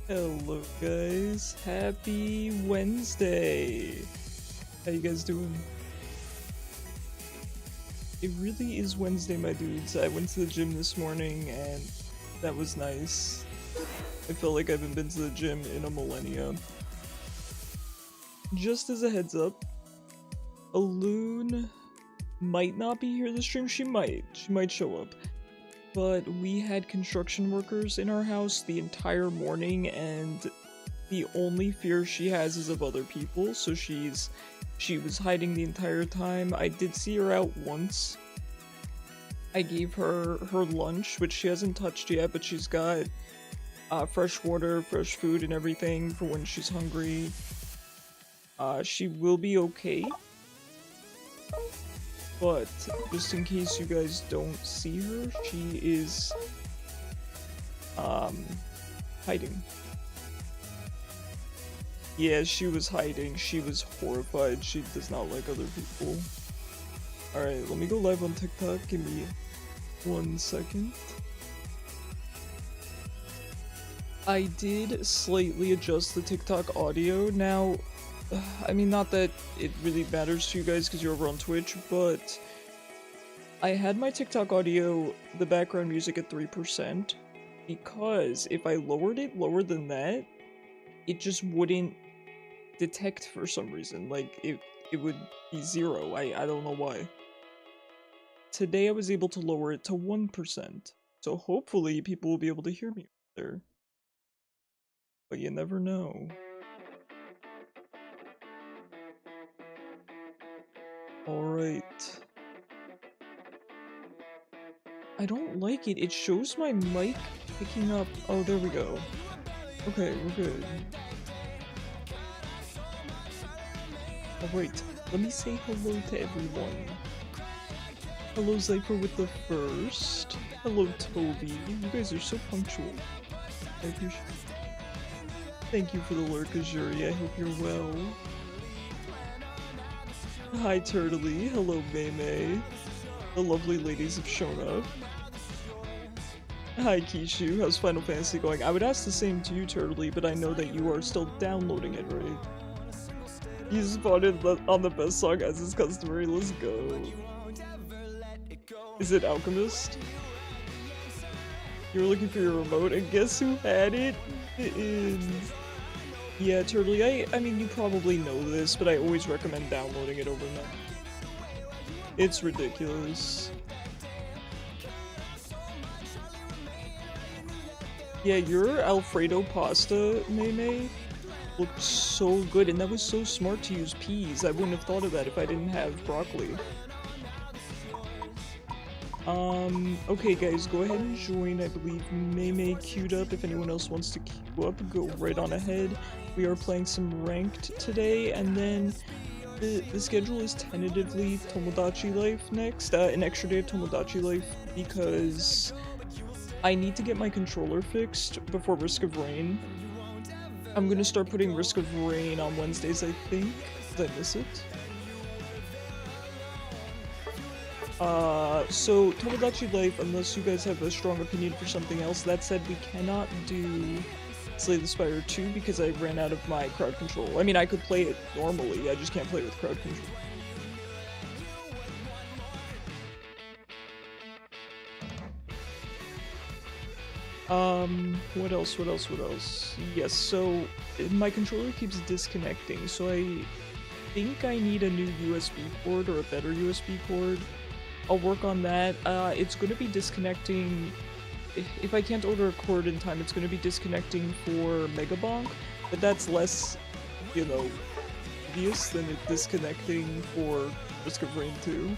Hello guys, happy Wednesday! How you guys doing? It really is Wednesday, my dudes. I went to the gym this morning and that was nice. I feel like I haven't been to the gym in a millennia. Just as a heads up, Aloon might not be here this stream. She might show up. But we had construction workers in our house the entire morning, and the only fear she has is of other people, so she was hiding the entire time. I did see her out once. I gave her her lunch, which she hasn't touched yet, but she's got fresh water, fresh food, and everything for when she's hungry. She will be okay. But just in case you guys don't see her, she is hiding. Yeah, she was hiding. She was horrified. She does not like other people. Alright, let me go live on TikTok. Give me 1 second. I did slightly adjust the TikTok audio. Now, I mean, not that it really matters to you guys because you're over on Twitch, but I had my TikTok audio, the background music at 3%, because if I lowered it lower than that, it just wouldn't detect for some reason. Like, it would be 0. I don't know why. Today I was able to lower it to 1%, so hopefully people will be able to hear me there. But you never know. Alright. I don't like it. It shows my mic picking up. Oh, there we go. Okay, we're good. Oh, wait. Let me say hello to everyone. Hello, Zypher with the first. Hello, Toby. You guys are so punctual. I appreciate it. Thank you for the lurk, Azuri. I hope you're well. Hi, Turtley. Hello, Maymay. The lovely ladies have shown up. Hi, Kishu. How's Final Fantasy going? I would ask the same to you, Turtley, but I know that you are still downloading it, right? He spotted on the best song as is customary. Let's go. Is it Alchemist? You were looking for your remote, and guess who had it? It is... Yeah, Turtley, I mean, you probably know this, but I always recommend downloading it overnight. It's ridiculous. Yeah, your Alfredo pasta, Maymay, looked so good, and that was so smart to use peas. I wouldn't have thought of that if I didn't have broccoli. Okay guys, go ahead and join. I believe Maymay queued up. If anyone else wants to queue up, go right on ahead. We are playing some ranked today, and then the schedule is tentatively Tomodachi Life next, an extra day of Tomodachi Life, because I need to get my controller fixed before Risk of Rain. I'm gonna start putting Risk of Rain on Wednesdays, I think. Did I miss it? So Tomodachi Life, unless you guys have a strong opinion for something else. That said, we cannot do Slay the Spire 2 because I ran out of my crowd control. I mean, I could play it normally, I just can't play it with crowd control. What else? Yes, so my controller keeps disconnecting, so I think I need a new USB cord or a better USB cord. I'll work on that. It's going to be disconnecting. If I can't order a cord in time, it's going to be disconnecting for Megabonk, but that's less, you know, obvious than it disconnecting for Risk of Rain 2.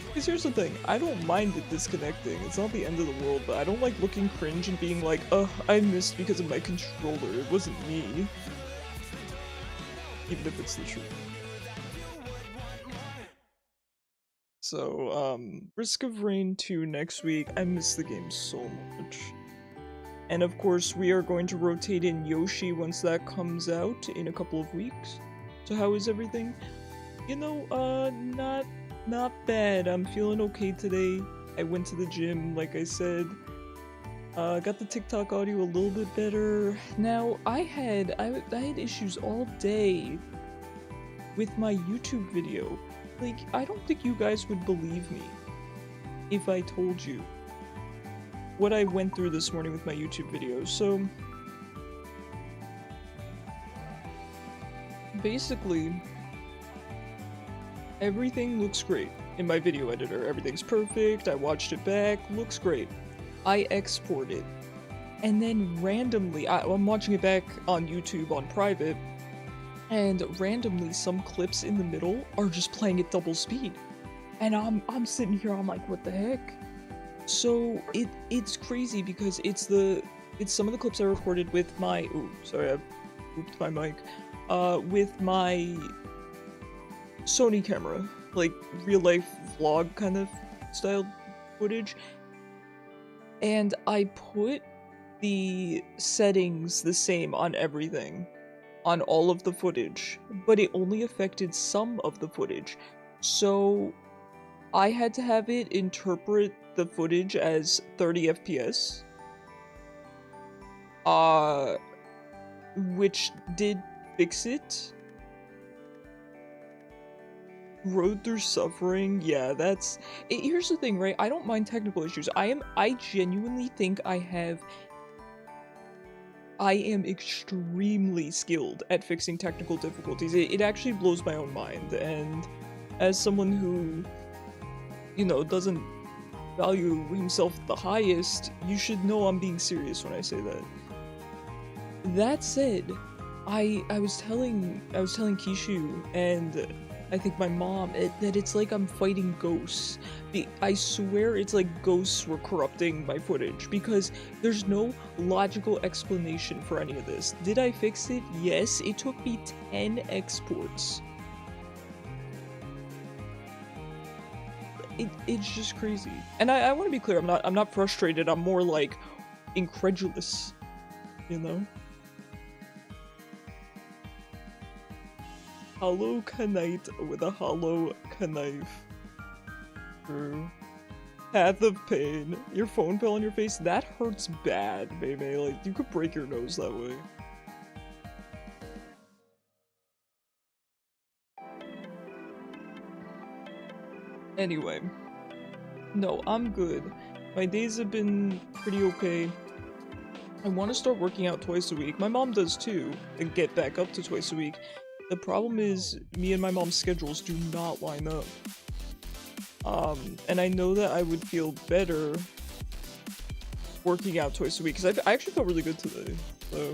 Because here's the thing, I don't mind it disconnecting, it's not the end of the world, but I don't like looking cringe and being like, ugh, I missed because of my controller, it wasn't me. Even if it's the truth. So, Risk of Rain 2 next week. I miss the game so much. And of course, we are going to rotate in Yoshi once that comes out in a couple of weeks. So how is everything? You know, not bad. I'm feeling okay today. I went to the gym, like I said. Got the TikTok audio a little bit better. Now, I had issues all day with my YouTube video. Like, I don't think you guys would believe me if I told you what I went through this morning with my YouTube video. So, basically, everything looks great in my video editor. Everything's perfect. I watched it back. Looks great. I export it. And then randomly, I'm watching it back on YouTube on private, and randomly some clips in the middle are just playing at double speed. And I'm sitting here, I'm like, what the heck? So it's crazy because it's some of the clips I recorded with my sorry, I pooped my mic. With my Sony camera, like real life vlog kind of style footage. And I put the settings the same on everything, on all of the footage, but it only affected some of the footage. So I had to have it interpret the footage as 30 FPS, which did fix it. Road through suffering, yeah, that's it. Here's the thing, right? I don't mind technical issues. I genuinely think I am extremely skilled at fixing technical difficulties. It actually blows my own mind, and as someone who, you know, doesn't value himself the highest, you should know I'm being serious when I say that. That said, I was telling Kishu and I think my mom that it's like I'm fighting ghosts. I swear it's like ghosts were corrupting my footage because there's no logical explanation for any of this. Did I fix it? Yes. It took me 10 exports. It's just crazy. And I want to be clear, I'm not frustrated. I'm more like incredulous, you know? Hollow Knight with a hollow knife. True. Path of pain. Your phone fell on your face? That hurts bad, baby. Like, you could break your nose that way. Anyway. No, I'm good. My days have been pretty okay. I want to start working out twice a week. My mom does too, and get back up to twice a week. The problem is, me and my mom's schedules do not line up. And I know that I would feel better working out twice a week, because I actually felt really good today, so.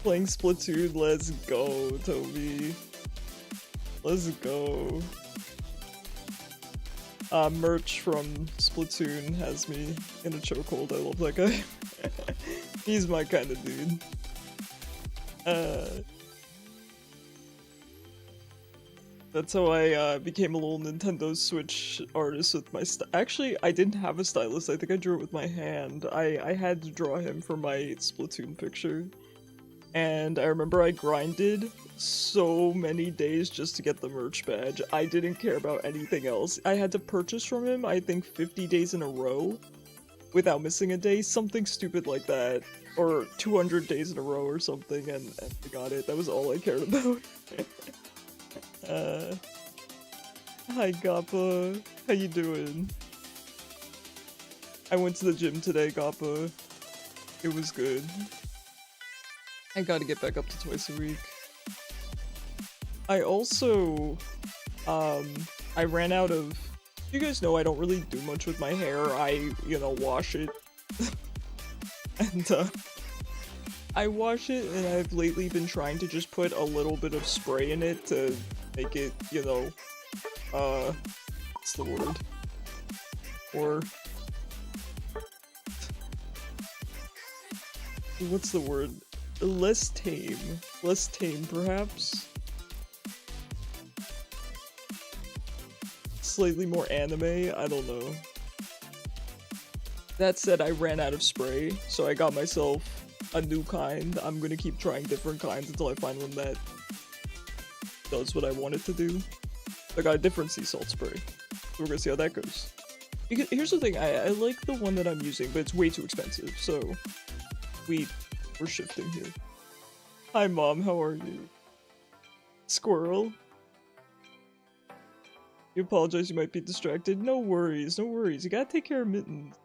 Playing Splatoon, let's go, Toby. Let's go. Merch from Splatoon has me in a chokehold. I love that guy. He's my kind of dude. That's how I became a little Nintendo Switch artist with my actually, I didn't have a stylus. I think I drew it with my hand. I had to draw him for my Splatoon picture. And I remember I grinded so many days just to get the merch badge. I didn't care about anything else. I had to purchase from him, I think 50 days in a row without missing a day, something stupid like that. Or 200 days in a row or something, and I got it. That was all I cared about. Hi Gappa. How you doing? I went to the gym today, Gappa. It was good. I gotta get back up to twice a week. I also, I ran out of... You guys know I don't really do much with my hair. I, you know, wash it. And, I wash it, and I've lately been trying to just put a little bit of spray in it to make it, you know, what's the word? Or... what's the word? Less tame. Less tame, perhaps? Slightly more anime? I don't know. That said, I ran out of spray, so I got myself a new kind. I'm gonna keep trying different kinds until I find one that does what I want it to do. I got a different sea salt spray, so we're gonna see how that goes. Because here's the thing, I like the one that I'm using, but it's way too expensive, so we're shifting here. Hi mom, how are you? Squirrel? You apologize, you might be distracted. No worries, no worries. You gotta take care of Mittens.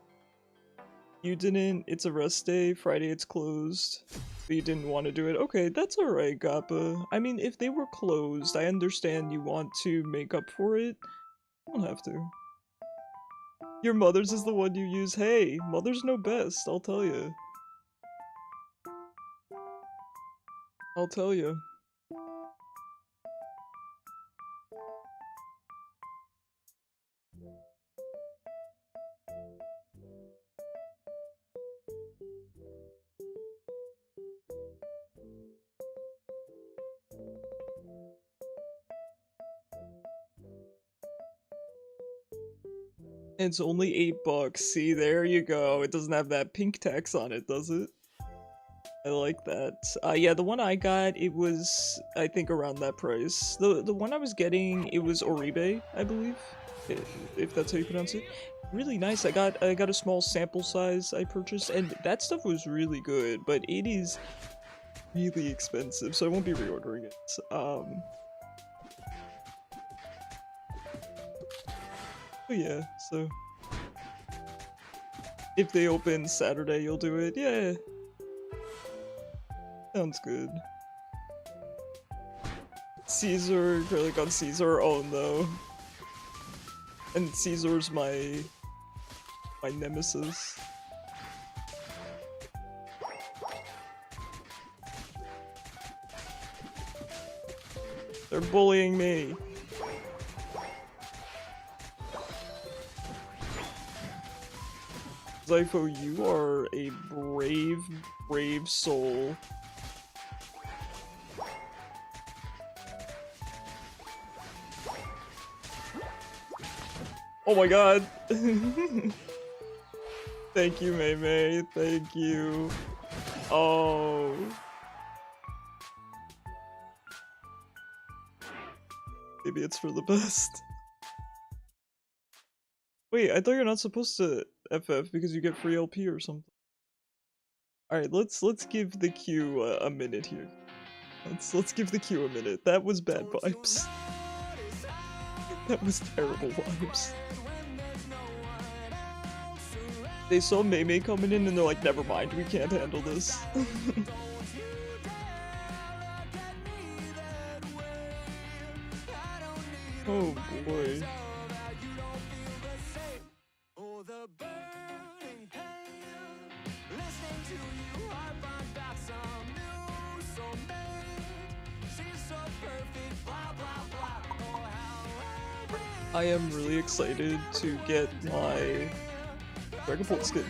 You didn't, it's a rest day, Friday it's closed. But you didn't want to do it. Okay, that's alright, Gappa. I mean, if they were closed, I understand you want to make up for it. You don't have to. Your mother's is the one you use. Hey, mother's know best, I'll tell you. I'll tell you. It's only $8. See, there you go. It doesn't have that pink tax on it, does it? I like that. Yeah, the one I got, it was, I think, around that price. The one I was getting, it was Oribe, I believe, if that's how you pronounce it. Really nice. I got a small sample size I purchased, and that stuff was really good, but it is really expensive, so I won't be reordering it. But yeah, so if they open Saturday, you'll do it. Yeah. Sounds good. Caesar, garlic on Caesar, oh no. And Caesar's my nemesis. They're bullying me. Zypho, you are a brave, brave soul. Oh my god! Thank you, Mei Mei, thank you. Oh. Maybe it's for the best. Wait, I thought you're not supposed to FF because you get free LP or something. Alright, let's give the queue a minute here. Let's give the queue a minute. That was bad vibes. That was terrible vibes. They saw Mei Mei coming in and they're like, never mind, we can't handle this. Oh boy. I am really excited to get my Dragapult skin.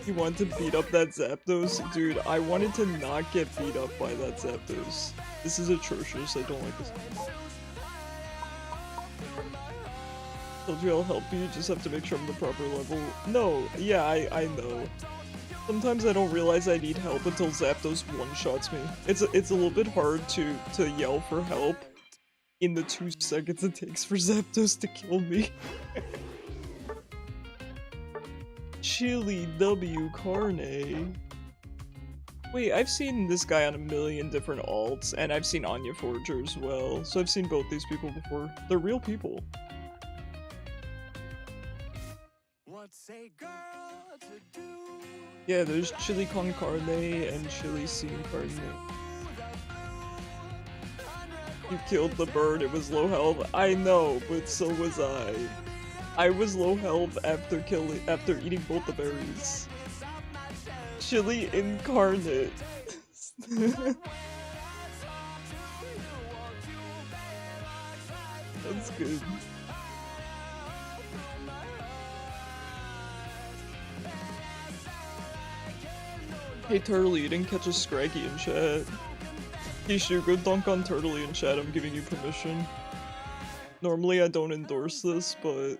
You want to beat up that Zapdos? Dude, I wanted to not get beat up by that Zapdos. This is atrocious, I don't like this. Told you I'll help you, just have to make sure I'm the proper level. No, yeah, I know. Sometimes I don't realize I need help until Zapdos one-shots me. It's a little bit hard to yell for help in the 2 seconds it takes for Zapdos to kill me. Chili W Carne. Wait, I've seen this guy on a million different alts, and I've seen Anya Forger as well, so I've seen both these people before. They're real people. Yeah, there's Chili con Carne and Chili sin Carne. You killed the bird, it was low health. I know, but so was I. I was low health after eating both the berries. Chili incarnate. That's good. Hey Turtley, you didn't catch a Scraggy in chat. Kishu, go dunk on Turtley in chat, I'm giving you permission. Normally I don't endorse this, but...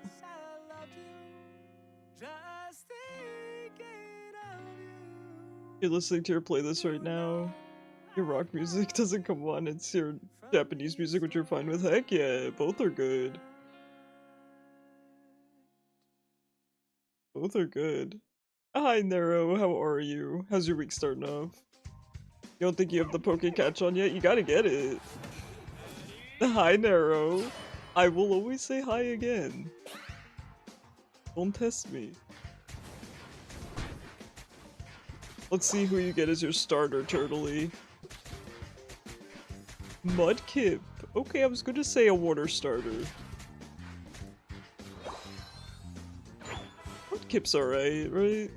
You're listening to your playlist right now. Your rock music doesn't come on, it's your Japanese music which you're fine with. Heck yeah, both are good. Both are good. Hi, Nero. How are you? How's your week starting off? You don't think you have the Poke Catch on yet? You gotta get it. Hi, Nero. I will always say hi again. Don't test me. Let's see who you get as your starter, Turtley. Mudkip. Okay, I was gonna say a water starter. Mudkip's alright, right?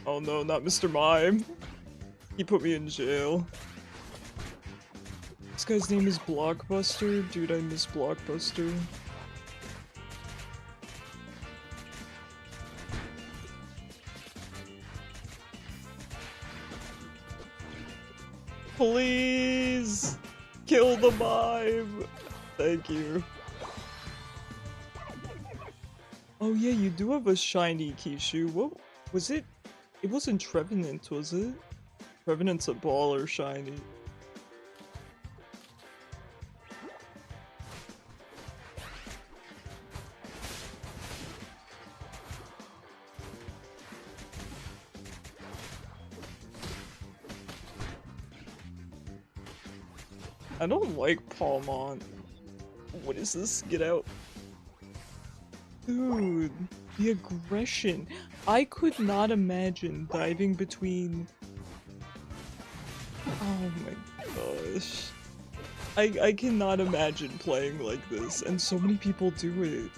Oh no, not Mr. Mime. He put me in jail. This guy's name is Blockbuster. Dude, I miss Blockbuster. Please! Kill the mime! Thank you. Oh yeah, you do have a shiny Kishu. What was it? It wasn't Trevenant, was it? Trevenant's a baller shiny. I don't like Palmont. What is this? Get out. Dude, the aggression. I could not imagine diving between... Oh my gosh. I cannot imagine playing like this, and so many people do it.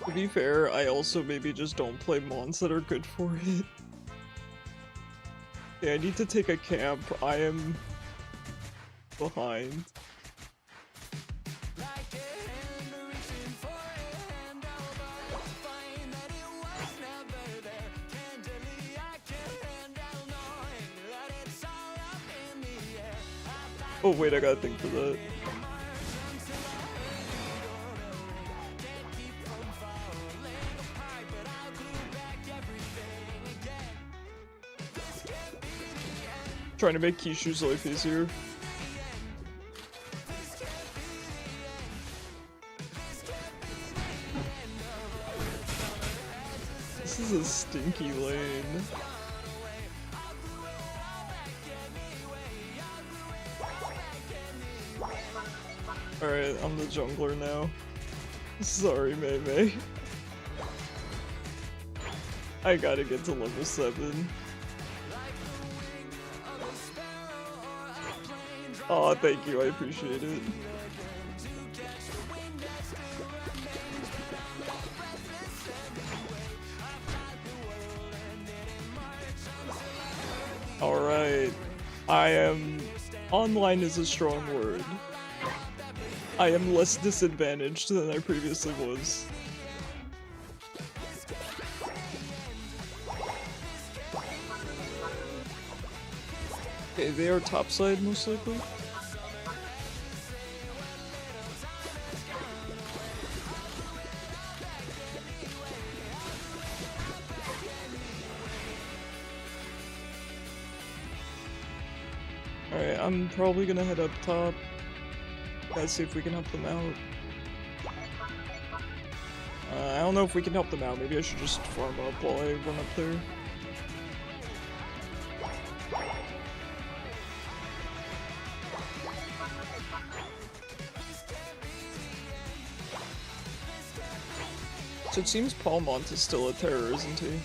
To be fair, I also maybe just don't play mons that are good for it. Okay, I need to take a camp. I am behind. Oh wait, I gotta think for that. Trying to make Kishu's life easier. This is a stinky lane. Alright, I'm the jungler now. Sorry, Mei Mei. I gotta get to level 7. Aw, thank you, I appreciate it. Alright. I am... Online is a strong word. I am less disadvantaged than I previously was. Okay, they are topside most likely. Alright, I'm probably gonna head up top. Let's see if we can help them out. I don't know if we can help them out. Maybe I should just farm up while I run up there. So it seems Palmont is still a terror, isn't he?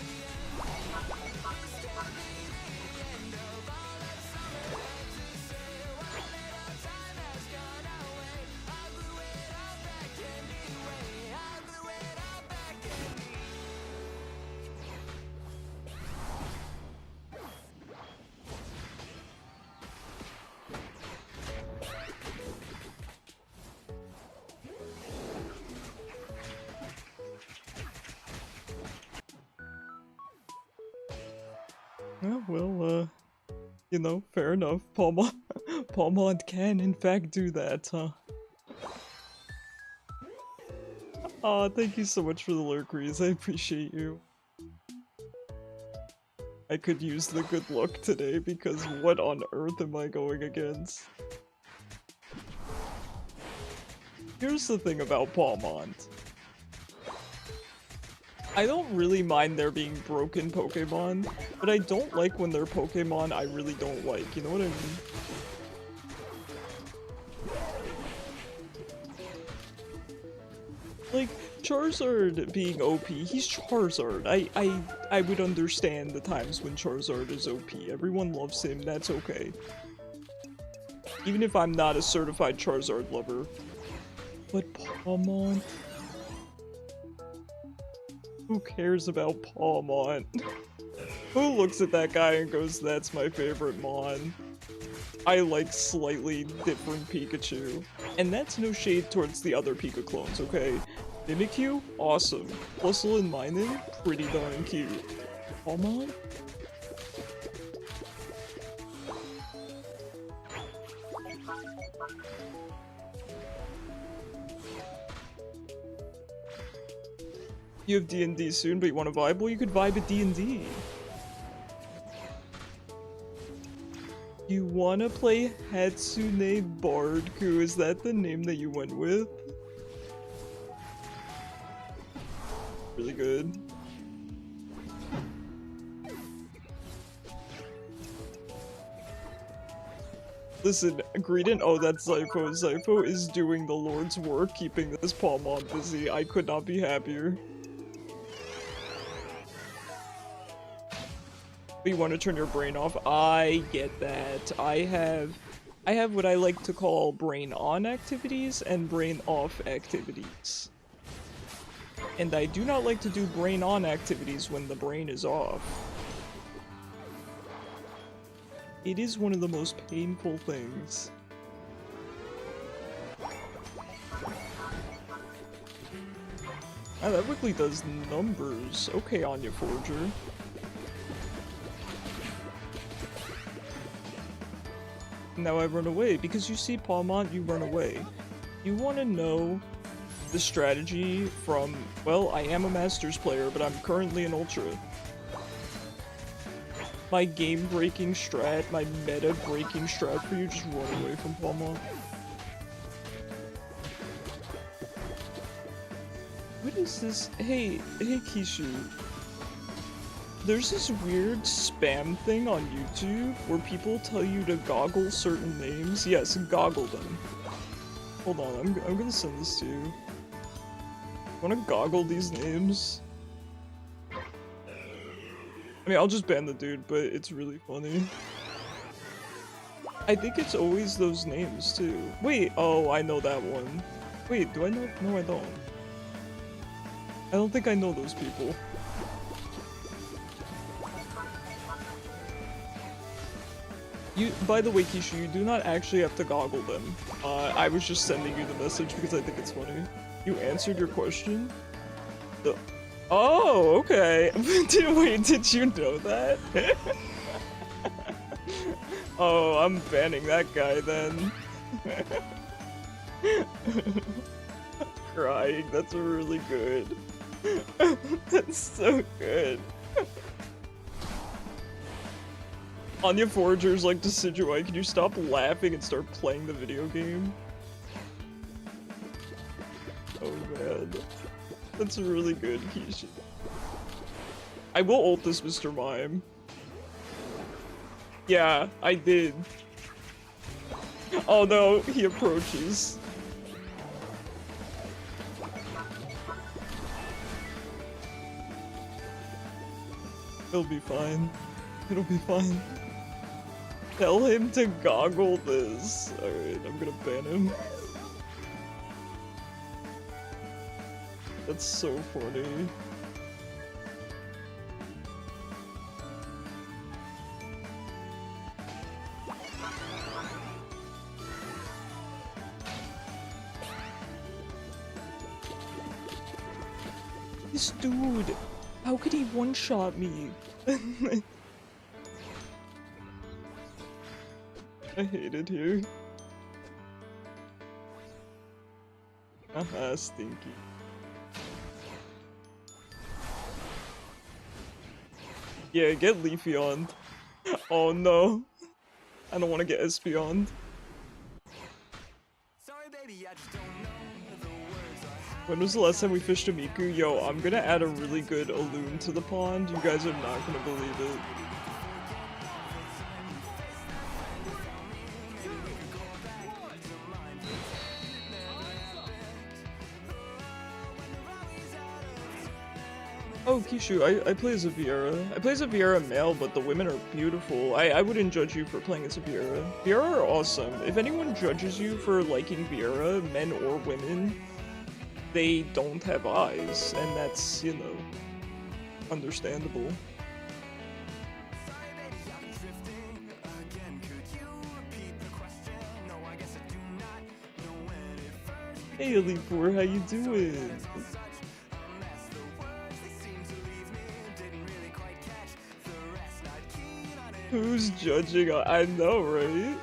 Well, you know, fair enough. Palmont can in fact do that, huh? Aw, thank you so much for the lurkeries, I appreciate you. I could use the good luck today because what on earth am I going against? Here's the thing about Palmont. I don't really mind there being broken Pokemon, but I don't like when they're Pokemon I really don't like, you know what I mean? Like, Charizard being OP, he's Charizard. I would understand the times when Charizard is OP. Everyone loves him, that's okay. Even if I'm not a certified Charizard lover. But Palmont? Who cares about Palmont? Who looks at that guy and goes, that's my favorite Mon? I like slightly different Pikachu. And that's no shade towards the other Pika clones, okay? Mimikyu? Awesome. Flustle and Minun? Pretty darn cute. Palmont? You have D&D soon, but you want to vibe? Well, you could vibe at D&D. You wanna play Hatsune Bardku? Is that the name that you went with? Really good. Listen, Greedent, oh that's Zypho. Zypho is doing the Lord's work, keeping this Palmont busy. I could not be happier. But you want to turn your brain off? I get that. I have what I like to call brain on activities and brain off activities. And I do not like to do brain on activities when the brain is off. It is one of the most painful things. Ah, that quickly does numbers. Okay, Anya Forger. Now I run away, because you see Palmont, you run away. You want to know the strategy from, well, I am a Masters player, but I'm currently an Ultra. My game-breaking strat, my meta-breaking strat for you, just run away from Palmont. What is this? Hey Kishu. There's this weird spam thing on YouTube where people tell you to goggle certain names. Yes, goggle them. Hold on, I'm gonna send this to you. Wanna goggle these names? I mean, I'll just ban the dude, but it's really funny. I think it's always those names, too. Wait, oh, I know that one. Wait, do I know? No, I don't. I don't think I know those people. By the way, Kishu, you do not actually have to goggle them. I was just sending you the message because I think it's funny. You answered your question? Oh, okay. Wait, did you know that? Oh, I'm banning that guy then. Crying, that's really good. That's so good. Anya Forger's like Decidueye, can you stop laughing and start playing the video game? Oh man. That's really good, Keisha. I will ult this Mr. Mime. Yeah, I did. Oh no, he approaches. It'll be fine. It'll be fine. Tell him to goggle this. Alright, I'm gonna ban him. That's so funny. This dude! How could he one-shot me? I hate it here. Haha, stinky. Yeah, get Leafeoned. Oh no. I don't want to get Espeoned. Sorry, baby, I just don't know When was the last time we fished a Miku? Yo, I'm gonna add a really good Alloon to the pond. You guys are not gonna believe it. Oh, Kishu, I play as a Viera. I play as a Viera male, but the women are beautiful. I wouldn't judge you for playing as a Viera. Viera are awesome. If anyone judges you for liking Viera, men or women, they don't have eyes, and that's, you know, understandable. Hey, Elite4, how you doing? Who's judging? I know, right?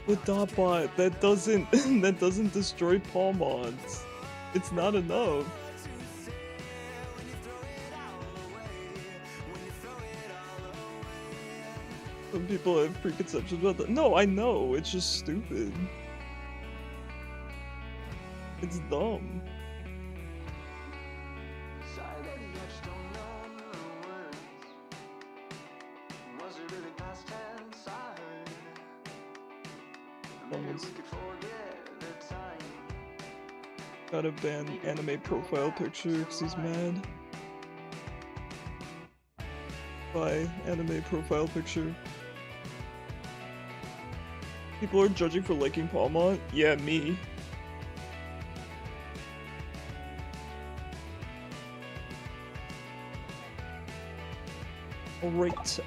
But Dotbot, that doesn't that doesn't destroy palm mods. It's not enough. Some people have preconceptions about that. No, I know. It's just stupid. It's dumb. Gotta ban anime profile picture because he's mad. Bye, anime profile picture. People are judging for liking Palmont? Yeah, me. Alright,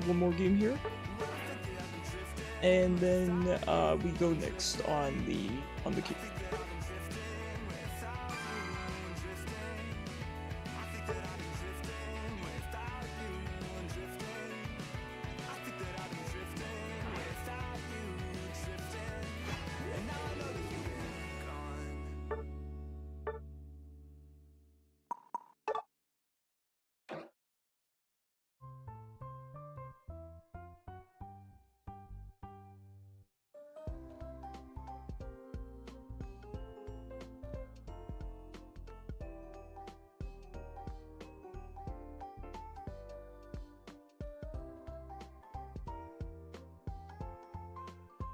one more game here. And then we go next on the queue.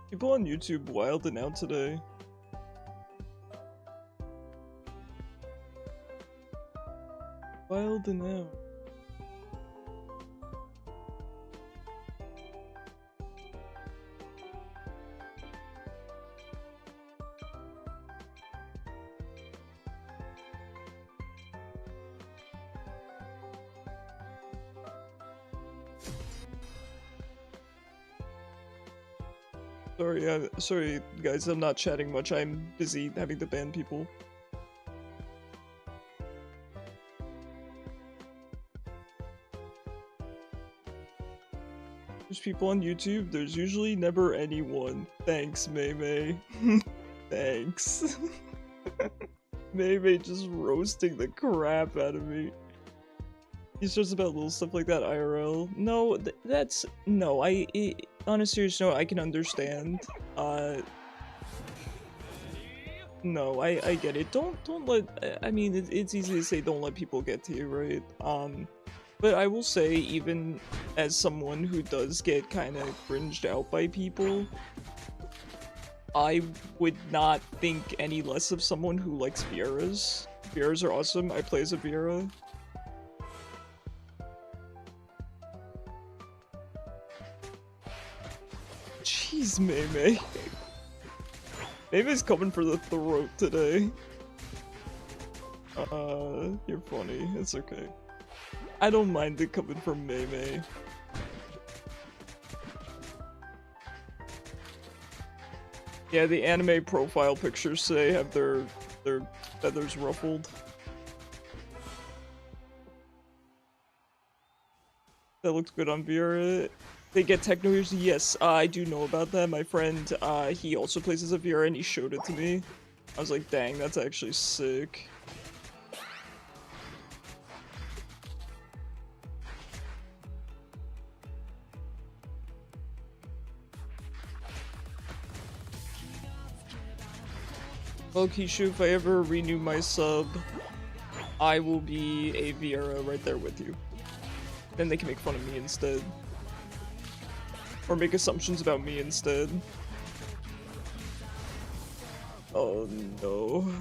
People on YouTube wilding out today. Wilding out. Sorry guys, I'm not chatting much. I'm busy having to ban people. There's people on YouTube, there's usually never anyone. Thanks, May. Thanks. May just roasting the crap out of me. He's just about little stuff like that IRL. No, that's... No, on a serious note, I can understand. No, I get it. Don't let... I mean, it's easy to say don't let people get to you, right? But I will say, even as someone who does get kind of cringed out by people, I would not think any less of someone who likes Vieras. Vieras are awesome. I play as a Viera. Jeez, May. May's coming for the throat today. You're funny. It's okay. I don't mind it coming from May. Yeah, the anime profile pictures today have their feathers ruffled. That looks good on Viera. They get techno ears? Yes, I do know about that. My friend, he also plays as a Viera and he showed it to me. I was like, dang, that's actually sick. Well, Kishu, if I ever renew my sub, I will be a Viera right there with you. Then they can make fun of me instead. Or make assumptions about me instead. Oh no.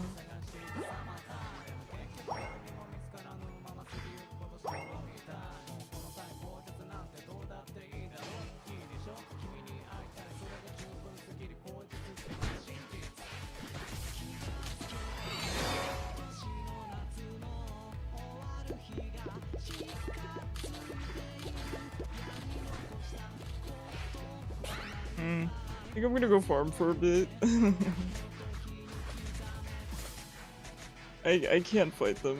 I think I'm gonna go farm for a bit. I can't fight them.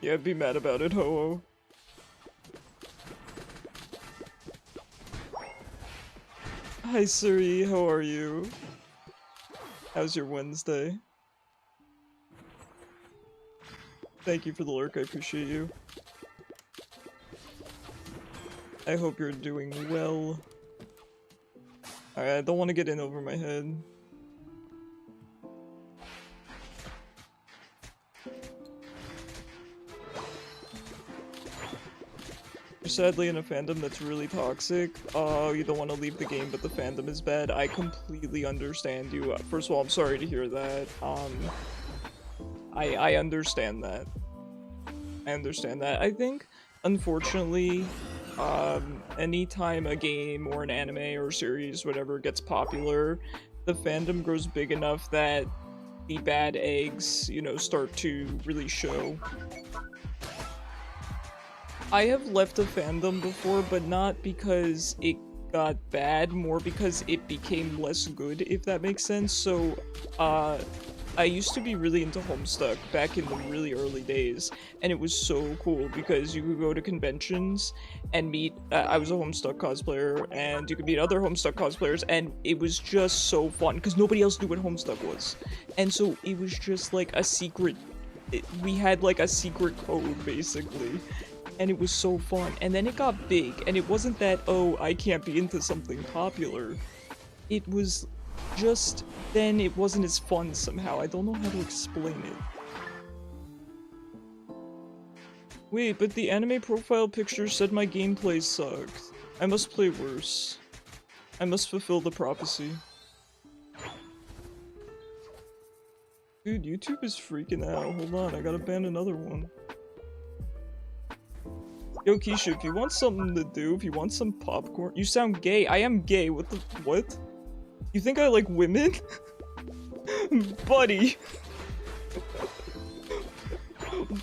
Yeah, I'd be mad about it, Ho-Oh. Hi Suri, how are you? How's your Wednesday? Thank you for the lurk, I appreciate you. I hope you're doing well. Alright, I don't want to get in over my head. You're sadly in a fandom that's really toxic. Oh, you don't want to leave the game, but the fandom is bad. I completely understand you. First of all, I'm sorry to hear that. I understand that. I understand that. I think, unfortunately, anytime a game or an anime or series, whatever, gets popular, the fandom grows big enough that the bad eggs, you know, start to really show. I have left a fandom before, but not because it got bad, more because it became less good, if that makes sense. So, I used to be really into Homestuck back in the really early days, and it was so cool because you could go to conventions and meet, I was a Homestuck cosplayer, and you could meet other Homestuck cosplayers, and it was just so fun, because nobody else knew what Homestuck was. And so it was just like a secret, we had like a secret code, basically. And it was so fun, and then it got big, and it wasn't that, oh, I can't be into something popular. It was just, then it wasn't as fun somehow. I don't know how to explain it. Wait, but the anime profile picture said my gameplay sucked. I must play worse. I must fulfill the prophecy. Dude, YouTube is freaking out. Hold on, I gotta ban another one. Yo, Keisha, if you want something to do, if you want some popcorn— You sound gay. I am gay. What the— what? You think I like women? Buddy.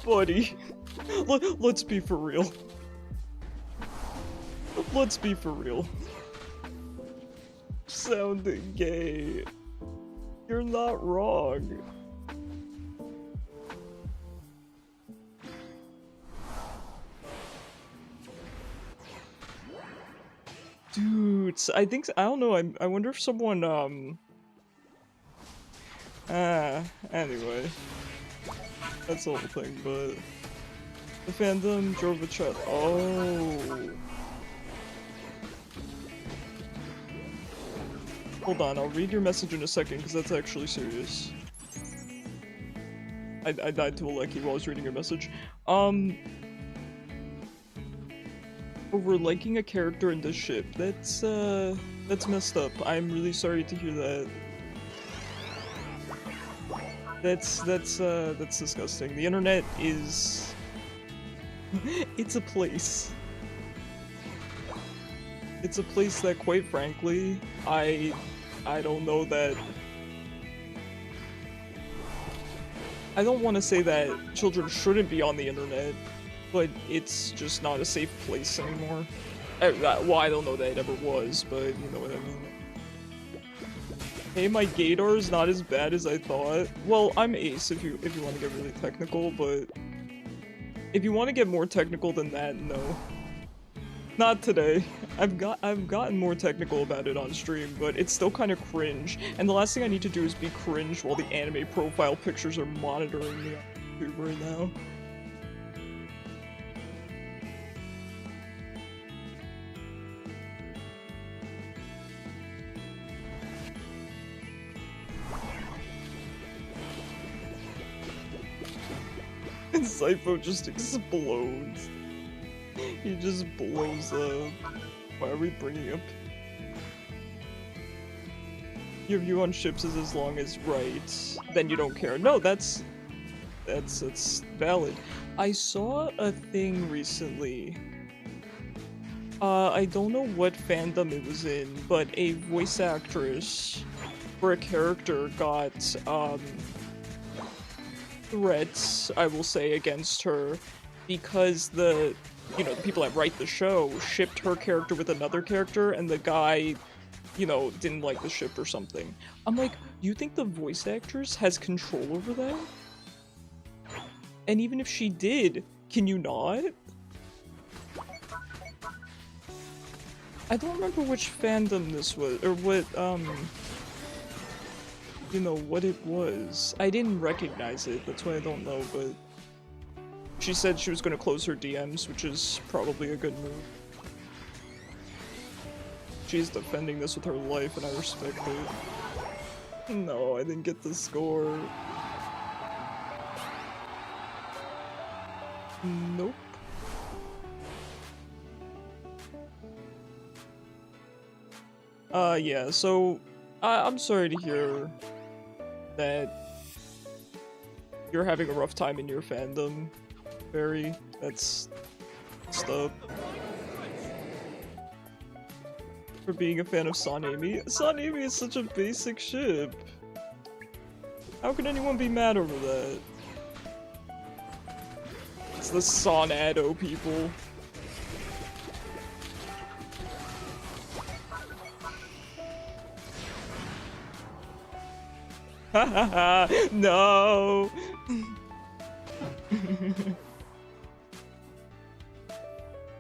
Buddy. Let's be for real. Let's be for real. Sounding gay. You're not wrong. Dude, I think— I don't know, I wonder if someone, anyway. That's the whole thing, but— the fandom drove a child— oh. Hold on, I'll read your message in a second, because that's actually serious. I died to a Lecky while I was reading your message. Over liking a character in this ship. That's messed up. I'm really sorry to hear that. That's disgusting. The internet is— it's a place. It's a place that, quite frankly, I don't know that— I don't want to say that children shouldn't be on the internet, but it's just not a safe place anymore. Well, I don't know that it ever was, but you know what I mean. Hey, my gaydar is not as bad as I thought. Well, I'm ace if you want to get really technical, but if you want to get more technical than that, no. Not today. I've gotten more technical about it on stream, but it's still kind of cringe. And the last thing I need to do is be cringe while the anime profile pictures are monitoring me. YouTube right now. And Sipho just explodes. He just blows up. Why are we bringing up? Your view on ships is as long as right, then you don't care. No, that's valid. I saw a thing recently. I don't know what fandom it was in, but a voice actress for a character got threats, I will say, against her because the people that write the show shipped her character with another character, and the guy, didn't like the ship or something. I'm like, you think the voice actress has control over that? And even if she did, can you not? I don't remember which fandom this was, or what, what it was. I didn't recognize it, that's why I don't know, but she said she was going to close her DMs, which is probably a good move. She's defending this with her life, and I respect it. No, I didn't get the score. Nope. Yeah, so, I'm sorry to hear that you're having a rough time in your fandom, Barry. That's stuff. For being a fan of Sanemi. Sanemi is such a basic ship. How can anyone be mad over that? It's the Sonado people. Hahaha, no!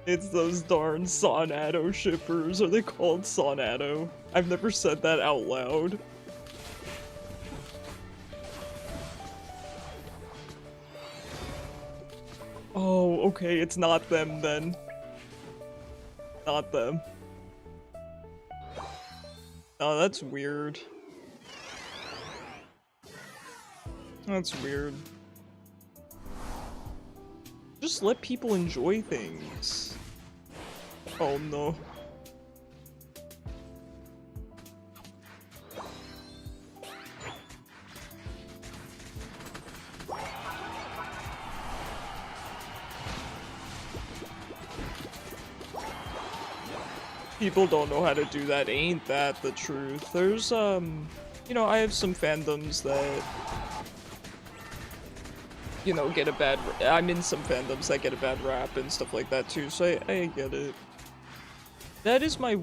It's those darn Sonado shippers. Are they called Sonado? I've never said that out loud. Oh, okay, it's not them then. Not them. Oh, that's weird. That's weird. Just let people enjoy things. Oh no. People don't know how to do that, ain't that the truth? There's, I have some fandoms that, get a bad I'm in some fandoms that get a bad rap and stuff like that too, so I get it. That is my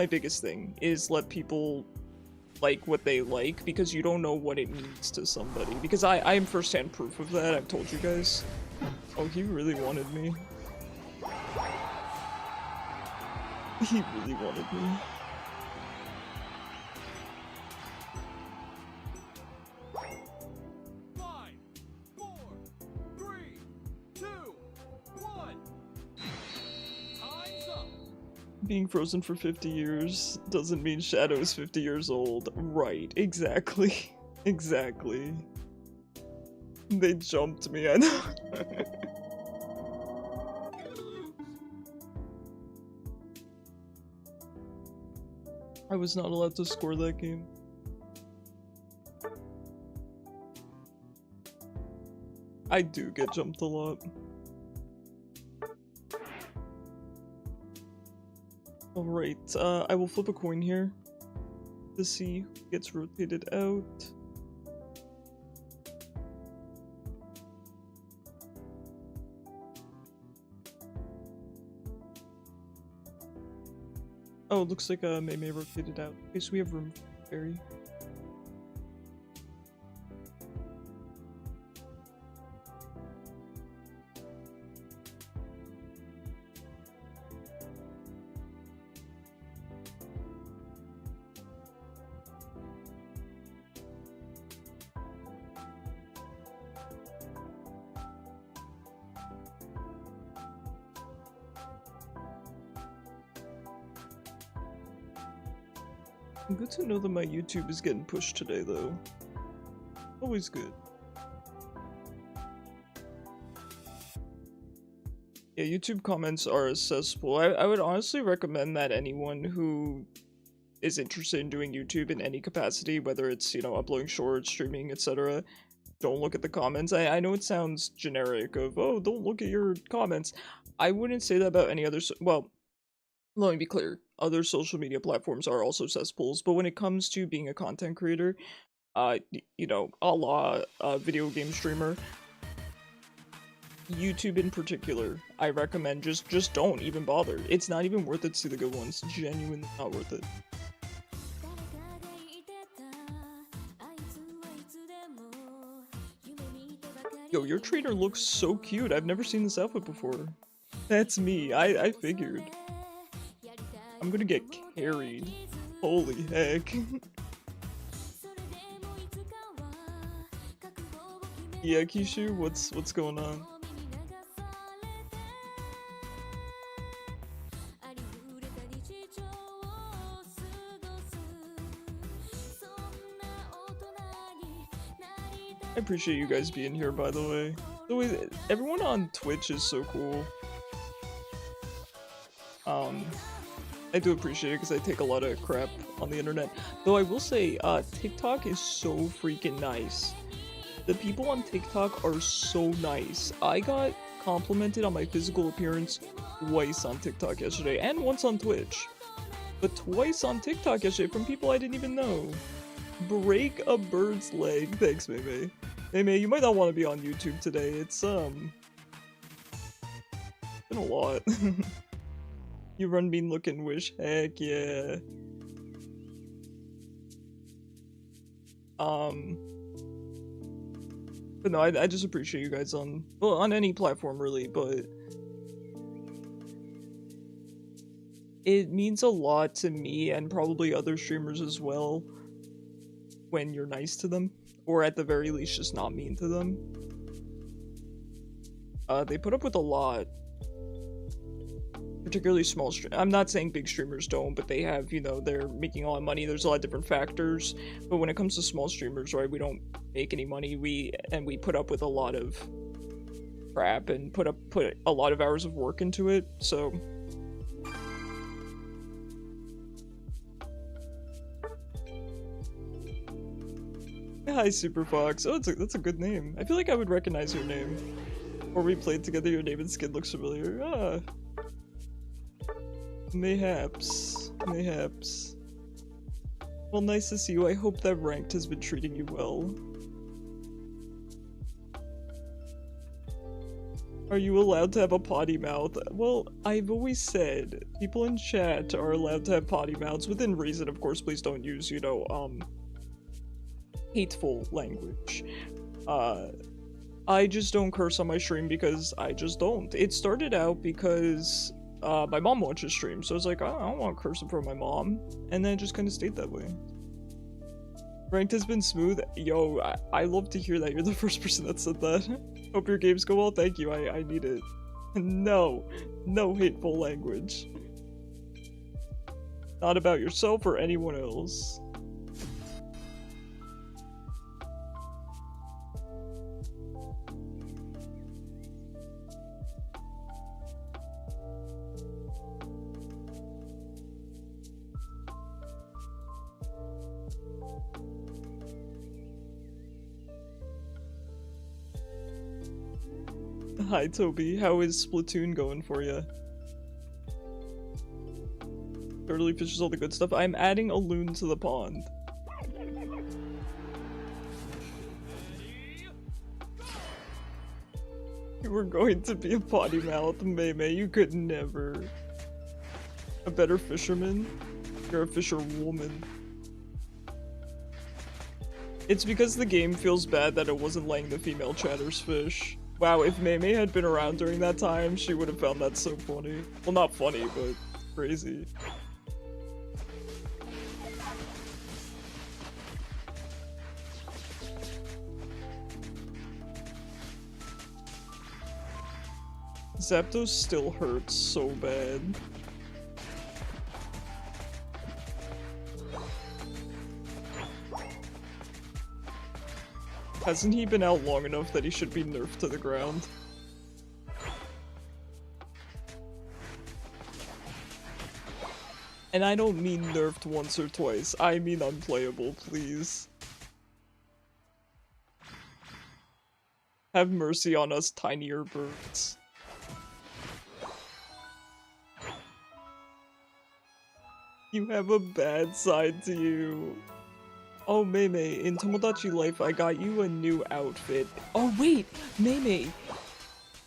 biggest thing, is let people like what they like, because you don't know what it means to somebody. Because I am first-hand proof of that, I've told you guys. Oh, he really wanted me. He really wanted me. Being frozen for 50 years doesn't mean Shadow is 50 years old. Right, exactly. Exactly. They jumped me, I know. I was not allowed to score that game. I do get jumped a lot. Alright, I will flip a coin here to see who gets rotated out. Oh, it looks like May rotated out. Okay, so we have room for Barry. Good to know that my YouTube is getting pushed today, though. Always good. Yeah, YouTube comments are accessible. I would honestly recommend that anyone who is interested in doing YouTube in any capacity, whether it's, you know, uploading shorts, streaming, etc., don't look at the comments. I know it sounds generic of, oh, don't look at your comments. I wouldn't say that about any other, well, let me be clear, other social media platforms are also cesspools, but when it comes to being a content creator, you know, a la video game streamer, YouTube in particular, I recommend just don't even bother. It's not even worth it to see the good ones. Genuinely not worth it. Yo, your trainer looks so cute. I've never seen this outfit before. That's me. I figured. I'm gonna get carried. Holy heck. Yeah, Kishu, what's going on? I appreciate you guys being here, by the way. The way everyone on Twitch is so cool. I do appreciate it because I take a lot of crap on the internet. Though I will say, TikTok is so freaking nice. The people on TikTok are so nice. I got complimented on my physical appearance twice on TikTok yesterday, and once on Twitch. But twice on TikTok yesterday from people I didn't even know. Break a bird's leg. Thanks, Mei. Mei, you might not want to be on YouTube today. It's, been a lot. You run mean looking wish. Heck yeah. But no, I just appreciate you guys on, well, on any platform really, but it means a lot to me and probably other streamers as well when you're nice to them, or at the very least just not mean to them. They put up with a lot. Particularly small I'm not saying big streamers don't, but they have, you know, they're making a lot of money. There's a lot of different factors. But when it comes to small streamers, right, we don't make any money. We put up with a lot of crap and put a lot of hours of work into it. So hi, Super Fox. Oh, that's a good name. I feel like I would recognize your name. Or we played together, your name and skin looks familiar. Ah. Mayhaps. Well, nice to see you. I hope that ranked has been treating you well. Are you allowed to have a potty mouth? Well, I've always said people in chat are allowed to have potty mouths within reason. Of course, please don't use, you know, hateful language. I just don't curse on my stream because I just don't. It started out because my mom watches stream, so I was like, oh, I don't want to curse in front of my mom, and then it just kind of stayed that way. Ranked has been smooth. Yo, I love to hear that. You're the first person that said that. Hope your games go well. Thank you. I need it. No hateful language. Not about yourself or anyone else. Hi Toby, how is Splatoon going for you? Turtley fishes all the good stuff. I'm adding a loon to the pond. You were going to be a potty mouth, Mei. You could never. A better fisherman? You're a fisherwoman. It's because the game feels bad that it wasn't letting the female chatters fish. Wow, if Mei had been around during that time, she would have found that so funny. Well, not funny, but crazy. Zapdos still hurts so bad. Hasn't he been out long enough that he should be nerfed to the ground? And I don't mean nerfed once or twice, I mean unplayable, please. Have mercy on us tinier birds. You have a bad side to you. Oh, Mei, in Tomodachi Life, I got you a new outfit. Oh, wait! Mei!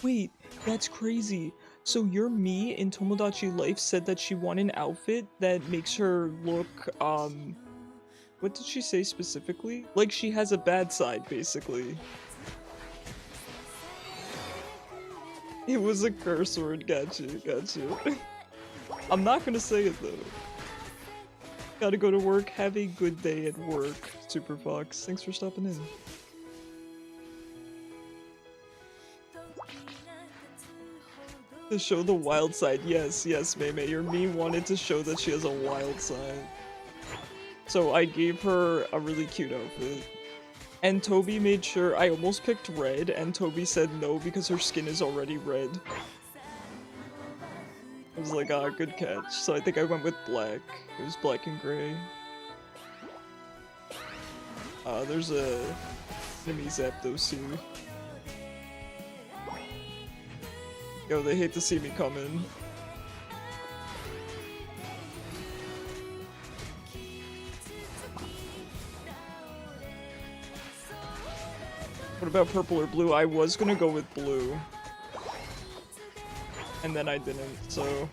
Wait, that's crazy. So your me in Tomodachi Life said that she won an outfit that makes her look, what did she say specifically? Like she has a bad side, basically. It was a curse word, got you. I'm not gonna say it though. Gotta go to work, have a good day at work. Super Fox, thanks for stopping in. To show the wild side, yes, Mei, your me wanted to show that she has a wild side. So I gave her a really cute outfit. And Toby made sure, I almost picked red, and Toby said no because her skin is already red. I was like, ah, good catch. So I think I went with black. It was black and gray. There's a enemy Zapdos here. Yo, they hate to see me coming. What about purple or blue? I was gonna go with blue. And then I didn't, so...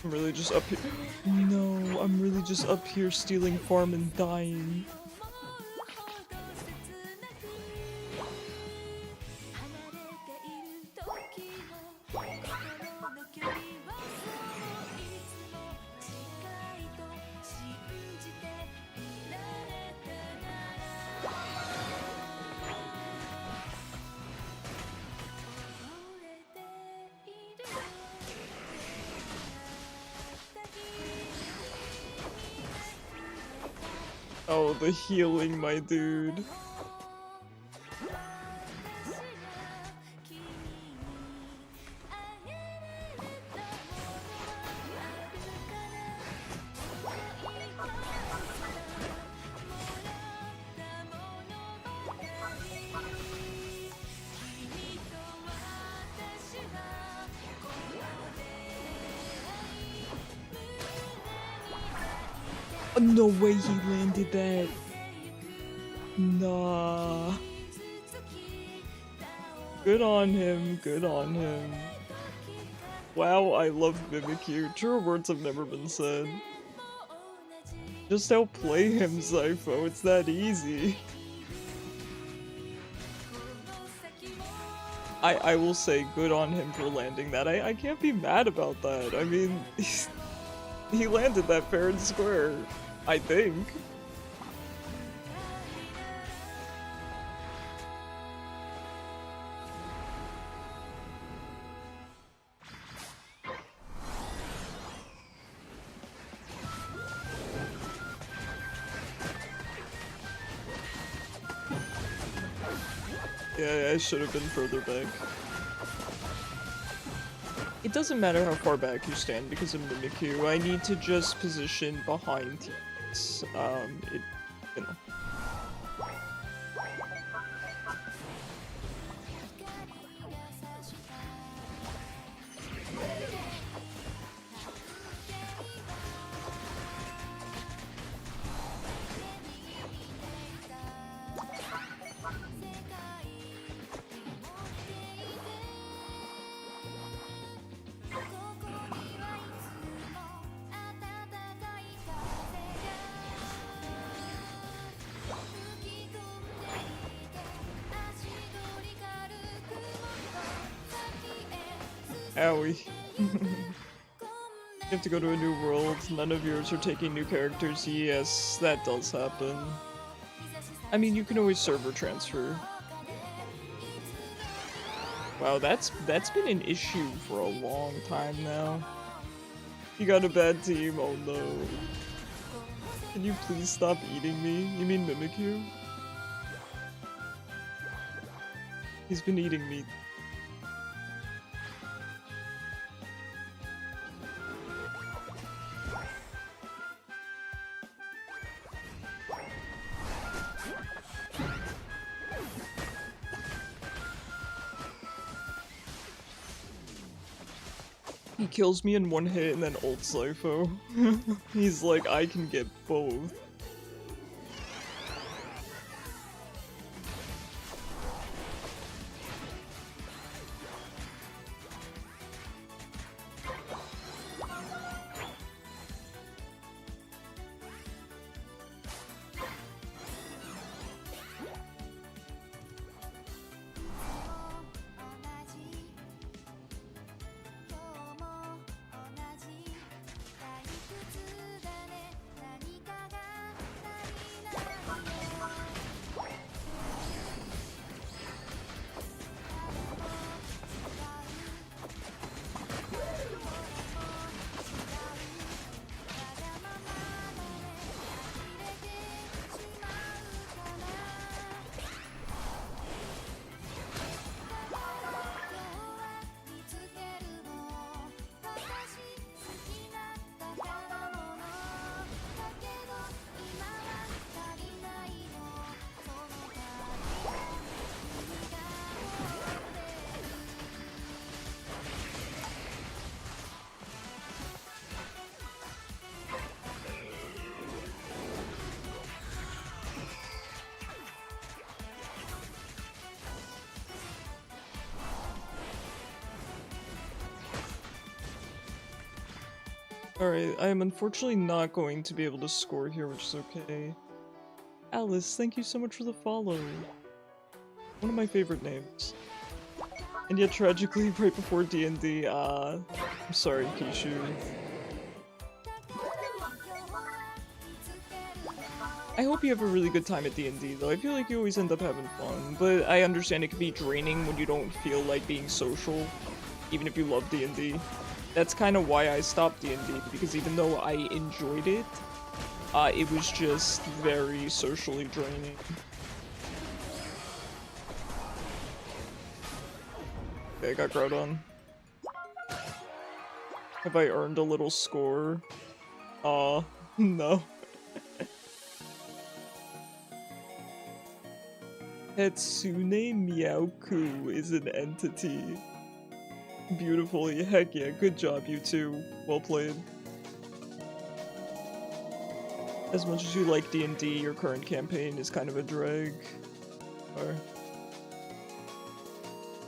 I'm really just up here. No, I'm really just up here stealing farm and dying. Oh, the healing, my dude. No way he landed that. Nah. Good on him, good on him. Wow, I love Mimikyu. Truer words have never been said. Just outplay him, Zypho. It's that easy. I will say good on him for landing that. I can't be mad about that. I mean, he landed that fair and square, I think. Yeah, I should have been further back. It doesn't matter how far back you stand because of Mimikyu. I need to just position behind teams. You know. Owie. You have to go to a new world. None of yours are taking new characters. Yes, that does happen. I mean, you can always server transfer. Wow, that's been an issue for a long time now. You got a bad team, oh no. Can you please stop eating me? You mean Mimikyu? He's been eating me. He kills me in one hit and then ults Sifo. He's like, I can get both. Alright, I am unfortunately not going to be able to score here, which is okay. Alice, thank you so much for the follow. One of my favorite names. And yet, tragically, right before D&D, I'm sorry, Kishu. I hope you have a really good time at D&D, though. I feel like you always end up having fun, but I understand it can be draining when you don't feel like being social, even if you love D&D. That's kind of why I stopped D&D, because even though I enjoyed it, it was just very socially draining. Okay, I got Groudon. Have I earned a little score? Aw, no. Hatsune Miauku is an entity. Beautiful, heck yeah, good job you two. Well played. As much as you like D&D, your current campaign is kind of a drag. Or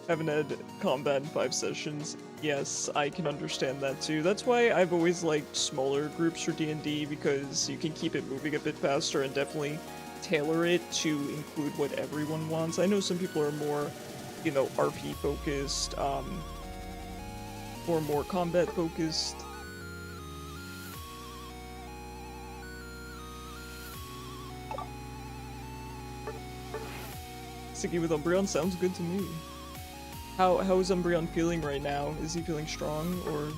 haven't had combat in 5 sessions. Yes, I can understand that too. That's why I've always liked smaller groups for D&D, because you can keep it moving a bit faster and definitely tailor it to include what everyone wants. I know some people are more, you know, RP focused, or more combat focused. Sticky with Umbreon sounds good to me. How is Umbreon feeling right now? Is he feeling strong, or?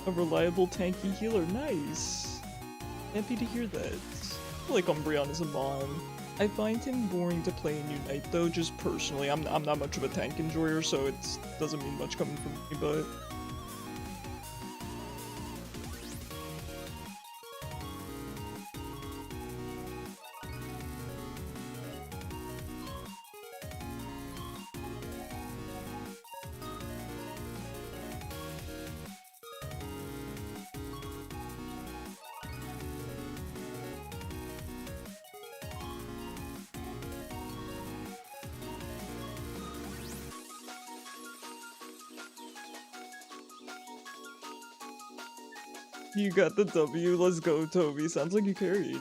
A reliable tanky healer, nice! Happy to hear that. I feel like Umbreon is a mon. I find him boring to play in Unite though, just personally. I'm not much of a tank enjoyer, so it doesn't mean much coming from me, but... You got the W, let's go, Toby. Sounds like you carried.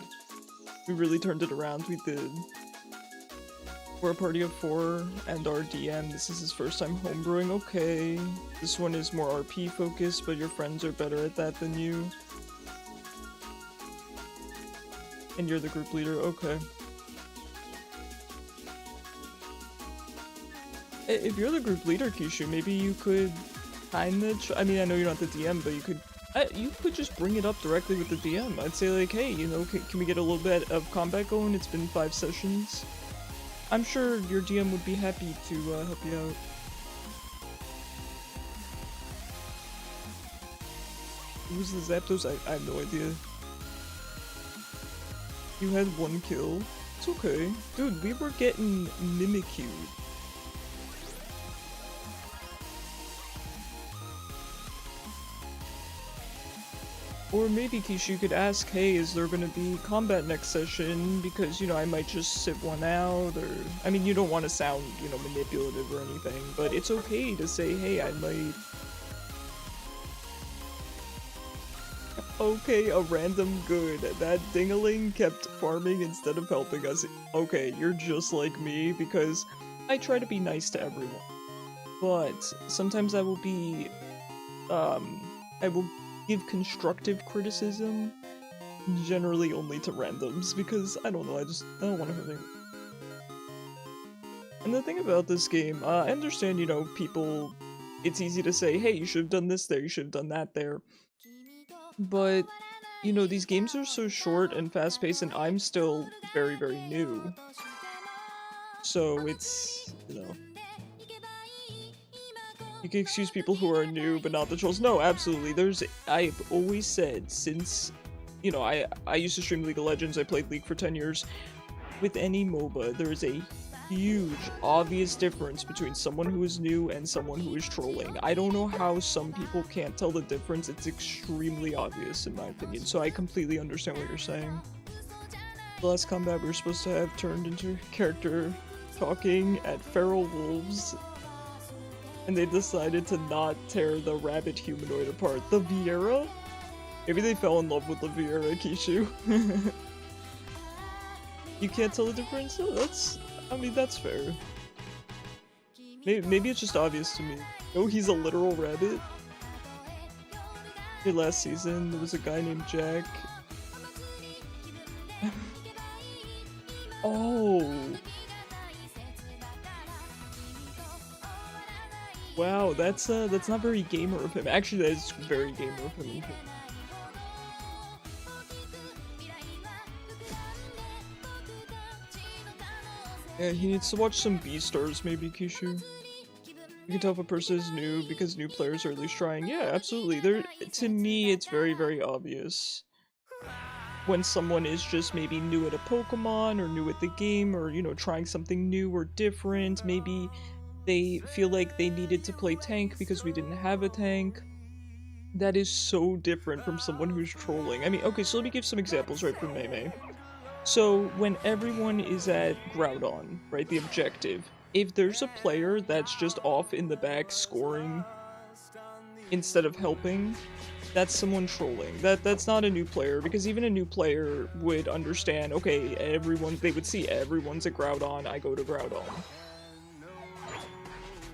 We really turned it around, we did. We're a party of 4, and our DM, this is his first time homebrewing, okay. This one is more RP focused, but your friends are better at that than you. And you're the group leader, okay. If you're the group leader, Kishu, maybe you could kinda I mean, I know you're not the DM, but you could just bring it up directly with the DM. I'd say like, hey, you know, can we get a little bit of combat going? It's been 5 sessions. I'm sure your DM would be happy to help you out. Who's the Zapdos? I have no idea. You had 1 kill. It's okay. Dude, we were getting Mimikyu'd. Or maybe, Kishu, could ask, hey, is there gonna be combat next session? Because, you know, I might just sit one out, or... I mean, you don't want to sound, you know, manipulative or anything, but it's okay to say, hey, I might... Okay, a random good. That dingaling kept farming instead of helping us. Okay, you're just like me, because I try to be nice to everyone. But sometimes I will be... I will give constructive criticism, generally only to randoms, because I don't know, I don't want to hurt anyone. And the thing about this game, I understand, you know, people, it's easy to say, hey, you should have done this there, you should have done that there. But, you know, these games are so short and fast-paced, and I'm still very, very new. So it's, you know... You can excuse people who are new, but not the trolls. No, absolutely. I've always said since, you know, I used to stream League of Legends, I played League for 10 years. With any MOBA, there is a huge, obvious difference between someone who is new and someone who is trolling. I don't know how some people can't tell the difference. It's extremely obvious, in my opinion, so I completely understand what you're saying. The last combat we were supposed to have turned into character talking at feral wolves, and they decided to not tear the rabbit humanoid apart. The Vieira? Maybe they fell in love with the Vieira, Kishu. You can't tell the difference? Oh, I mean, that's fair. Maybe it's just obvious to me. Oh, he's a literal rabbit? Here last season, there was a guy named Jack. Oh! Wow, that's not very gamer of him. Actually, that is very gamer of him. Yeah, he needs to watch some B-stars, maybe, Kishu. You can tell if a person is new because new players are at least trying. Yeah, absolutely. To me, it's very, very obvious when someone is just maybe new at a Pokemon or new at the game, or, you know, trying something new or different. Maybe they feel like they needed to play tank because we didn't have a tank. That is so different from someone who's trolling. I mean, okay, so let me give some examples right from Mei. So when everyone is at Groudon, right, the objective, if there's a player that's just off in the back scoring instead of helping, that's someone trolling. That's not a new player, because even a new player would understand, okay, they would see everyone's at Groudon, I go to Groudon.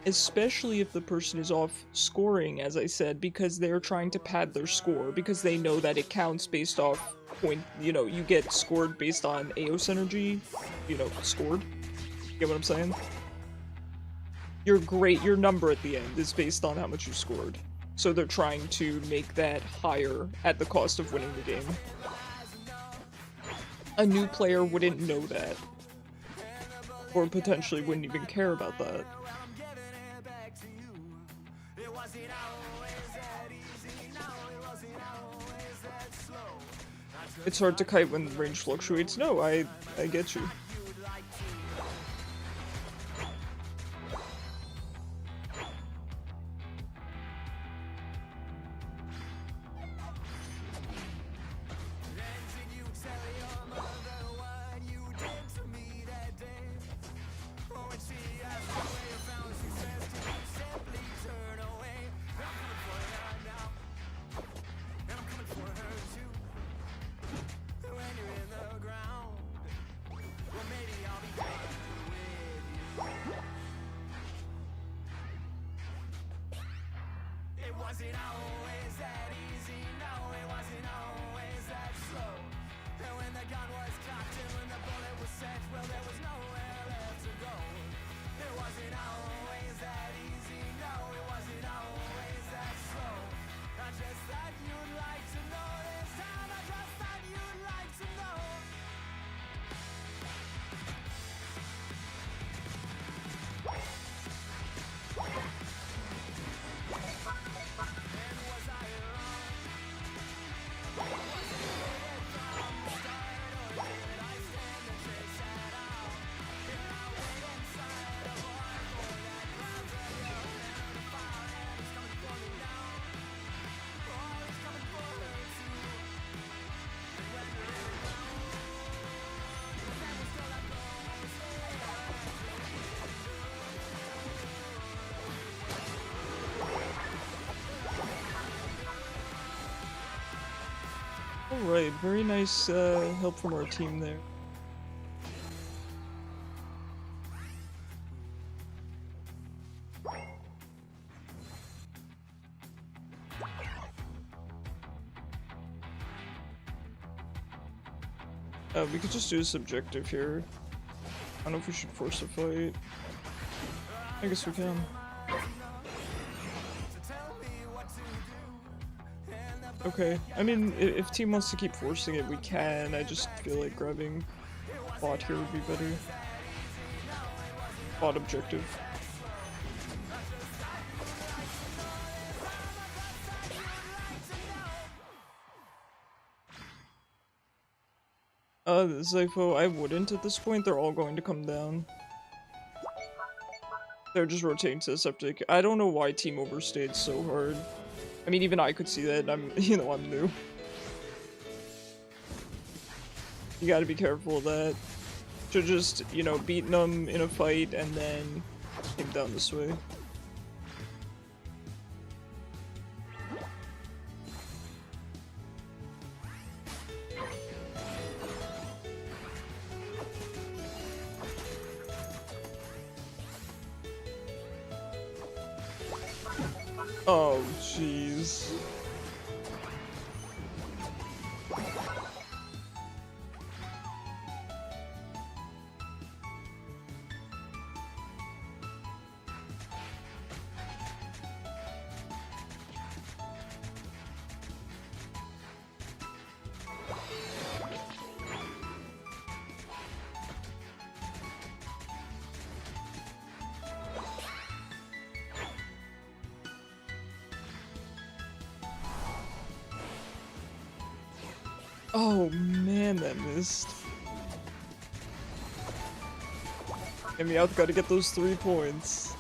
Especially if the person is off scoring, as I said, because they're trying to pad their score, because they know that it counts based off point, you know, you get scored based on AOS energy, you know, scored. You get what I'm saying? Your number at the end is based on how much you scored. So they're trying to make that higher at the cost of winning the game. A new player wouldn't know that. Or potentially wouldn't even care about that. It's hard to kite when range fluctuates. No, I get you. Alright, very nice help from our team there. We could just do a subjective here. I don't know if we should force a fight. I guess we can. Okay, I mean, if team wants to keep forcing it, we can. I just feel like grabbing bot here would be better. Bot objective. Zypho, I wouldn't at this point. They're all going to come down. They're just rotating to the septic. I don't know why team overstayed so hard. I mean, even I could see that. I'm new. You gotta be careful of that. Should just, beaten them in a fight and then came down this way. Oh, jeez. Oh man, that missed. Get me out, gotta get those 3 points.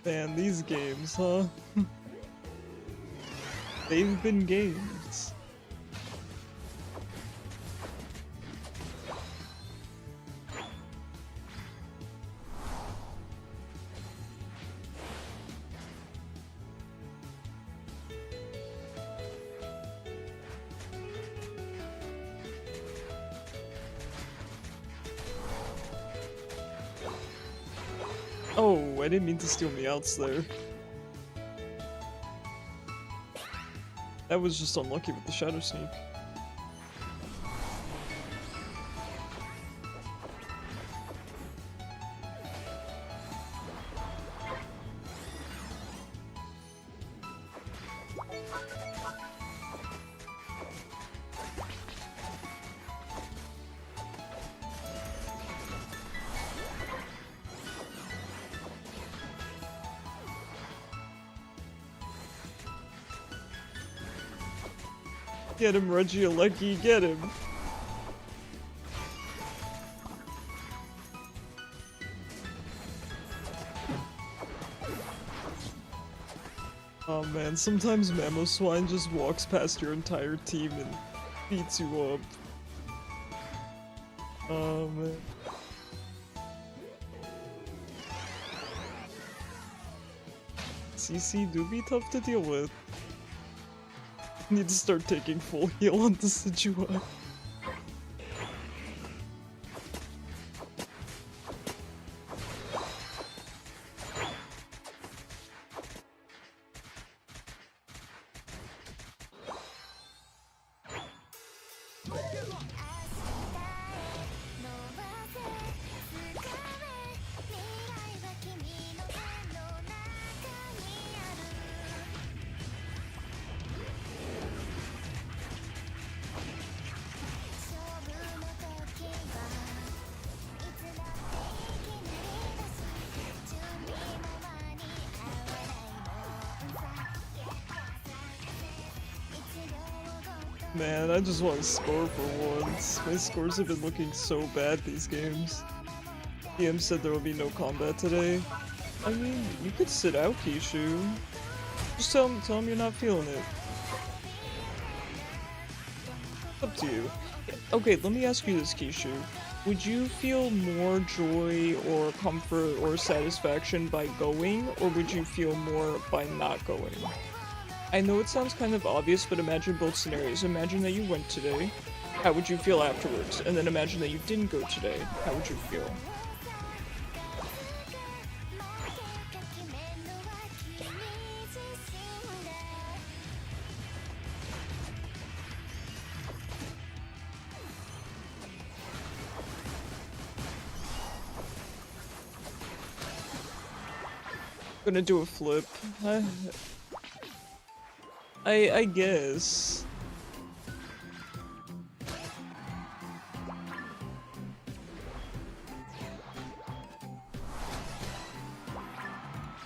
Man, these games, huh? They've been games. Oh, I didn't mean to steal me outs there. That was just unlucky with the shadow sneak. Get him, Reggie Alecki, get him! Oh man, sometimes Mamoswine just walks past your entire team and beats you up. Oh man. CC do be tough to deal with. Need to start taking full heal on the Decidueye. Man, I just want to score for once. My scores have been looking so bad these games. DM said there will be no combat today. I mean, you could sit out, Kishu. Just tell him you're not feeling it. It's up to you. Okay, let me ask you this, Kishu. Would you feel more joy or comfort or satisfaction by going, or would you feel more by not going? I know it sounds kind of obvious, but imagine both scenarios. Imagine that you went today. How would you feel afterwards? And then imagine that you didn't go today. How would you feel? Gonna do a flip. I guess.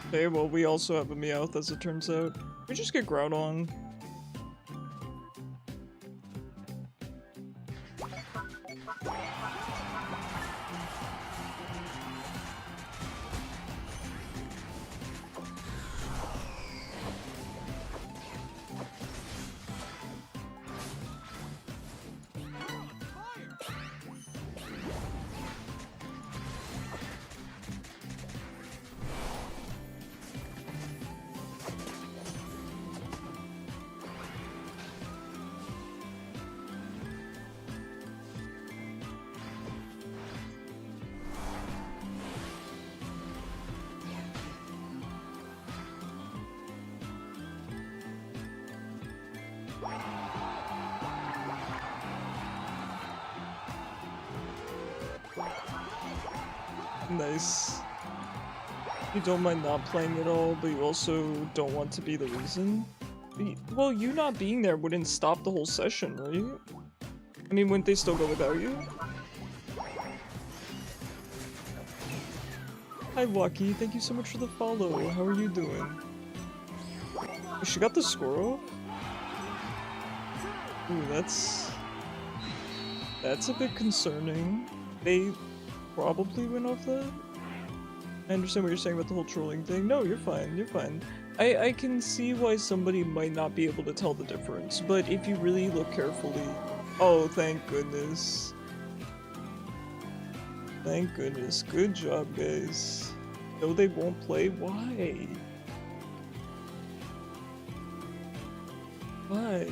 Okay, well, we also have a Meowth as it turns out. We just get Groudon. Nice. You don't mind not playing at all, but you also don't want to be the reason? Well, you not being there wouldn't stop the whole session, right? I mean, wouldn't they still go without you? Hi, Lucky. Thank you so much for the follow. How are you doing? She got the squirrel? Ooh, that's a bit concerning. They probably went off that? I understand what you're saying about the whole trolling thing. No, you're fine, you're fine. I can see why somebody might not be able to tell the difference, but if you really look carefully... Oh, thank goodness. Thank goodness. Good job, guys. No, they won't play? Why? Why?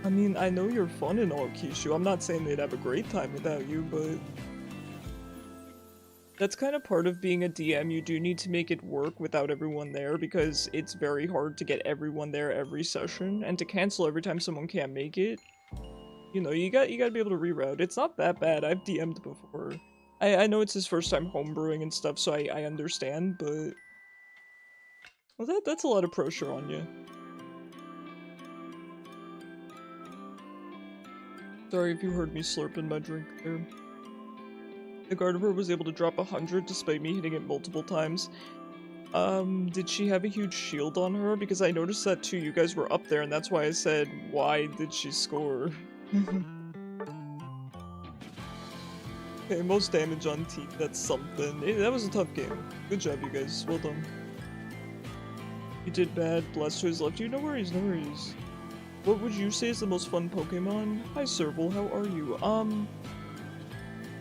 I mean, I know you're fun and all, Kishu. I'm not saying they'd have a great time without you, but... That's kind of part of being a DM. You do need to make it work without everyone there, because it's very hard to get everyone there every session, and to cancel every time someone can't make it. You know, you gotta be able to reroute. It's not that bad. I've DM'd before. I know it's his first time homebrewing and stuff, so I understand, but... Well, that's a lot of pressure on you. Sorry if you heard me slurping my drink there. The Gardevoir was able to drop 100 despite me hitting it multiple times. Did she have a huge shield on her? Because I noticed that too, you guys were up there, and that's why I said, why did she score? Okay, most damage on team, that's something. That was a tough game. Good job, you guys. Well done. You did bad. Blastoise left you. No worries, no worries. What would you say is the most fun Pokemon? Hi, Serval, how are you?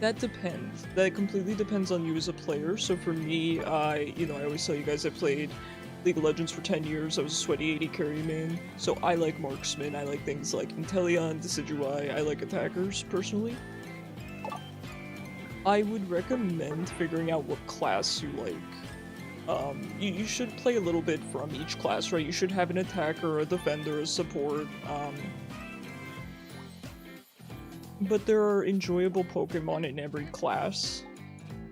That depends. That completely depends on you as a player. So for me, I always tell you guys I played League of Legends for 10 years. I was a sweaty 80 carry main. So I like marksman. I like things like Inteleon, Decidueye. I like attackers, personally. I would recommend figuring out what class you like. You should play a little bit from each class, right? You should have an attacker, a defender, a support, but there are enjoyable Pokemon in every class.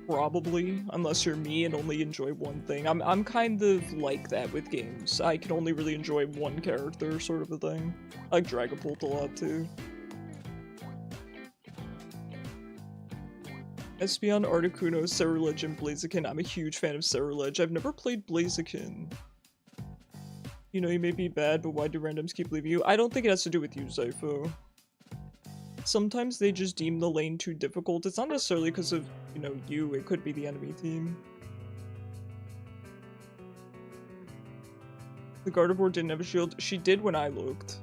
Probably, unless you're me and only enjoy one thing. I'm kind of like that with games. I can only really enjoy one character, sort of a thing. I like Dragapult a lot, too. Espeon, Articuno, Ceruledge, and Blaziken. I'm a huge fan of Ceruledge. I've never played Blaziken. You know, you may be bad, but why do randoms keep leaving you? I don't think it has to do with you, Zypho. Sometimes they just deem the lane too difficult. It's not necessarily because of, you know, you. It could be the enemy team. The Gardevoir didn't have a shield. She did when I looked.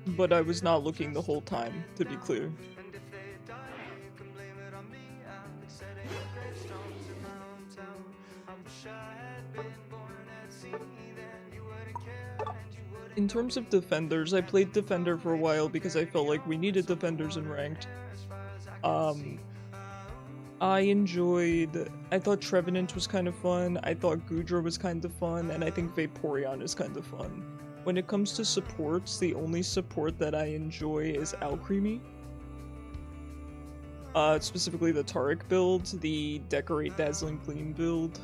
But I was not looking the whole time, to be clear. In terms of defenders, I played defender for a while because I felt like we needed defenders in ranked. I thought Trevenant was kind of fun, I thought Goodra was kind of fun, and I think Vaporeon is kind of fun. When it comes to supports, the only support that I enjoy is Alcremie. Specifically the Taric build, the Decorate Dazzling Gleam build.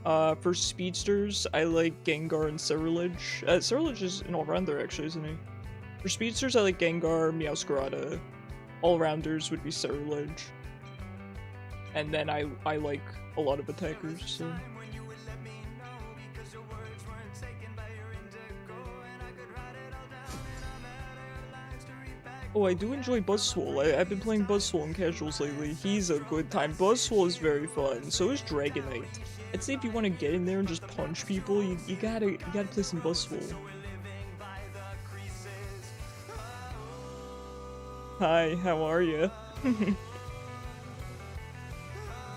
For speedsters, I like Gengar and Ceruledge. Ceruledge is an all-rounder, actually, isn't he? For speedsters, I like Gengar, Meowscarada. All-rounders would be Ceruledge. And then I like a lot of attackers, so... Oh, I do enjoy Buzzwole. I've been playing Buzzwole in casuals lately. He's a good time. Buzzwole is very fun. So is Dragonite. I'd say if you want to get in there and just punch people, you gotta play some Buzzwole. Hi, how are you?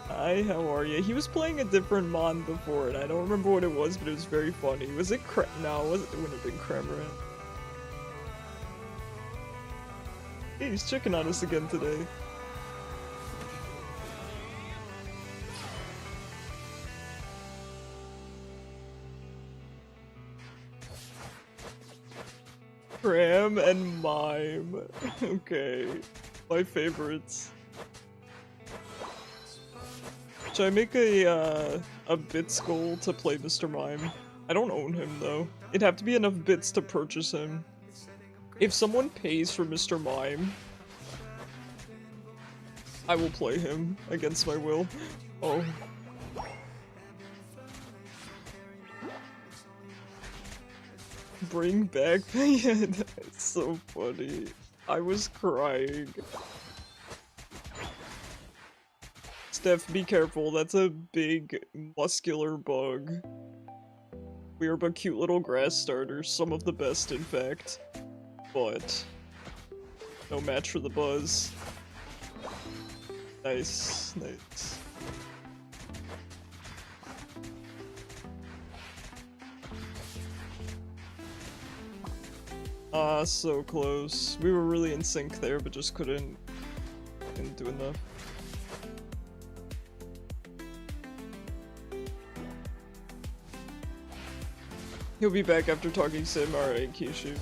Hi, how are you? He was playing a different Mon before, and I don't remember what it was, but it was very funny. Was it No, it wouldn't have been Cramorant. Hey, he's checking on us again today. Cram and Mime. Okay. My favorites. Should I make a bits goal to play Mr. Mime? I don't own him, though. It'd have to be enough bits to purchase him. If someone pays for Mr. Mime, I will play him against my will. Oh. Bring back yeah, that's so funny. I was crying. Steph, be careful, that's a big, muscular bug. We are but cute little grass starters, some of the best in fact. But no match for the Buzz. Nice, nice. Ah, so close. We were really in sync there, but just didn't do enough. He'll be back after talking Sim. Alright, Kishu.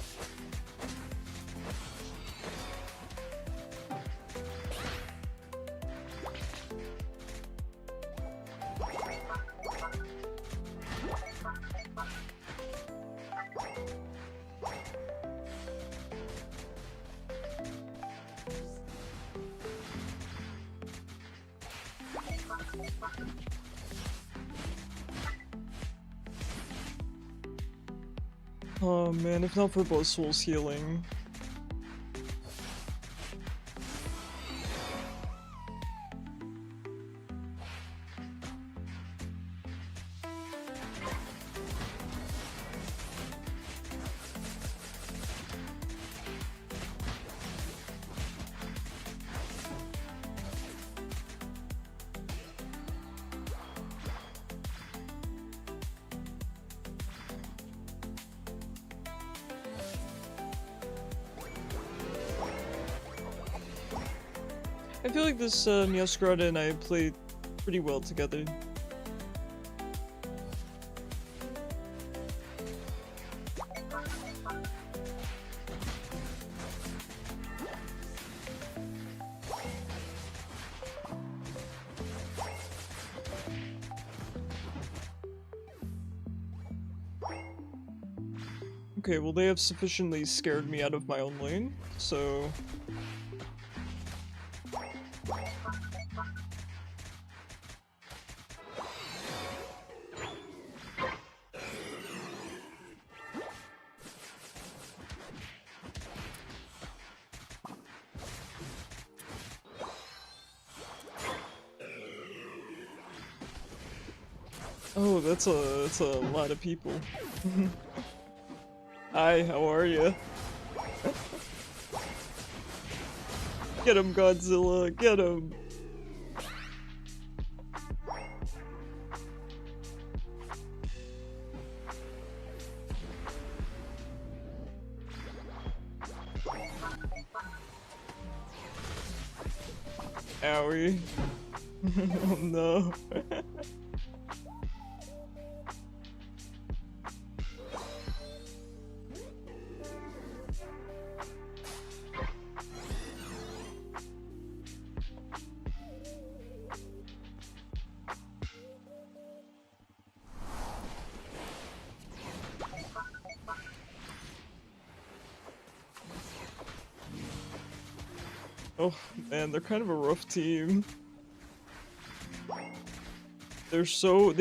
Oh man, if not for Buzzwole's healing. I feel like this Meowscarada and I played pretty well together. Okay, well they have sufficiently scared me out of my own lane, so... Oh, that's a lot of people. Hi, how are you? Get him, Godzilla, get him! Owie. Oh no. Oh man, they're kind of a rough team. They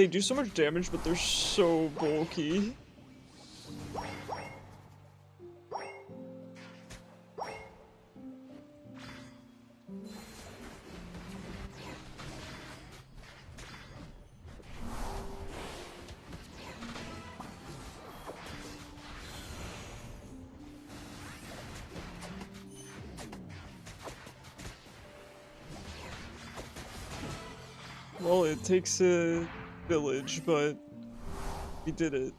do so much damage, but they're so bulky. Well, it takes a village, but we did it.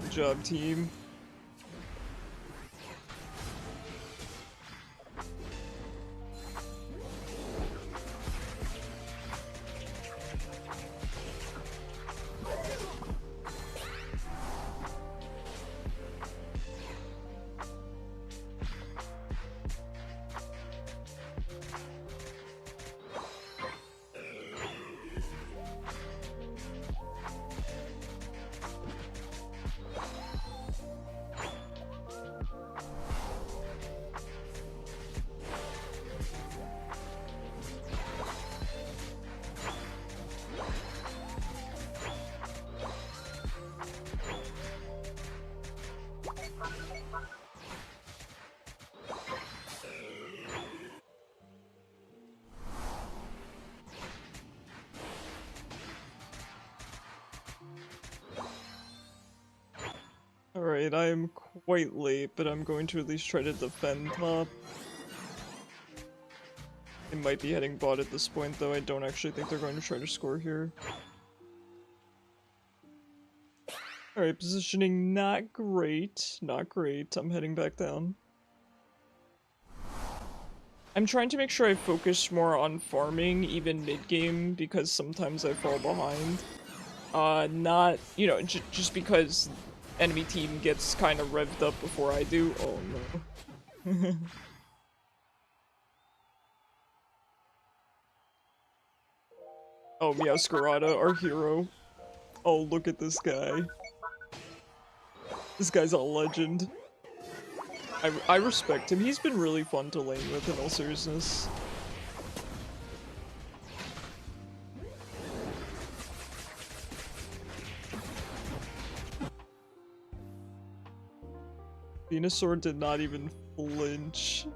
Good job, team. Alright, I am quite late, but I'm going to at least try to defend top. They might be heading bot at this point, though I don't actually think they're going to try to score here. Alright, positioning not great. Not great. I'm heading back down. I'm trying to make sure I focus more on farming, even mid-game, because sometimes I fall behind. Not, you know, just because enemy team gets kind of revved up before I do. Oh no. Oh, Meowscarada, our hero. Oh, look at this guy. This guy's a legend. I respect him. He's been really fun to lane with, in all seriousness. Venusaur did not even flinch.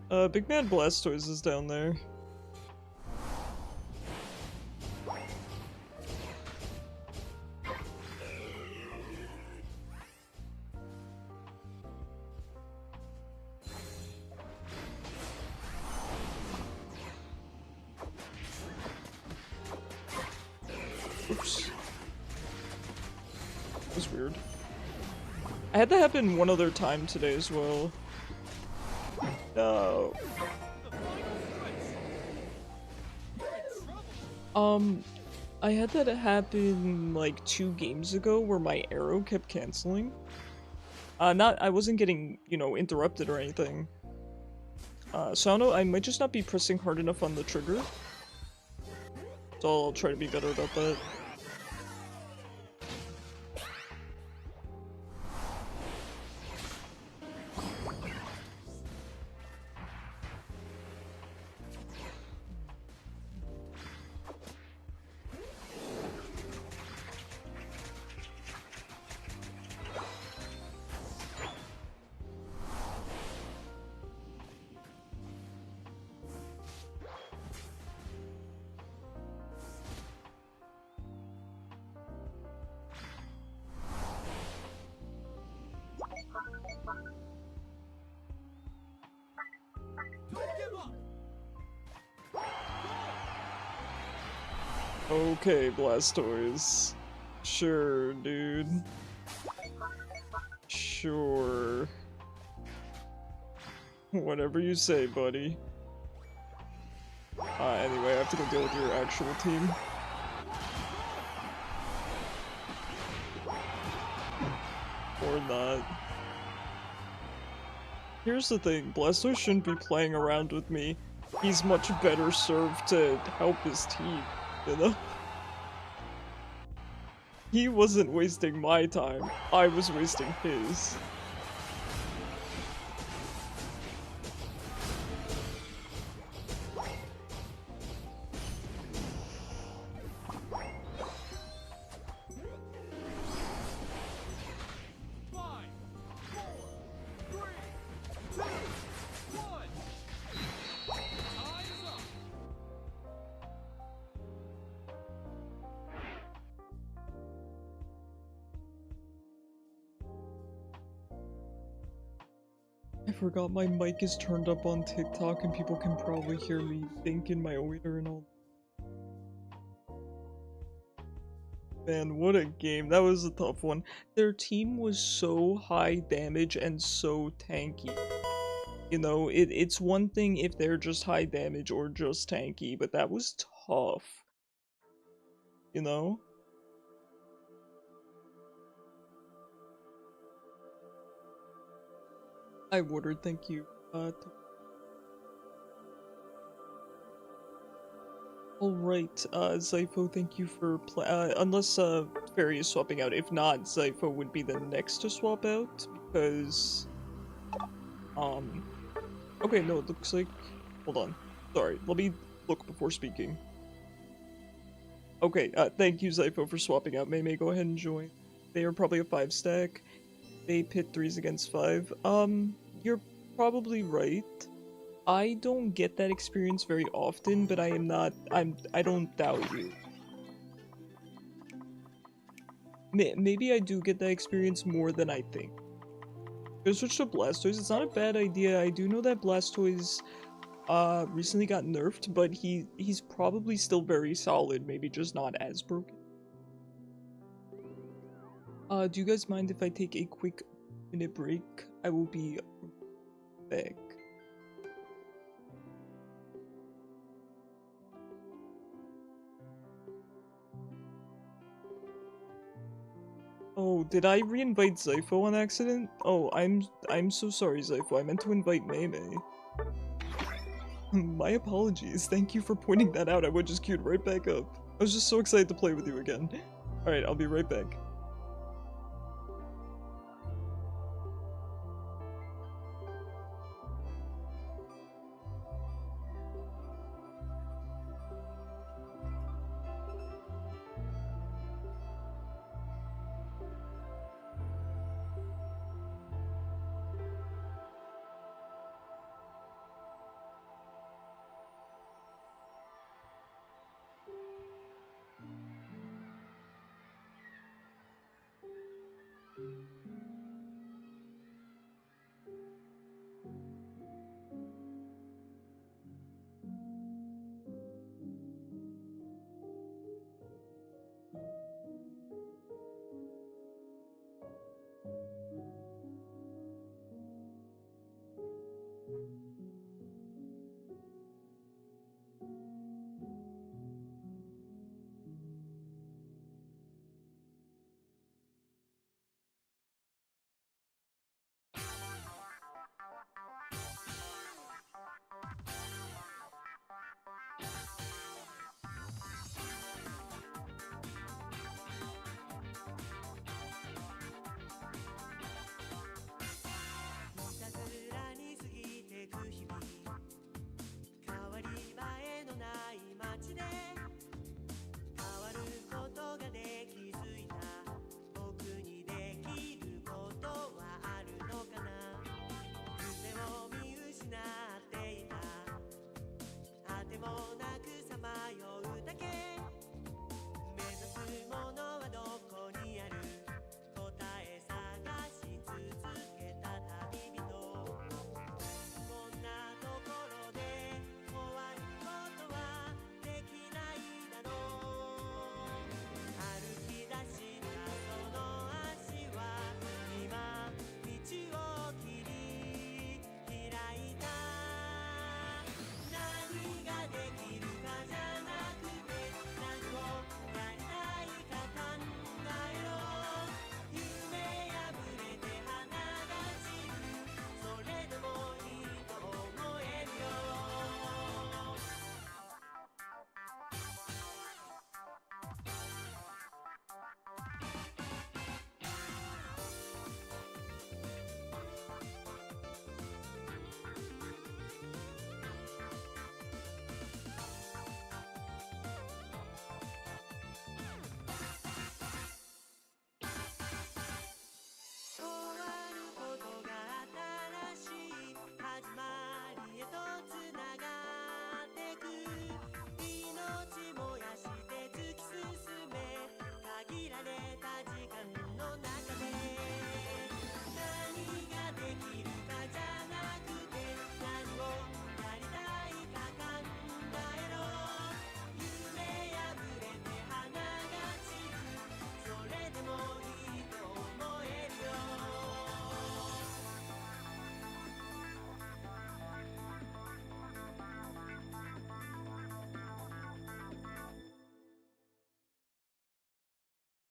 Big Man Blastoise is down there. Oops. That was weird. I had that happen one other time today as well. No. I had that happen like 2 games ago where my arrow kept canceling. I wasn't getting, you know, interrupted or anything. So I don't know, I might just not be pressing hard enough on the trigger. So I'll try to be better about that. Okay, Blastoise. Sure, dude. Sure. Whatever you say, buddy. Anyway, I have to go deal with your actual team. Or not. Here's the thing, Blastoise shouldn't be playing around with me. He's much better served to help his team, you know? He wasn't wasting my time, I was wasting his. I forgot my mic is turned up on TikTok and people can probably hear me think in my ear and all. Man, what a game. That was a tough one. Their team was so high damage and so tanky. You know, it's one thing if they're just high damage or just tanky, but that was tough. You know? I Woodard, thank you. Alright, Zypho, thank you for unless, Fairy is swapping out. If not, Zypho would be the next to swap out, because, okay, no, it looks like, hold on. Sorry, let me look before speaking. Okay, thank you, Zypho, for swapping out. May go ahead and join. They are probably a 5-stack. They pit 3s against 5. You're probably right. I don't get that experience very often, but I don't doubt you. Maybe I do get that experience more than I think. Go switch to Blastoise, it's not a bad idea. I do know that Blastoise, recently got nerfed, but he's probably still very solid, maybe just not as broken. Do you guys mind if I take a quick minute break? I will be back. Oh, did I re-invite Zypho on accident? Oh, I'm so sorry, Zypho. I meant to invite Mei. My apologies. Thank you for pointing that out. I would just queued right back up. I was just so excited to play with you again. Alright, I'll be right back.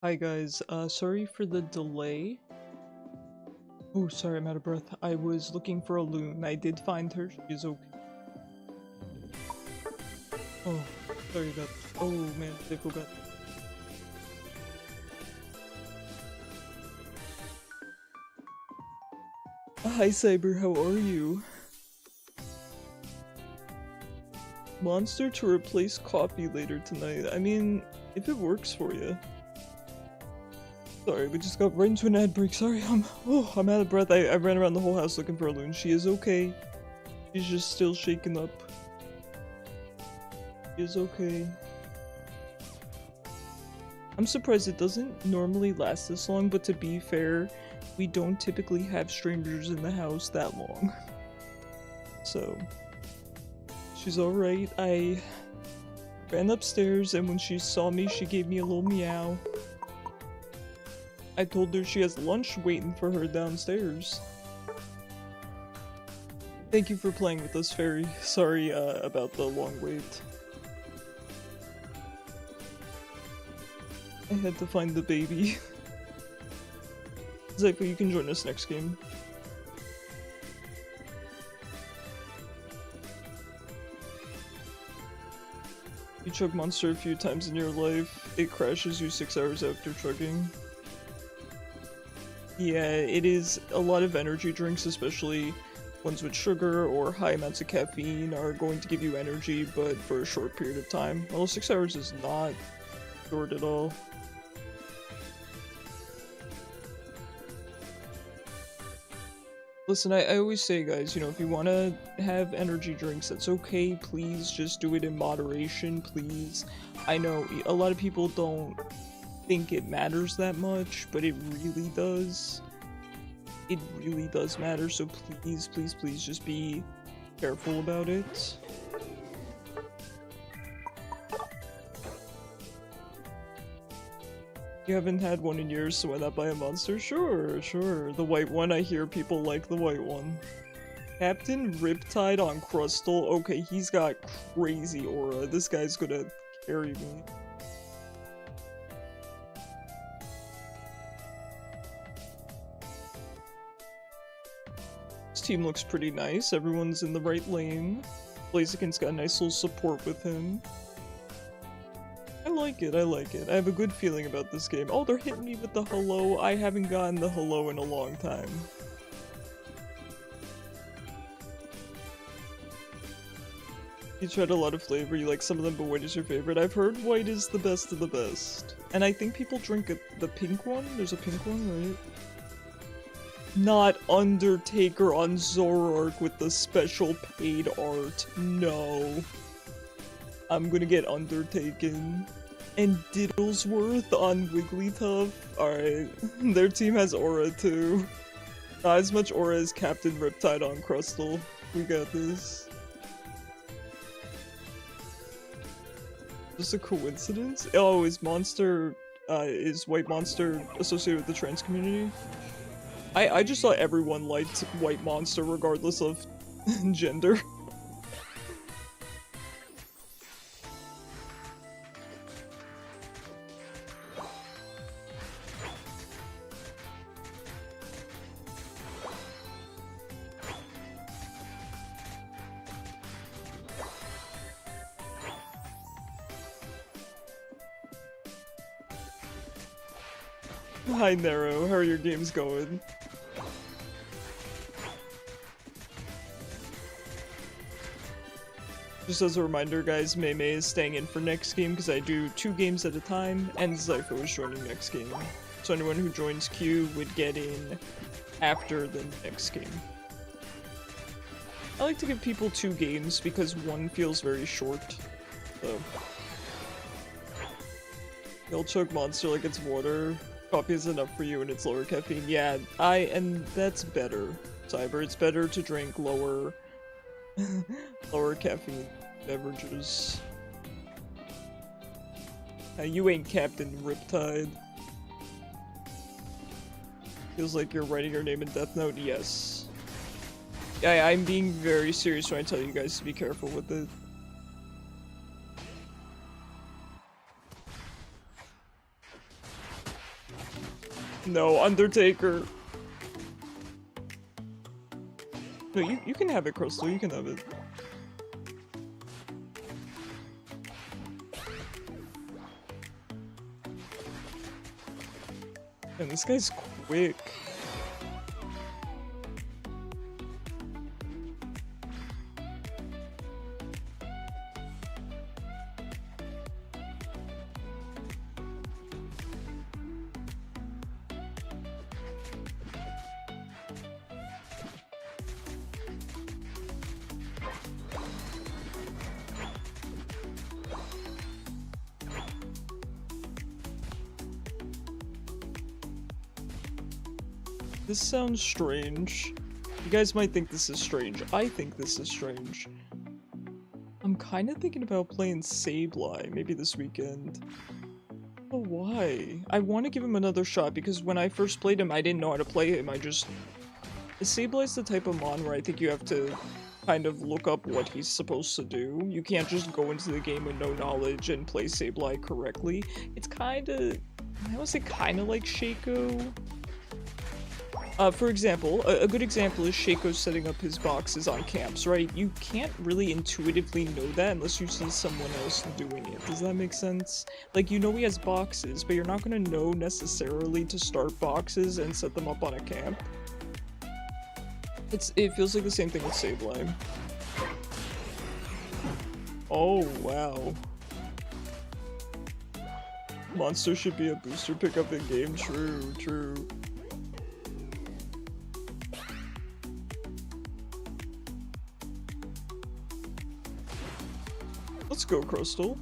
Hi guys, sorry for the delay. Oh, sorry, I'm out of breath. I was looking for a loon. I did find her. She is okay. Oh, sorry about that. Oh man, I feel bad. Hi Cyber, how are you? Monster to replace coffee later tonight. I mean, if it works for you. Sorry, we just got right into an ad break. Sorry, I'm out of breath. I ran around the whole house looking for a loon. She is okay. She's just still shaken up. She is okay. I'm surprised it doesn't normally last this long, but to be fair, we don't typically have strangers in the house that long. So, she's alright. I ran upstairs, and when she saw me, she gave me a little meow. I told her she has lunch waiting for her downstairs. Thank you for playing with us, Fairy. Sorry about the long wait. I had to find the baby. Zypher, you can join us next game. You chug Monster a few times in your life, it crashes you 6 hours after chugging. Yeah, it is a lot of energy drinks, especially ones with sugar or high amounts of caffeine, are going to give you energy, but for a short period of time. Well, 6 hours is not short at all. Listen, I always say, guys, you know, if you want to have energy drinks, that's okay. Please just do it in moderation, please. I know a lot of people don't think it matters that much, but it really does. It really does matter, so please, please, please just be careful about it. You haven't had one in years, so why not buy a Monster? Sure, sure. The white one, I hear people like the white one. Captain Riptide on Crustal? Okay, he's got crazy aura. This guy's gonna carry me. This team looks pretty nice. Everyone's in the right lane. Blaziken's got a nice little support with him. I like it, I like it. I have a good feeling about this game. Oh, they're hitting me with the hello. I haven't gotten the hello in a long time. You tried a lot of flavor, you like some of them, but white is your favorite. I've heard white is the best of the best. And I think people drink the pink one? There's a pink one, right? Not Undertaker on Zoroark with the special paid art. No. I'm gonna get Undertaken. And Diddlesworth on Wigglytuff. Alright. Their team has aura too. Not as much aura as Captain Riptide on Crustal. We got this. Just a coincidence? Oh, is White Monster associated with the trans community? I just thought everyone liked White Monster regardless of gender. Hi Nero, how are your games going? Just as a reminder guys, Mei is staying in for next game because I do 2 games at a time, and Zypher is joining next game. So anyone who joins Q would get in after the next game. I like to give people 2 games because one feels very short, so. You'll chug Monster like it's water. Coffee is enough for you and it's lower caffeine. Yeah, and that's better, Cyber. It's better to drink lower caffeine beverages. You ain't Captain Riptide. Feels like you're writing your name in Death Note. Yes. Yeah, I'm being very serious when I tell you guys to be careful with it. No, Undertaker. No, you can have it, Crystal. You can have it. And this guy's quick. This sounds strange. You guys might think this is strange. I think this is strange. I'm kind of thinking about playing Sableye maybe this weekend. But why? I want to give him another shot because when I first played him, I didn't know how to play him. Sableye's the type of mon where I think you have to kind of look up what he's supposed to do. You can't just go into the game with no knowledge and play Sableye correctly. It's kind of... I want to say kind of like Shaco. For example, a good example is Shaco setting up his boxes on camps, right? You can't really intuitively know that unless you see someone else doing it. Does that make sense? Like, you know he has boxes, but you're not gonna know necessarily to start boxes and set them up on a camp. It feels like the same thing with Sableye. Oh, wow. Monster should be a booster pickup in game. True, true. Let's go, Crystal.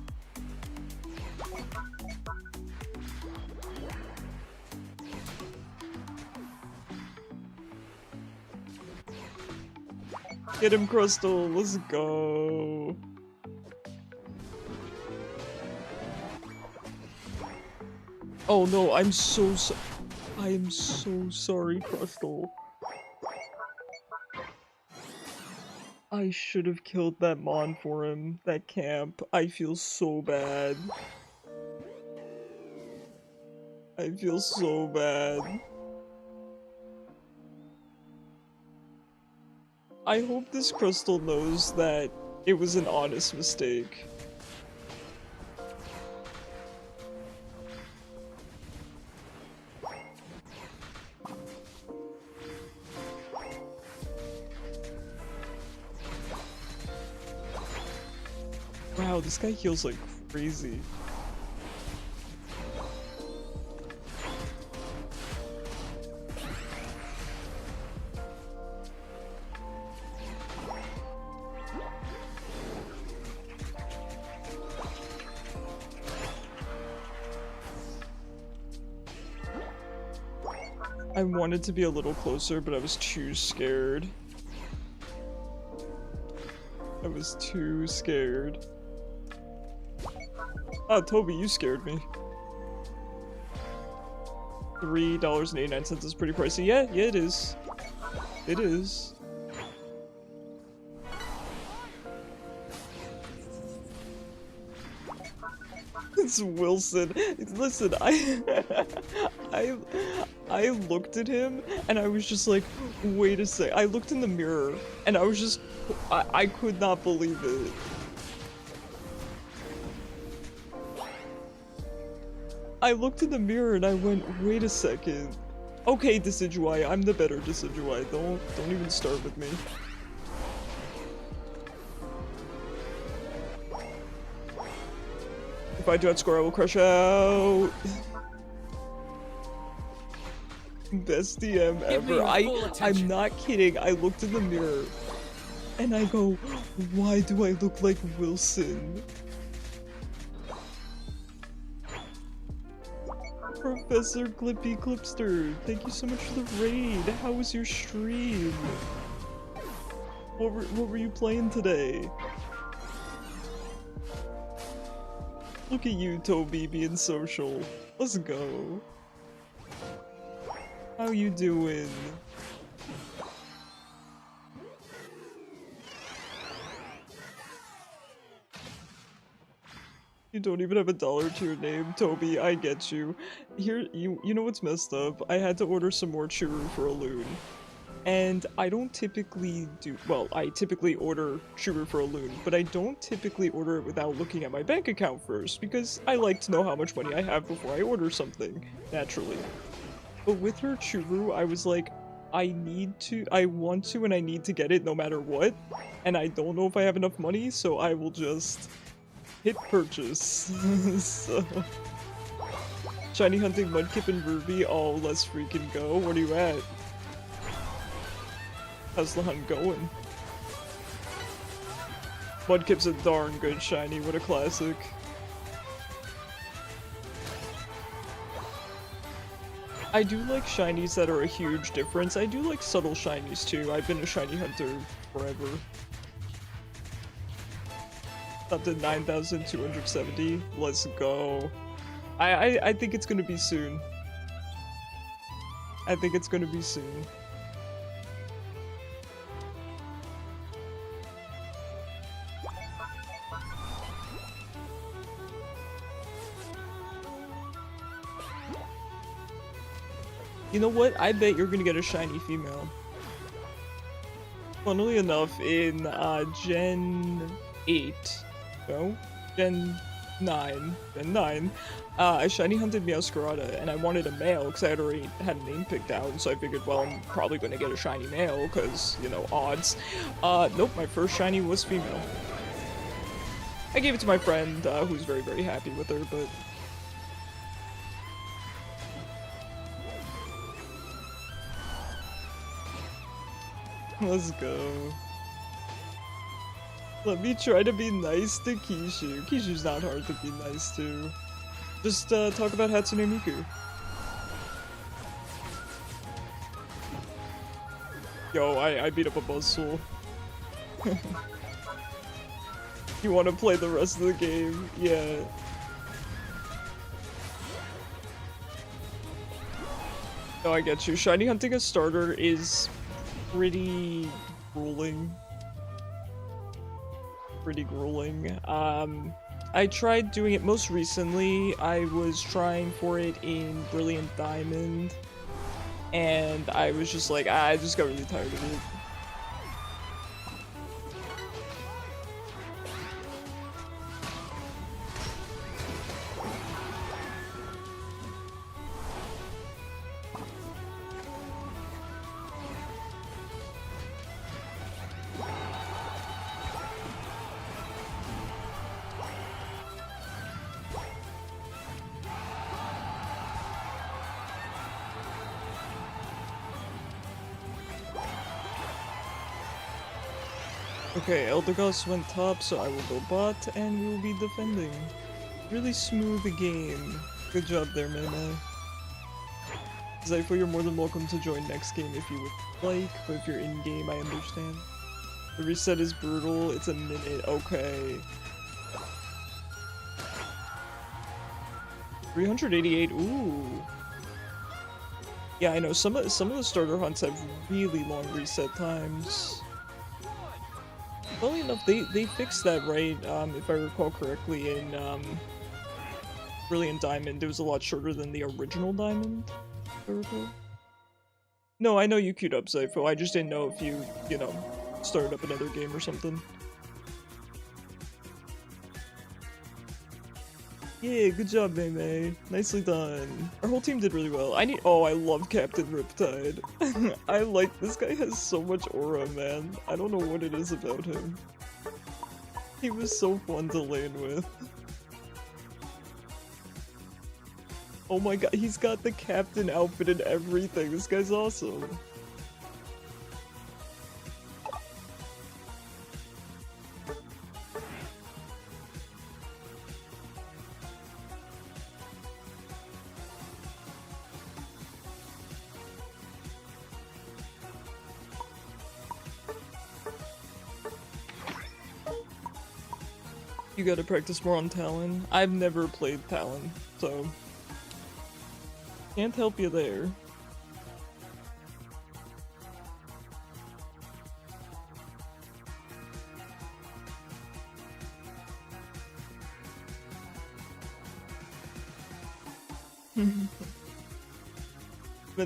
Get him, Crystal. Let's go. Oh no, I am so sorry, Crystal. I should have killed that mon for him, that camp. I feel so bad. I feel so bad. I hope this Crystal knows that it was an honest mistake. Wow, this guy heals like crazy. I wanted to be a little closer, but I was too scared. I was too scared. Oh, Toby, you scared me. $3.89 is pretty pricey. Yeah, it is. It is. It's Wilson. Listen, I looked at him and I was just like, wait a sec. I looked in the mirror and I was just, I could not believe it. I looked in the mirror and I went, wait a second. Okay, Decidueye, I'm the better Decidueye. Don't even start with me. If I do outscore, I will crush out. Best DM ever. I'm not kidding. I looked in the mirror and I go, why do I look like Wilson? Professor Clippy Clipster, thank you so much for the raid. How was your stream? What were you playing today? Look at you, Toby, being social. Let's go. How you doing? You don't even have $1 to your name, Toby. I get you. Here, you know what's messed up? I had to order some more churu for a loon. And I don't typically do, well, I typically order churu for a loon, but I don't typically order it without looking at my bank account first, because I like to know how much money I have before I order something, naturally. But with her churu, I was like, I want to and I need to get it no matter what, and I don't know if I have enough money, so I will just hit purchase. So, shiny hunting Mudkip and Ruby, oh, let's freaking go. Where are you at? How's the hunt going? Mudkip's a darn good shiny, what a classic. I do like shinies that are a huge difference. I do like subtle shinies too. I've been a shiny hunter forever. Up to 9,270. Let's go. I think it's gonna be soon. I think it's gonna be soon. You know what? I bet you're gonna get a shiny female. Funnily enough, in Gen 8, no? Gen 9, I shiny hunted Meowscarada, and I wanted a male because I had already had a name picked out, so I figured, well, I'm probably gonna get a shiny male because, you know, odds. Nope, my first shiny was female. I gave it to my friend, who's very, very happy with her, but... Let's go. Let me try to be nice to Kishu. Kishu's not hard to be nice to. Just talk about Hatsune Miku. Yo, I beat up a Buzzsaw. You want to play the rest of the game? Yeah. No, I get you. Shiny hunting a starter is pretty grueling. Pretty grueling. I tried doing it most recently. I was trying for it in Brilliant Diamond, and I was just like, I just got really tired of it. Okay, Eldegoss went top, so I will go bot, and we will be defending. Really smooth game. Good job there, Meme. Zypho, you're more than welcome to join next game if you would like, but if you're in-game, I understand. The reset is brutal, it's a minute, okay. 388, ooh. Yeah, I know, some of the starter hunts have really long reset times. Funnily enough, they fixed that, right? If I recall correctly, in Brilliant Diamond, it was a lot shorter than the original Diamond, if I recall. No, I know you queued up, Zypho. I just didn't know if you know, started up another game or something. Yeah, good job, Mei. Nicely done. Our whole team did really well. Oh, I love Captain Riptide. I like, this guy has so much aura, man. I don't know what it is about him. He was so fun to lane with. Oh my god, he's got the captain outfit and everything. This guy's awesome. You gotta practice more on Talon. I've never played Talon, so can't help you there. Meant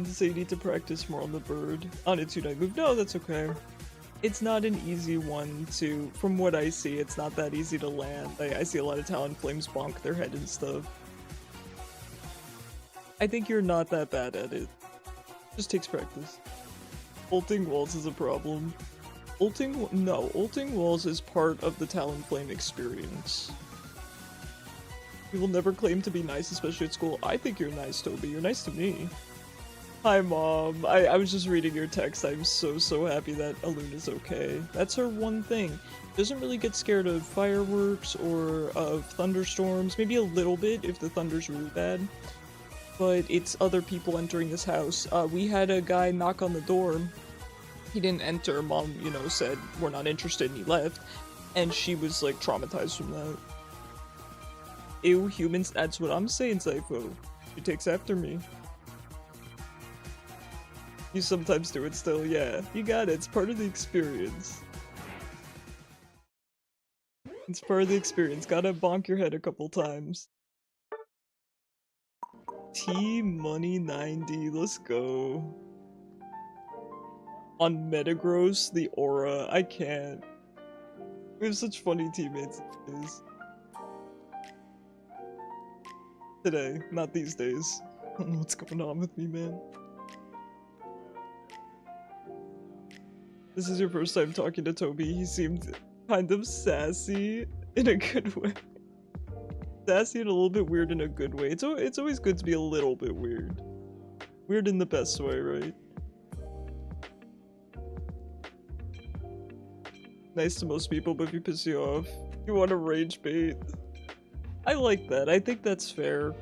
to say you need to practice more on the bird. On its 2-night move. No, that's okay. It's not an easy one to, from what I see, it's not that easy to land. I see a lot of Talonflames bonk their head and stuff. I think you're not that bad at it. Just takes practice. Ulting walls is a problem. Ulting walls is part of the Talonflame experience. You will never claim to be nice, especially at school. I think you're nice, Toby. You're nice to me. Hi, Mom. I was just reading your text. I'm so happy that Alune is okay. That's her one thing. Doesn't really get scared of fireworks or of thunderstorms. Maybe a little bit if the thunder's really bad. But it's other people entering this house. We had a guy knock on the door. He didn't enter. Mom, you know, said, we're not interested, and he left. And she was, like, traumatized from that. Ew, humans, that's what I'm saying, Saifo. She takes after me. You sometimes do it still, yeah. You got it, it's part of the experience. It's part of the experience, gotta bonk your head a couple times. T-Money 90, let's go. On Metagross, the aura, I can't. We have such funny teammates these days. Today, not these days. I don't know what's going on with me, man. This is your first time talking to Toby. He seemed kind of sassy in a good way. Sassy and a little bit weird in a good way. It's always good to be a little bit weird. Weird in the best way, right? Nice to most people, but if you piss you off, you want to rage bait. I like that. I think that's fair.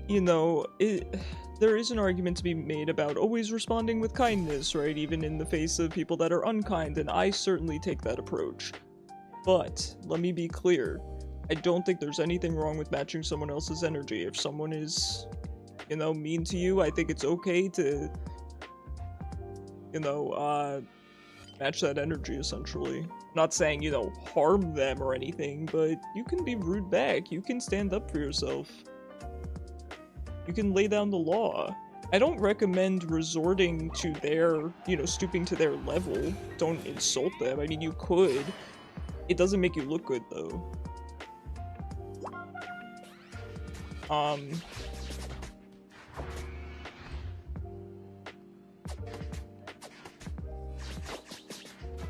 You know, there is an argument to be made about always responding with kindness, right? Even in the face of people that are unkind, and I certainly take that approach. But, let me be clear, I don't think there's anything wrong with matching someone else's energy. If someone is, you know, mean to you, I think it's okay to, you know, match that energy, essentially. Not saying, you know, harm them or anything, but you can be rude back. You can stand up for yourself. You can lay down the law. I don't recommend resorting to their, you know, stooping to their level. Don't insult them. I mean, you could. It doesn't make you look good, though.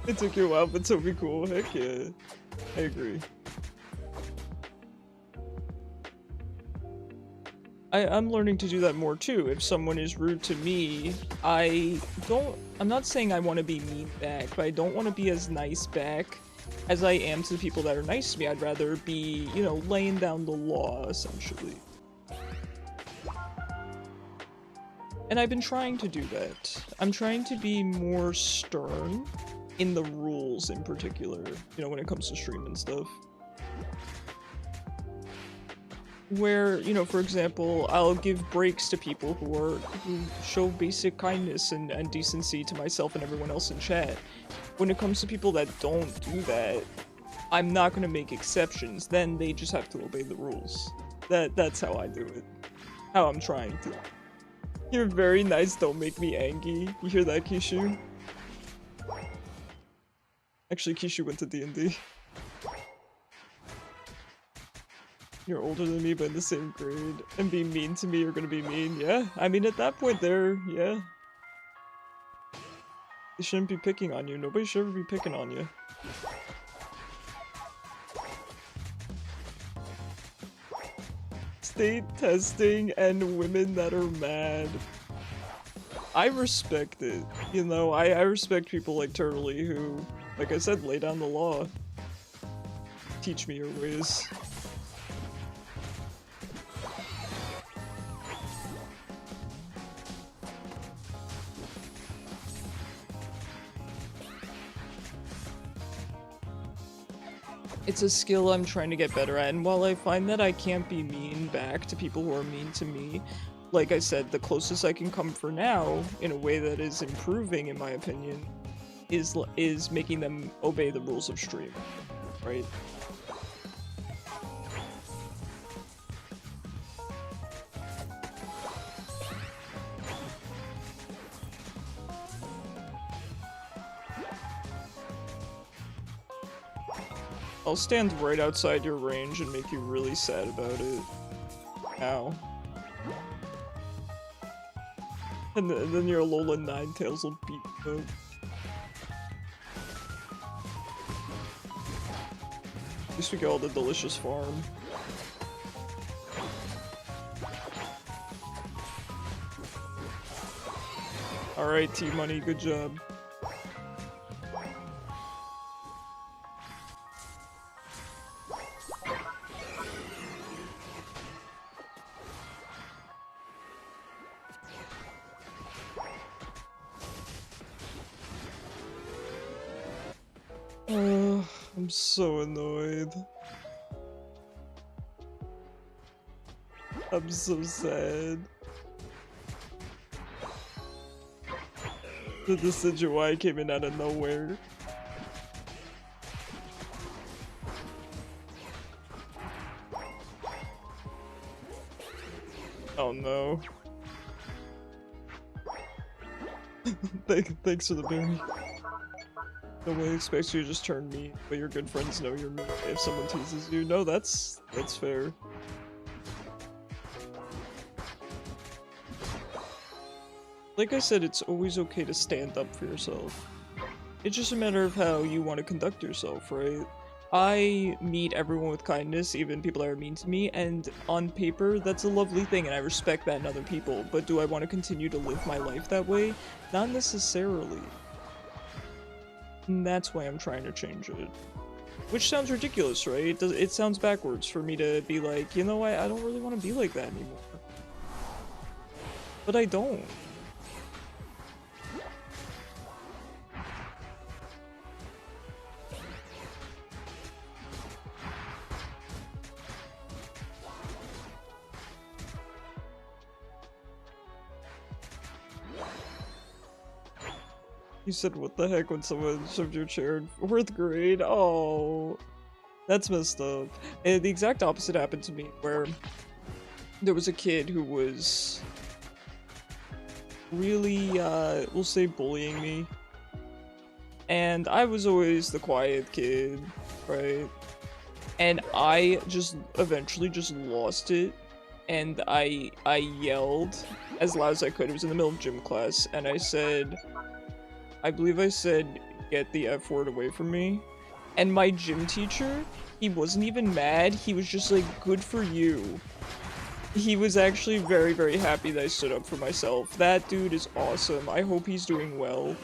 It took you a while, but Toby cool. Heck yeah. I agree. I'm learning to do that more too. If someone is rude to me, I'm not saying I want to be mean back, but I don't want to be as nice back as I am to the people that are nice to me. I'd rather be, you know, laying down the law, essentially. And I've been trying to do that. I'm trying to be more stern in the rules in particular, you know, when it comes to stream and stuff. Where, you know, for example, I'll give breaks to people who show basic kindness and decency to myself and everyone else in chat. When it comes to people that don't do that, I'm not gonna make exceptions. Then they just have to obey the rules. That's how I do it. How I'm trying to. You're very nice, don't make me angry. You hear that, Kishu? Actually, Kishu went to D&D. You're older than me, but in the same grade. And being mean to me, you're gonna be mean. Yeah, I mean, at that point there, yeah. They shouldn't be picking on you. Nobody should ever be picking on you. State testing and women that are mad. I respect it. You know, I respect people like Turtley who, like I said, lay down the law. Teach me your ways. It's a skill I'm trying to get better at, and while I find that I can't be mean back to people who are mean to me, like I said, the closest I can come for now, in a way that is improving in my opinion, is making them obey the rules of stream, right? I'll stand right outside your range and make you really sad about it. Ow. And then your Alola Ninetales will beat you up. At least we got all the delicious farm. Alright, T-Money, good job. I'm so annoyed. I'm so sad. The Decidueye came in out of nowhere. Oh no. Thanks for the berry. Nobody expects you to just turn mean, but your good friends know you're mean if someone teases you. No, that's fair. Like I said, it's always okay to stand up for yourself. It's just a matter of how you want to conduct yourself, right? I meet everyone with kindness, even people that are mean to me, and on paper, that's a lovely thing, and I respect that in other people, but do I want to continue to live my life that way? Not necessarily. And that's why I'm trying to change it. Which sounds ridiculous, right? It sounds backwards for me to be like, you know what, I don't really want to be like that anymore. But I don't. You said what the heck when someone shoved your chair in 4th grade? Oh, that's messed up. And the exact opposite happened to me, where there was a kid who was really, we'll say bullying me. And I was always the quiet kid, right? And I just eventually just lost it. And I yelled as loud as I could. It was in the middle of gym class, and I believe I said, get the F word away from me. And my gym teacher, he wasn't even mad, he was just like, good for you. He was actually very, very happy that I stood up for myself. That dude is awesome. I hope he's doing well.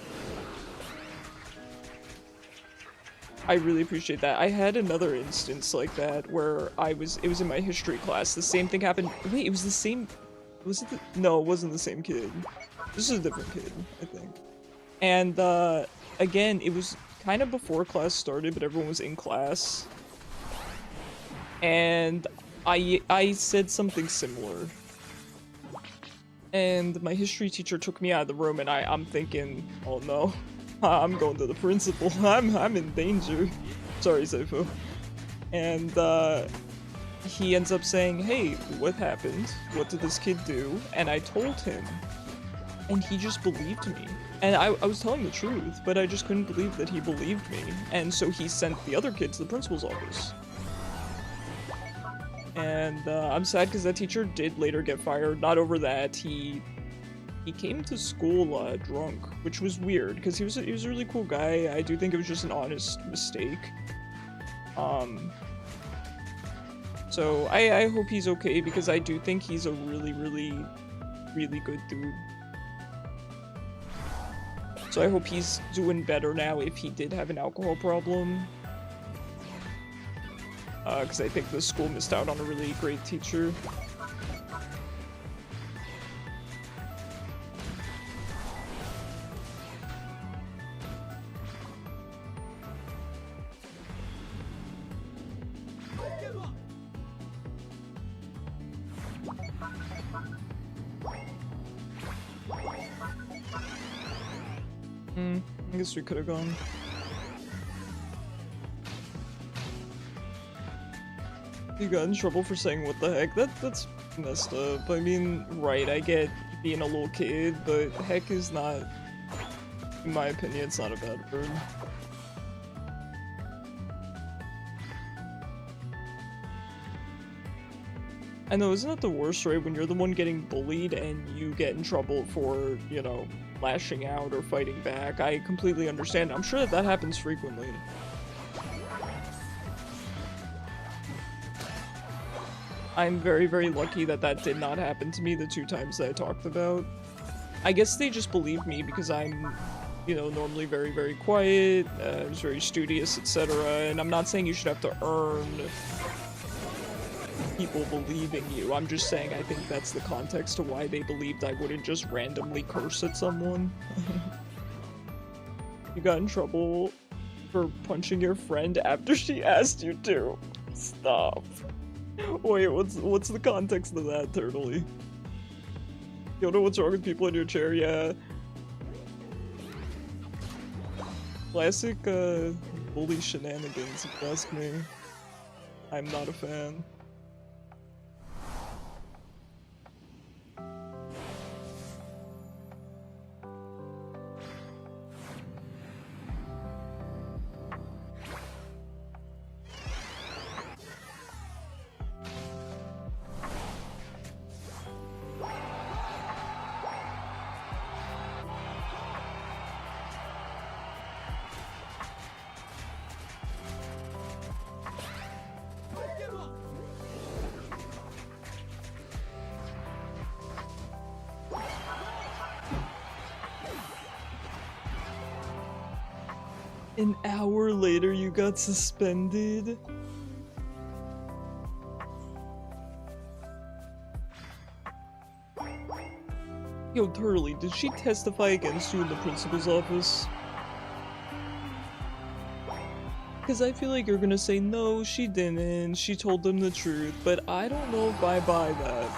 I really appreciate that. I had another instance like that where it was in my history class. The same thing happened. Wait, it was the same, was it no, it wasn't the same kid. This is a different kid, I think. And, again, it was kind of before class started, but everyone was in class. And I said something similar. And my history teacher took me out of the room, and I'm thinking, oh no, I'm going to the principal. I'm in danger. Sorry, Seifo. And, he ends up saying, hey, what happened? What did this kid do? And I told him. And he just believed me. And I was telling the truth, but I just couldn't believe that he believed me. And so he sent the other kid to the principal's office. And I'm sad because that teacher did later get fired. Not over that. He came to school drunk, which was weird because he was a really cool guy. I do think it was just an honest mistake. So I hope he's okay because I do think he's a really, really, really good dude. So I hope he's doing better now if he did have an alcohol problem. Because I think the school missed out on a really great teacher. I guess we could have gone. You got in trouble for saying what the heck? That's messed up. I mean, right, I get being a little kid, but heck is not, in my opinion, it's not a bad word. I know, isn't that the worst, right? When you're the one getting bullied and you get in trouble for, you know, lashing out or fighting back. I completely understand. I'm sure that that happens frequently. I'm very, very lucky that that did not happen to me the 2 times that I talked about. I guess they just believe me because I'm, you know, normally very, very quiet, I was very studious, etc. And I'm not saying you should have to earn people believing you. I'm just saying I think that's the context to why they believed I wouldn't just randomly curse at someone. You got in trouble for punching your friend after she asked you to. Stop. Wait, what's the context of that, Turtley? You know what's wrong with people in your chair? Yeah. Classic, bully shenanigans, if you ask me. I'm not a fan. An hour later, you got suspended? Yo, Turley, did she testify against you in the principal's office? Because I feel like you're gonna say, no, she didn't, she told them the truth, but I don't know if I buy that.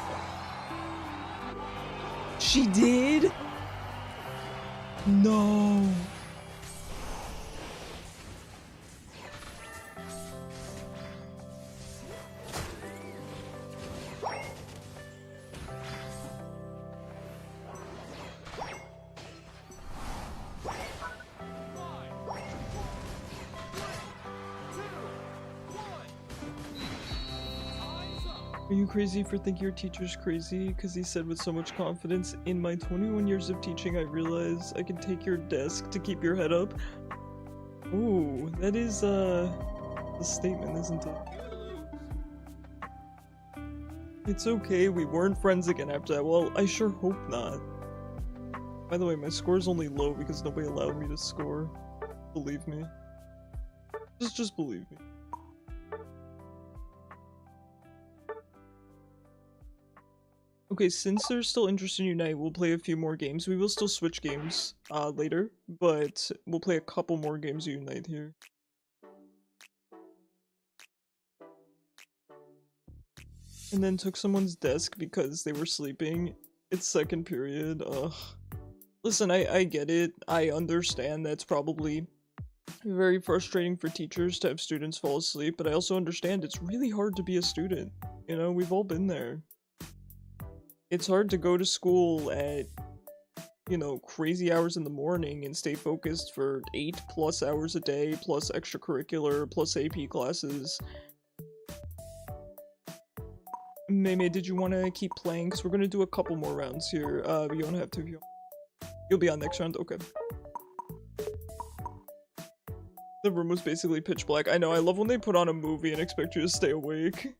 She did? No. Are you crazy for thinking your teacher's crazy? Because he said with so much confidence, in my 21 years of teaching, I realize I can take your desk to keep your head up. Ooh, that is, a statement, isn't it? It's okay, we weren't friends again after that. Well, I sure hope not. By the way, my score's only low because nobody allowed me to score. Believe me. Just believe me. Okay, since there's still interest in Unite, we'll play a few more games. We will still switch games later, but we'll play a couple more games of Unite here. And then took someone's desk because they were sleeping. It's second period. Ugh. Listen, I get it. I understand that's probably very frustrating for teachers to have students fall asleep, but I also understand it's really hard to be a student. You know, we've all been there. It's hard to go to school at, you know, crazy hours in the morning and stay focused for 8+ hours a day, plus extracurricular, plus AP classes. Meme, did you want to keep playing? Because we're going to do a couple more rounds here. But you don't have to. You'll be on next round? Okay. The room was basically pitch black. I know, I love when they put on a movie and expect you to stay awake.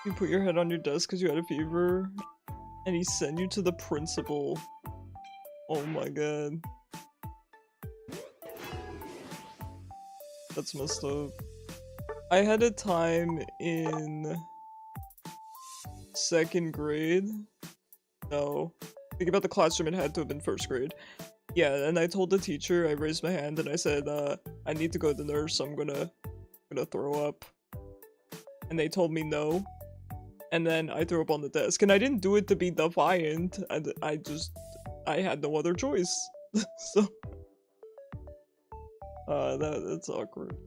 You put your head on your desk because you had a fever, and he sent you to the principal. Oh my god. That's messed up. I had a time in 2nd grade. No. Think about the classroom, it had to have been 1st grade. Yeah, and I told the teacher, I raised my hand and I said, I need to go to the nurse, I'm gonna throw up. And they told me no. And then I threw up on the desk, and I didn't do it to be defiant. I had no other choice. So, that's awkward.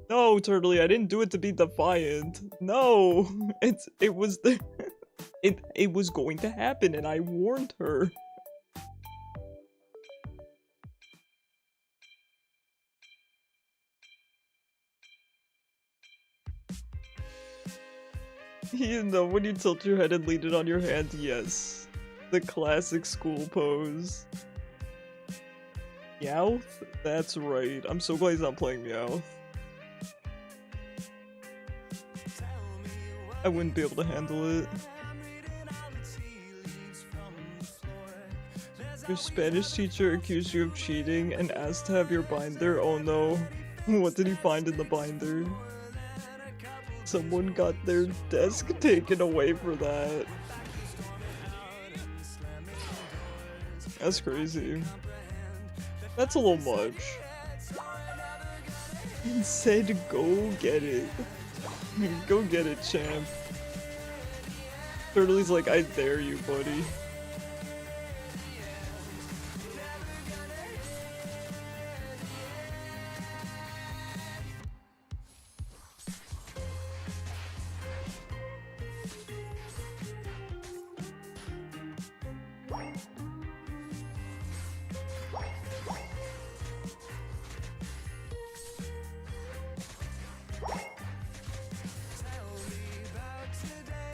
No, Turtley, I didn't do it to be defiant. No, it was going to happen, and I warned her. You know, when you tilt your head and lean it on your hand, yes. The classic school pose. Meowth? That's right. I'm so glad he's not playing Meowth. I wouldn't be able to handle it. Your Spanish teacher accused you of cheating and asked to have your binder. Oh no. What did he find in the binder? Someone got their desk taken away for that. That's crazy. That's a little much. And said go get it. Go get it, champ. Turtle's like, I dare you, buddy.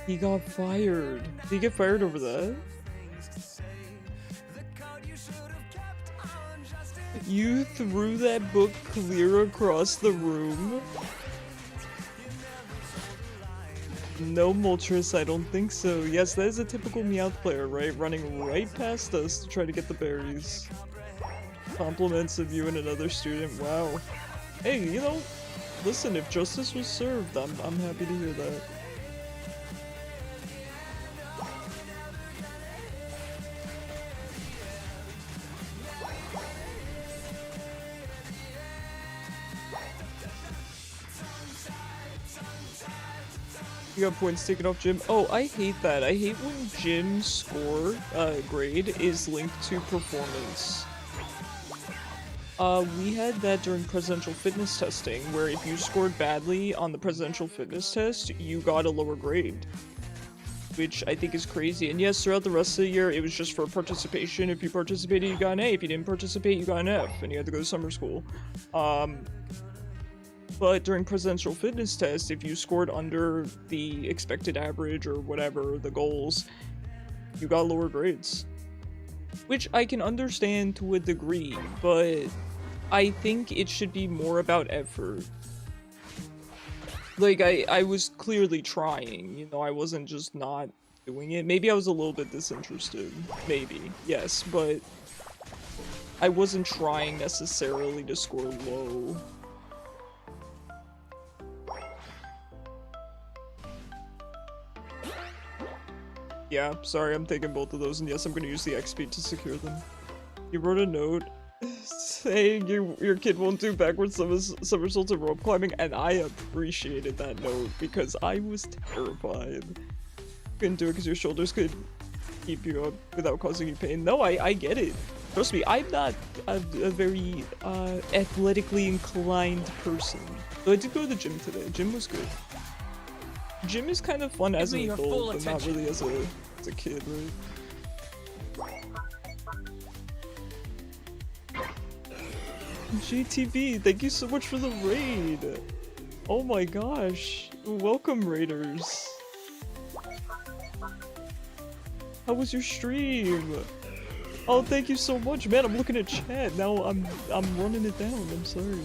He got fired. Did he get fired over that? You threw that book clear across the room? No, Moltres, I don't think so. Yes, that is a typical Meowth player, right? Running right past us to try to get the berries. Compliments of you and another student. Wow. Hey, you know, listen, if justice was served, I'm happy to hear that. You got points taken off Jim. Oh, I hate that. I hate when Jim's score grade is linked to performance. We had that during presidential fitness testing, where if you scored badly on the presidential fitness test, you got a lower grade. Which I think is crazy. And yes, throughout the rest of the year, it was just for participation. If you participated, you got an A. If you didn't participate, you got an F, and you had to go to summer school. But during presidential fitness test, if you scored under the expected average or whatever, the goals, you got lower grades. Which I can understand to a degree, but I think it should be more about effort. Like, I was clearly trying, you know, I wasn't just not doing it. Maybe I was a little bit disinterested. Maybe, yes, but I wasn't trying necessarily to score low. Yeah, sorry, I'm taking both of those, and yes, I'm gonna use the XP to secure them. You wrote a note saying your kid won't do backwards somersaults and rope climbing, and I appreciated that note because I was terrified. Couldn't do it because your shoulders could keep you up without causing you pain. No, I get it. Trust me, I'm not a very athletically inclined person. So I did go to the gym today. Gym was good. Gym is kind of fun as an adult, but not really as a kid, right? GTV, thank you so much for the raid! Oh my gosh! Welcome, raiders! How was your stream? Oh, thank you so much, man! I'm looking at chat, now I'm running it down, I'm sorry.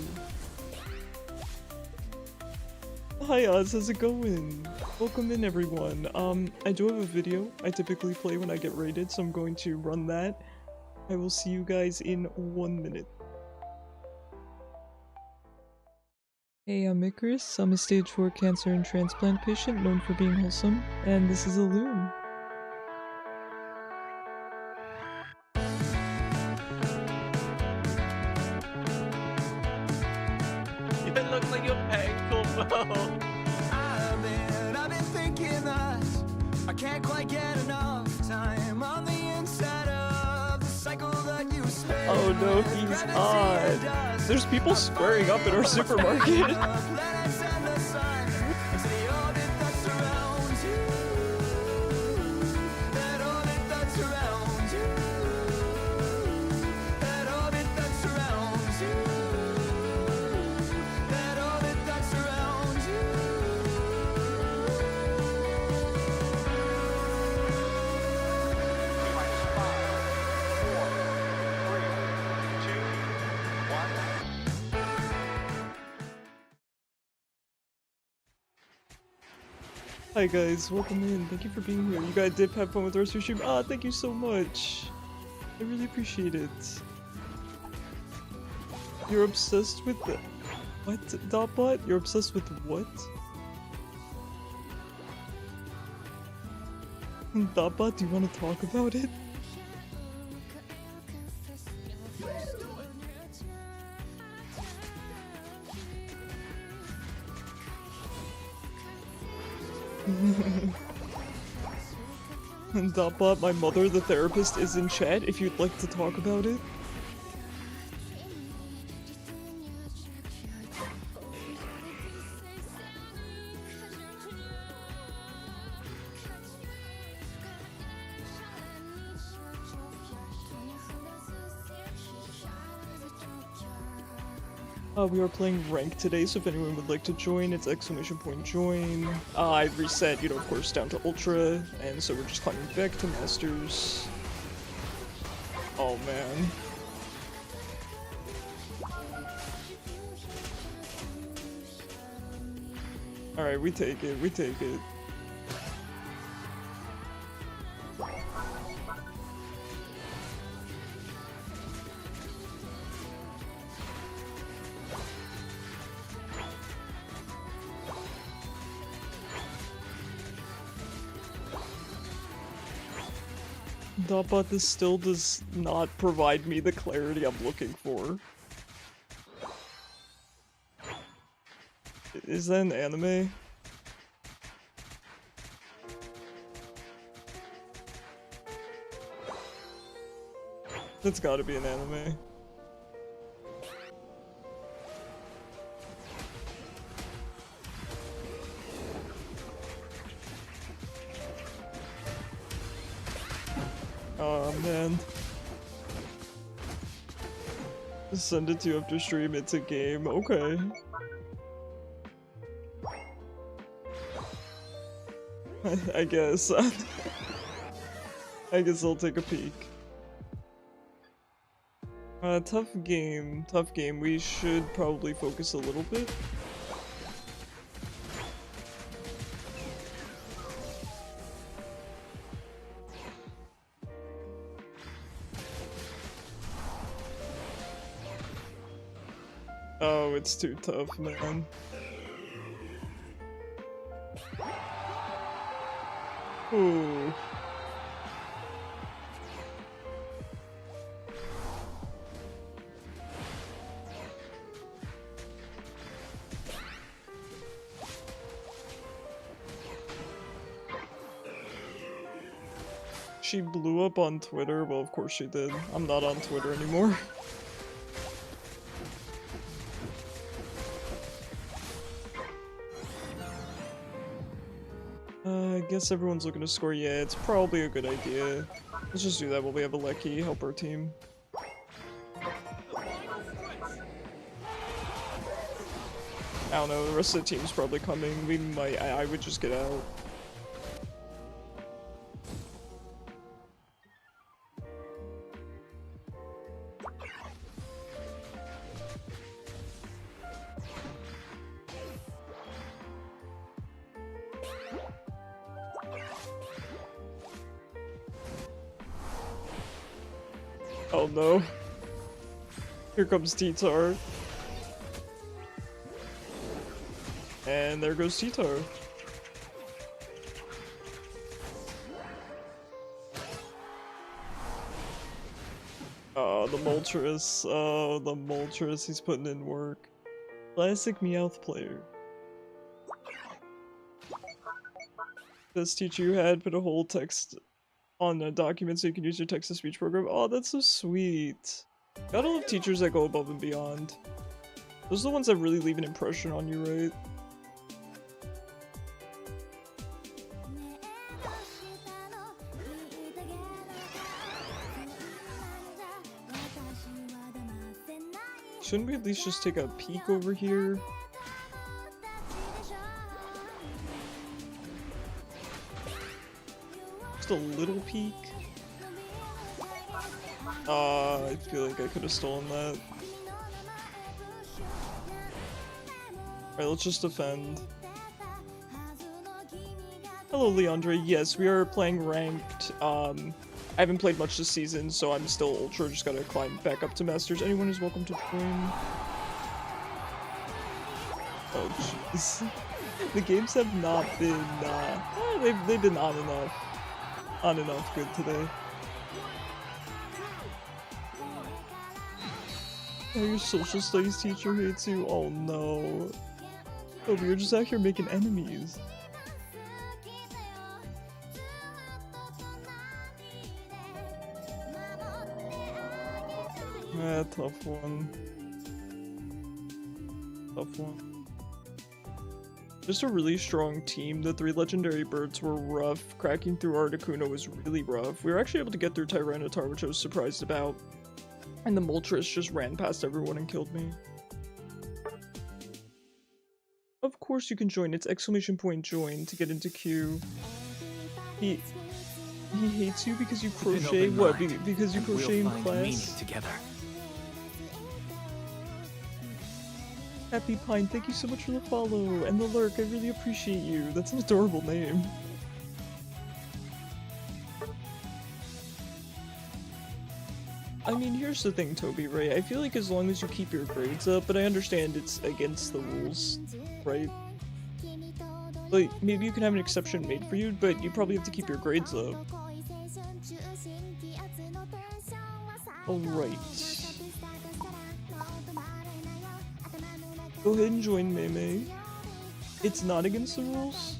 Hi Oz, how's it going? Welcome in everyone. I do have a video I typically play when I get raided, so I'm going to run that. I will see you guys in 1 minute. Hey, I'm Icarus. I'm a stage 4 cancer and transplant patient known for being wholesome, and this is a loon. You look like you're painful, bro. I've been thinking that I can't quite get enough time on the inside of the cycle that you spend. Oh no, he's odd. There's people squaring up in our supermarket. Hi guys, welcome in. Thank you for being here. You guys did have fun with the rest of your stream. Ah, thank you so much. I really appreciate it. You're obsessed with the... What, Dotbot? You're obsessed with what? Dotbot, do you want to talk about it? Dotbot, my mother, the therapist, is in chat if you'd like to talk about it. We are playing rank today, so if anyone would like to join, it's !join. I reset, you know, of course, down to ultra, and so we're just climbing back to masters. Oh man. Alright, we take it, we take it. Dotbot, this still does not provide me the clarity I'm looking for. Is that an anime? That's gotta be an anime. Oh man. Just send it to you after stream, it's a game, okay. I guess. I guess I'll take a peek. Tough game, tough game. We should probably focus a little bit. Oh, it's too tough, man. Ooh. She blew up on Twitter? Well, of course she did. I'm not on Twitter anymore. I guess everyone's looking to score. Yeah, it's probably a good idea. Let's just do that while we have a Lecky help our team. I don't know, the rest of the team's probably coming. We might, I would just get out. Oh no. Here comes T-Tar. And there goes T-Tar. Oh, the Moltres. Oh, the Moltres. He's putting in work. Classic Meowth player. This teacher you had put a whole text on a document so you can use your text-to-speech program. Oh, that's so sweet. Gotta love teachers that go above and beyond. Those are the ones that really leave an impression on you, right? Shouldn't we at least just take a peek over here? Just a little peek? I feel like I could have stolen that. Alright, let's just defend. Hello, Leandre. Yes, we are playing ranked. I haven't played much this season, so I'm still ultra. Just gotta climb back up to masters. Anyone is welcome to join. Oh, jeez. The games have not been, they've been on and off good today. Oh, your social studies teacher hates you? Oh no. Oh, we were just out here making enemies. Ah, tough one. Tough one. Just a really strong team. The 3 legendary birds were rough. Cracking through Articuno was really rough. We were actually able to get through Tyranitar, which I was surprised about. And the Moltres just ran past everyone and killed me. Of course you can join. It's !join to get into queue. He hates you because you crochet? What? Because you crochet in class? Together. Happy Pine, thank you so much for the follow and the lurk. I really appreciate you. That's an adorable name. I mean, here's the thing, Toby, right? I feel like as long as you keep your grades up, but I understand it's against the rules, right? Like, maybe you can have an exception made for you, but you probably have to keep your grades up. Alright. Go ahead and join Mei. It's not against the rules?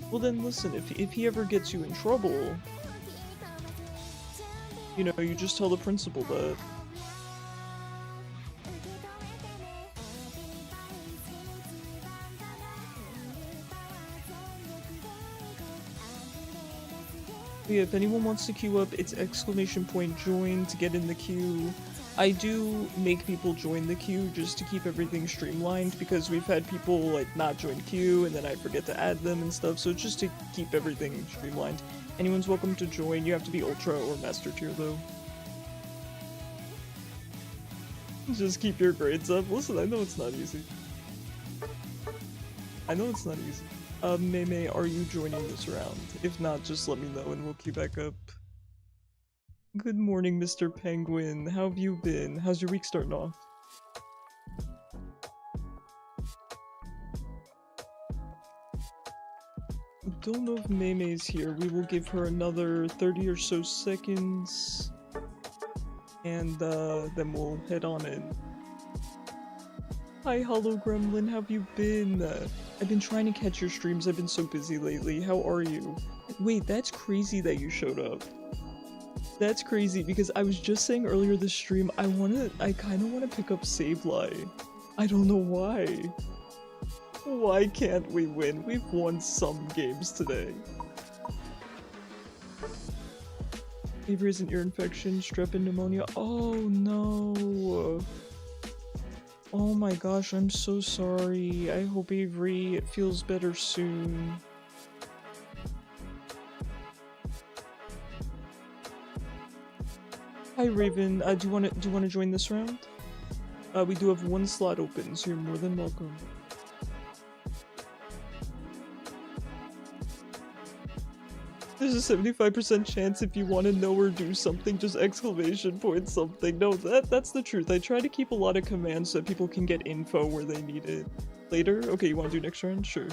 Well then listen, if he ever gets you in trouble, you know, you just tell the principal that. Yeah, if anyone wants to queue up, it's !join to get in the queue. I do make people join the queue just to keep everything streamlined because we've had people like not join queue and then I forget to add them and stuff, so it's just to keep everything streamlined. Anyone's welcome to join. You have to be ultra or master tier though. Just keep your grades up. Listen, I know it's not easy. I know it's not easy. Mei, are you joining this round? If not, just let me know and we'll queue back up. Good morning, Mr. Penguin. How have you been? How's your week starting off? Don't know if Mei's here. We will give her another 30 or so seconds. And then we'll head on in. Hi, Hollow Gremlin. How have you been? I've been trying to catch your streams. I've been so busy lately. How are you? Wait, that's crazy that you showed up. That's crazy because I was just saying earlier this stream, I kind of want to pick up Sableye. I don't know why. Why can't we win? We've won some games today. Avery is an ear infection, strep and pneumonia. Oh no. Oh my gosh, I'm so sorry. I hope Avery feels better soon. Hi Raven, do you want to join this round? We do have 1 slot open, so you're more than welcome. There's a 75% chance if you want to know or do something, just ! something. No, that's the truth. I try to keep a lot of commands so that people can get info where they need it. Later? Okay, you want to do next round? Sure.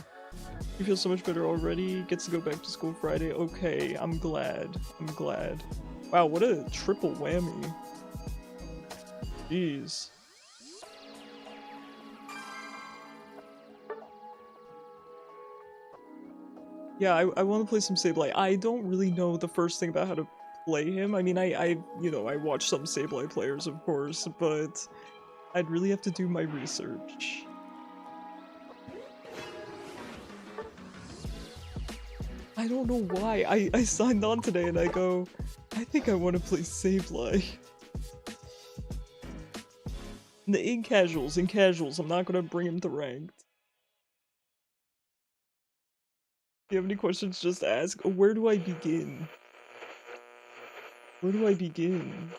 You feel so much better already? Gets to go back to school Friday? Okay, I'm glad. I'm glad. Wow, what a triple whammy. Jeez. Yeah, I want to play some Sableye. I don't really know the first thing about how to play him. I mean, you know, I watch some Sableye players, of course, but I'd really have to do my research. I don't know why. I signed on today and I go, I think I want to play Sableye. In casuals, I'm not gonna bring him to ranked. If you have any questions, just ask. Where do I begin? Where do I begin?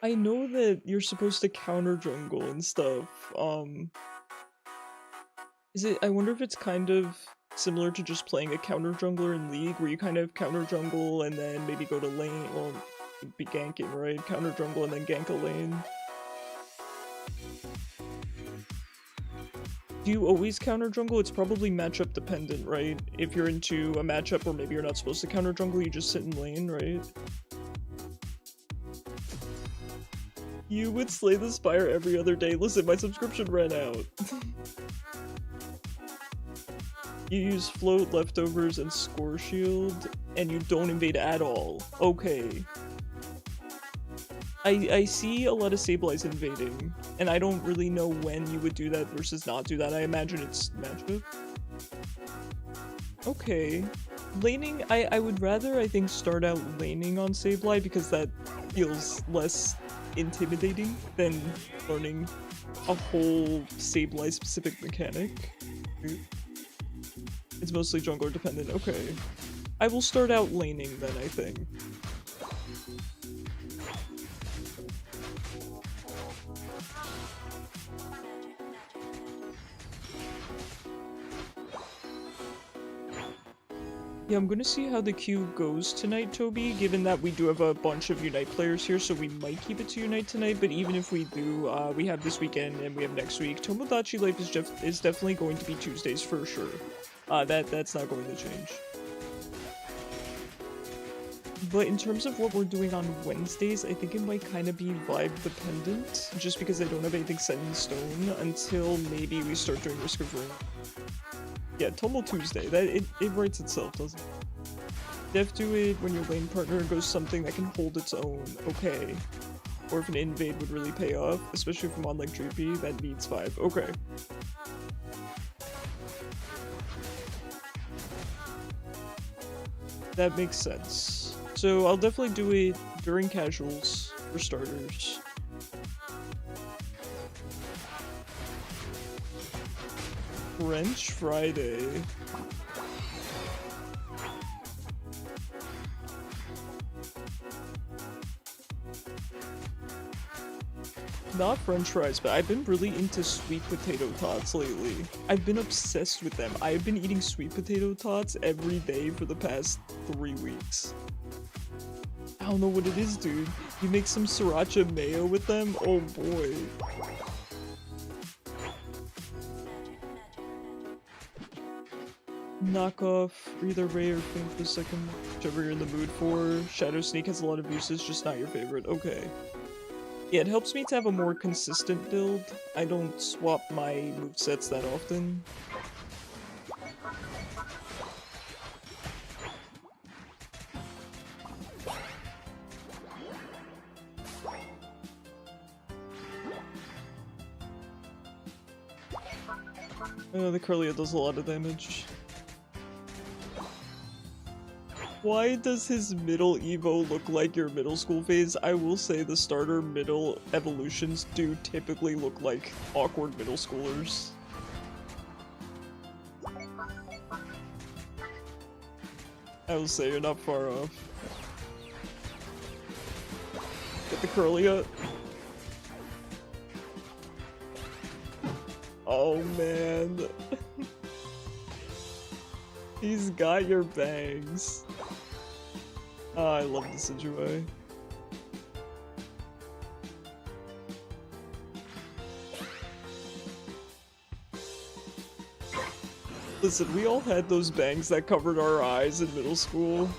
I know that you're supposed to counter jungle and stuff, Is it? I wonder if it's kind of similar to just playing a counter jungler in League, where you kind of counter jungle and then maybe go to lane. Well, it'd be ganking, right? Counter jungle and then gank a lane. Do you always counter jungle? It's probably matchup dependent, right? If you're into a matchup or maybe you're not supposed to counter jungle, you just sit in lane, right? You would slay the Spire every other day. Listen, my subscription ran out. You use float, leftovers, and score shield, and you don't invade at all. Okay. I see a lot of Sableyes invading, and I don't really know when you would do that versus not do that. I imagine it's matchup. Okay. Laning, I would rather, I think, start out laning on Sableye because that feels less intimidating than learning a whole Sableye specific mechanic. It's mostly jungler dependent. Okay. I will start out laning then, I think. Yeah, I'm gonna see how the queue goes tonight, Toby, given that we do have a bunch of Unite players here, so we might keep it to Unite tonight, but even if we do, we have this weekend and we have next week. Tomodachi Life is definitely going to be Tuesdays for sure. That's not going to change. But in terms of what we're doing on Wednesdays, I think it might kind of be vibe dependent, just because I don't have anything set in stone until maybe we start doing Risk of Rain. Yeah, Tomo Tuesday. It writes itself, doesn't it? Def do it when your lane partner goes something that can hold its own. Okay. Or if an invade would really pay off, especially if I'm on like Droopy, that needs 5. Okay. That makes sense. So I'll definitely do it during casuals, for starters. French Friday. Not French fries, but I've been really into sweet potato tots lately. I've been obsessed with them. I've been eating sweet potato tots every day for the past 3 weeks. I don't know what it is, dude. You make some sriracha mayo with them? Oh boy. Knock off either Ray or Finn for a second, whichever you're in the mood for. Shadow Sneak has a lot of uses, just not your favorite. Okay. Yeah, it helps me to have a more consistent build. I don't swap my movesets that often. The Curlia does a lot of damage. Why does his middle Evo look like your middle school phase? I will say the starter middle evolutions do typically look like awkward middle schoolers. I will say you're not far off. Get the Curlia. Oh man. He's got your bangs. Oh, I love the Sidgeway. Listen, we all had those bangs that covered our eyes in middle school.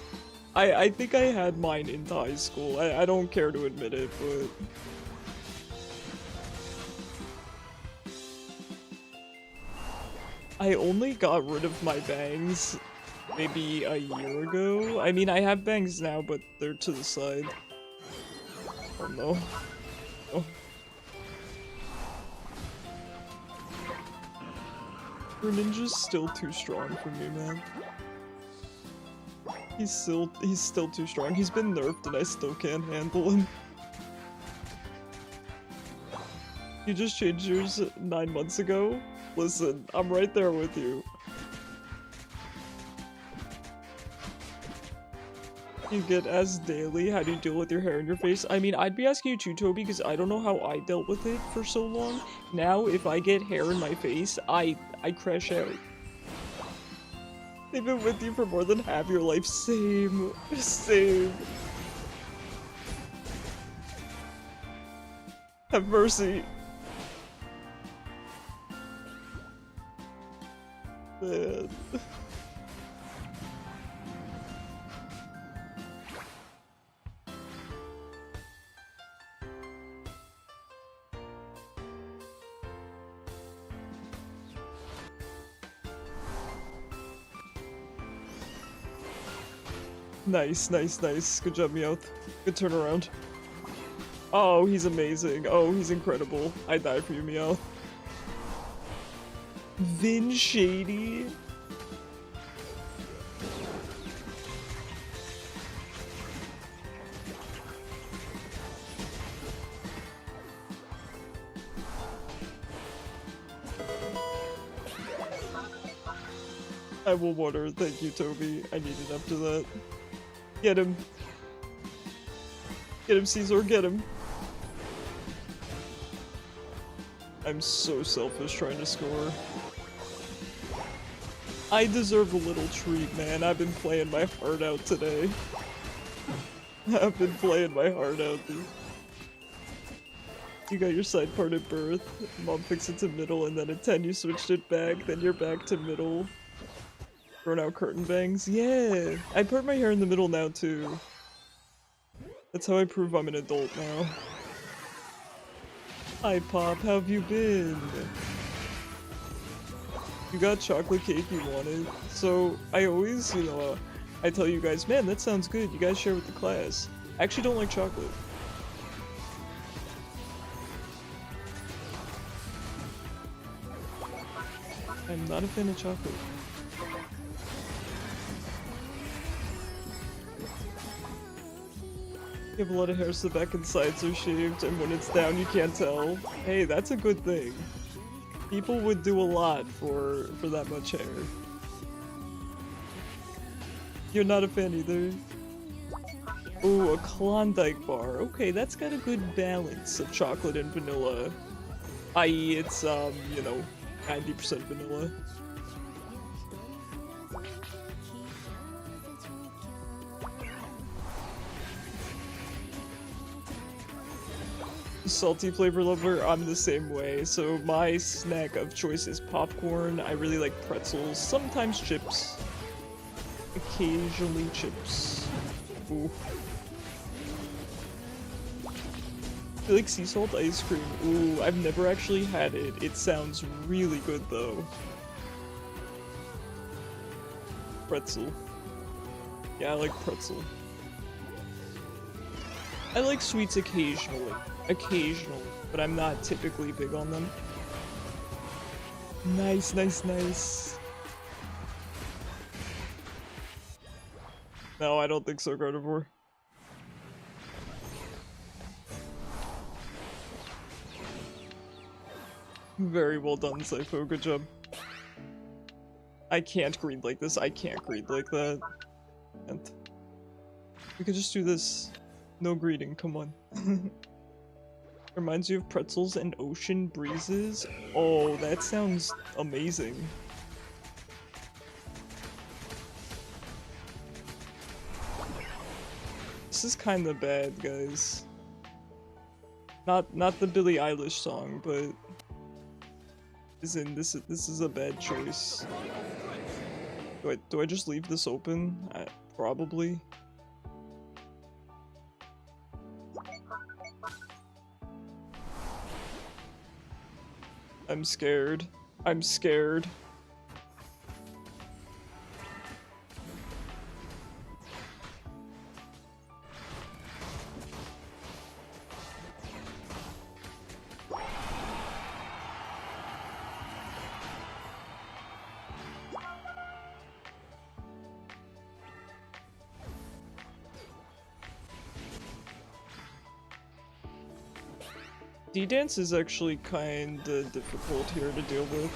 I think I had mine in high school. I don't care to admit it, but... I only got rid of my bangs maybe a year ago. I mean, I have bangs now, but they're to the side. Oh no. Oh. Greninja's still too strong for me, man. He's still too strong. He's been nerfed and I still can't handle him. You just changed yours 9 months ago? Listen, I'm right there with you. You get asked daily, how do you deal with your hair in your face? I mean, I'd be asking you too, Toby, because I don't know how I dealt with it for so long. Now, if I get hair in my face, I crash out. They've been with you for more than half your life. Same. Same. Have mercy. Man. Nice, nice, nice. Good job, Meowth. Good turnaround. Oh, he's amazing. Oh, he's incredible. I die for you, Meowth. Vin Shady. I will water. Thank you, Toby. I needed after that. Get him. Get him, Caesar. Get him. I'm so selfish trying to score. I deserve a little treat, man. I've been playing my heart out today. I've been playing my heart out, dude. You got your side part at birth. Mom fixed it to middle, and then at 10 you switched it back. Then you're back to middle. Grown out curtain bangs. Yeah! I part my hair in the middle now, too. That's how I prove I'm an adult now. Hi, Pop. How have you been? You got chocolate cake you wanted. So, I always, you know, I tell you guys, man, that sounds good. You guys share with the class. I actually don't like chocolate. I'm not a fan of chocolate. You have a lot of hair so the back and sides are shaved, and when it's down you can't tell. Hey, that's a good thing. People would do a lot for that much hair. You're not a fan either? Ooh, a Klondike bar. Okay, that's got a good balance of chocolate and vanilla. I.e., it's, you know, 90% vanilla. Salty flavor lover, I'm the same way. So my snack of choice is popcorn. I really like pretzels, sometimes chips. Occasionally chips. Ooh. I feel like sea salt ice cream. Ooh, I've never actually had it. It sounds really good though. Pretzel. Yeah, I like pretzel. I like sweets occasionally. Occasionally, but I'm not typically big on them. Nice, nice, nice. No, I don't think so, Gardevoir. Very well done, Sypho. Good job. I can't greed like this. I can't greed like that. And we could just do this. No greeting, come on. Reminds you of pretzels and ocean breezes? Oh, that sounds amazing. This is kinda bad, guys. Not the Billie Eilish song, but this is a bad choice. Do I just leave this open? Probably. I'm scared. I'm scared. D-Dance is actually kinda difficult here to deal with.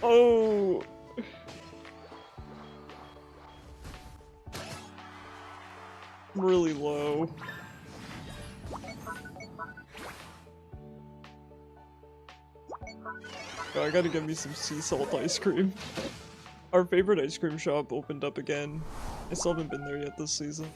Oh! really low. Oh, I gotta get me some sea salt ice cream. Our favorite ice cream shop opened up again. I still haven't been there yet this season.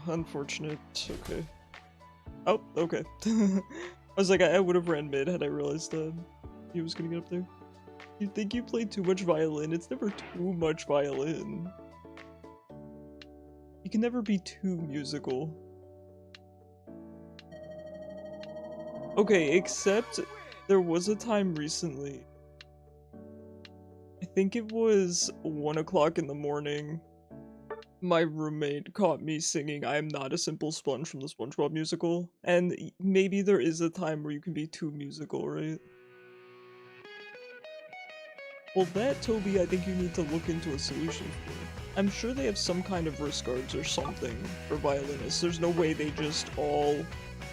Unfortunate. Okay. Oh, okay. I was like, I would have ran mid had I realized he was gonna get up there. You think you play too much violin? It's never too much violin. You can never be too musical. Okay, except there was a time recently. I think it was 1 o'clock in the morning. My roommate caught me singing I Am Not a Simple Sponge from the SpongeBob musical, and maybe there is a time where you can be too musical, right? Well, that, Toby, I think you need to look into a solution for. I'm sure they have some kind of wrist guards or something for violinists. There's no way they just all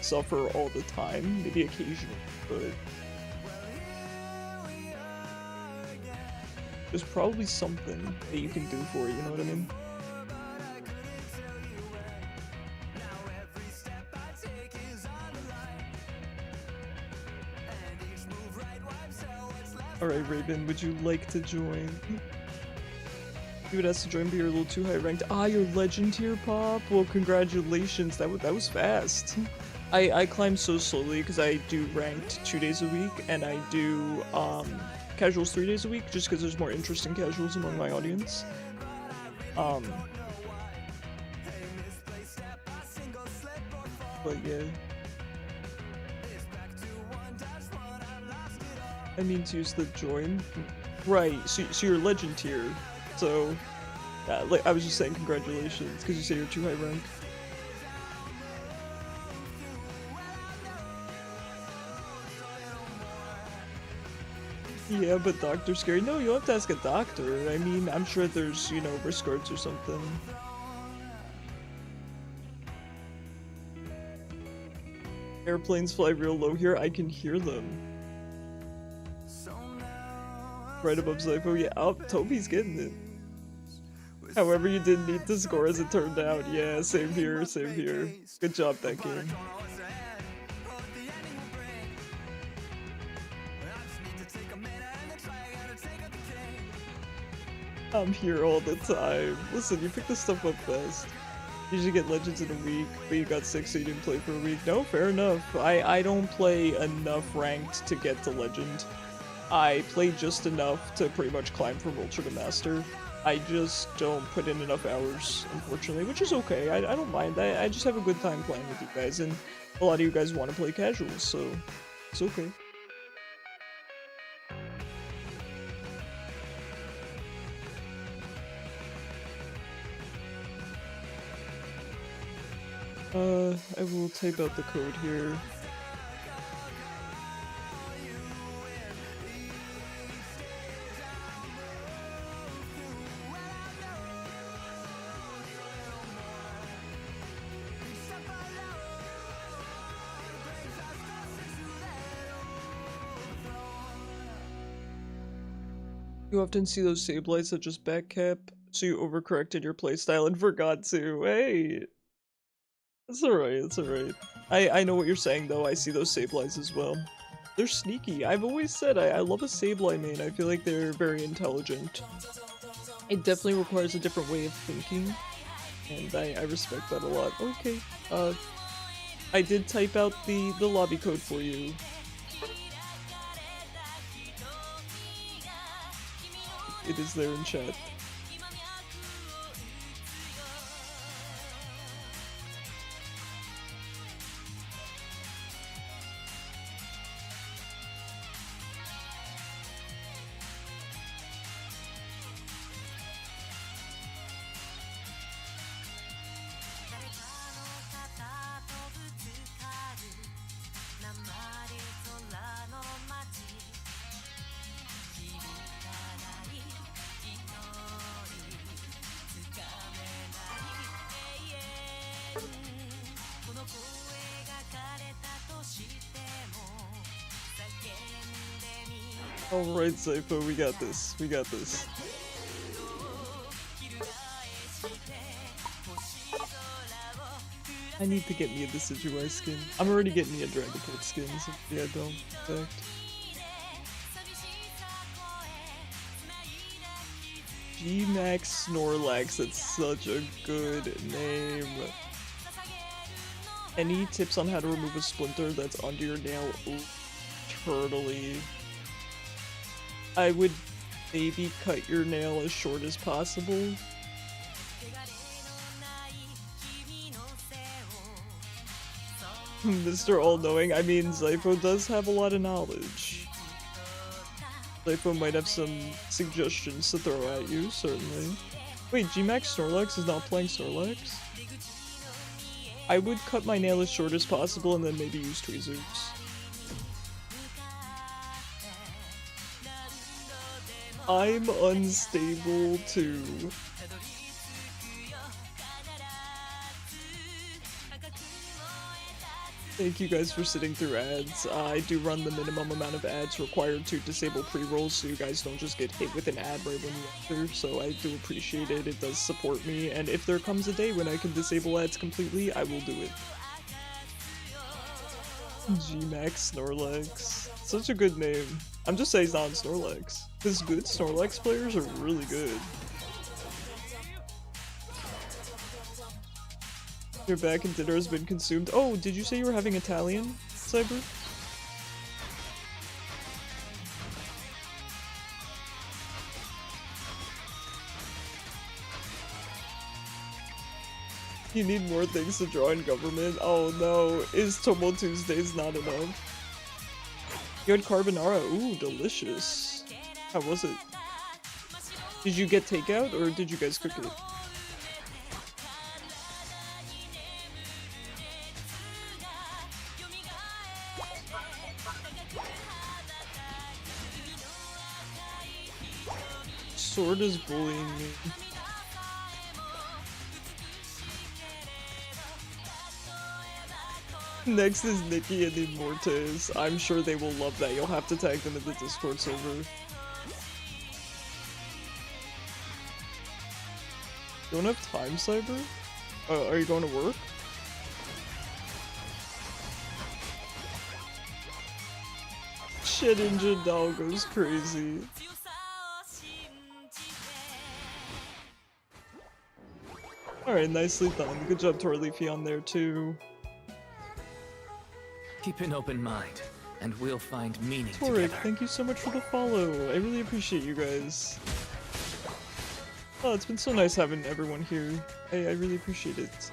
suffer all the time, maybe occasionally, but there's probably something that you can do for it, you know what I mean? Alright, Raven, would you like to join? You would ask to join, but you're a little too high ranked. Ah, you're legend tier, Pop? Well, congratulations, that was fast. I climb so slowly because I do ranked 2 days a week, and I do, casuals 3 days a week, just because there's more interest in casuals among my audience. But yeah. I mean to use the join. Right, so you're legend tier. So, like I was just saying congratulations, because you say you're too high rank. Yeah, but Doctor's scary. No, you'll have to ask a doctor. I mean, I'm sure there's, you know, risk guards or something. Airplanes fly real low here. I can hear them. Right above Zypho. Yeah, oh, Toby's getting it. However, you didn't need to score as it turned out. Yeah, same here, same here. Good job that game. I'm here all the time. Listen, you pick this stuff up fast. You usually get legends in a week, but you got 6 so you didn't play for a week. No, fair enough. I don't play enough ranked to get to legend. I play just enough to pretty much climb from Ultra to Master. I just don't put in enough hours, unfortunately, which is okay. I don't mind. I just have a good time playing with you guys, and a lot of you guys want to play casuals, so it's okay. I will type out the code here. You often see those save lights that just back cap, so you overcorrected your playstyle and forgot to. Hey! It's alright, it's alright. I know what you're saying though, I see those Sableyes as well. They're sneaky. I've always said I love a Sableye main. I feel like they're very intelligent. It definitely requires a different way of thinking, and I respect that a lot. Okay, I did type out the lobby code for you. It is there in chat. Alright, Zypho, we got this. We got this. I need to get me a Decidueye skin. I'm already getting me a Dragapult skin, so yeah, don't expect. G-Max Snorlax, that's such a good name. Any tips on how to remove a splinter that's under your nail? Ooh, turtly. I would maybe cut your nail as short as possible. Mr. All-Knowing, I mean, Zypho does have a lot of knowledge. Zypho might have some suggestions to throw at you, certainly. Wait, G-Max Snorlax is not playing Snorlax? I would cut my nail as short as possible and then maybe use tweezers. I'm unstable too. Thank you guys for sitting through ads. I do run the minimum amount of ads required to disable pre-rolls so you guys don't just get hit with an ad right when you enter, so I do appreciate it. It does support me, and if there comes a day when I can disable ads completely, I will do it. G-Max Snorlax. Such a good name. I'm just saying he's not on Snorlax. Because good Snorlax players are really good. Your back and dinner has been consumed. Oh, did you say you were having Italian, Cyber? You need more things to draw in government? Oh no, is Tomo Tuesdays not enough? You had carbonara? Ooh, delicious. How was it? Did you get takeout or did you guys cook it? Sword is bullying me. Next is Nikki and Immortes. I'm sure they will love that. You'll have to tag them in the Discord server. You don't have time, Cyber? Are you going to work? Shit, Injun Doll goes crazy. Alright, nicely done. Good job, Torleafy, on there too. Keep an open mind, and we'll find meaning Torek, together. thank you so much for the follow. I really appreciate you guys. Oh, it's been so nice having everyone here. I really appreciate it.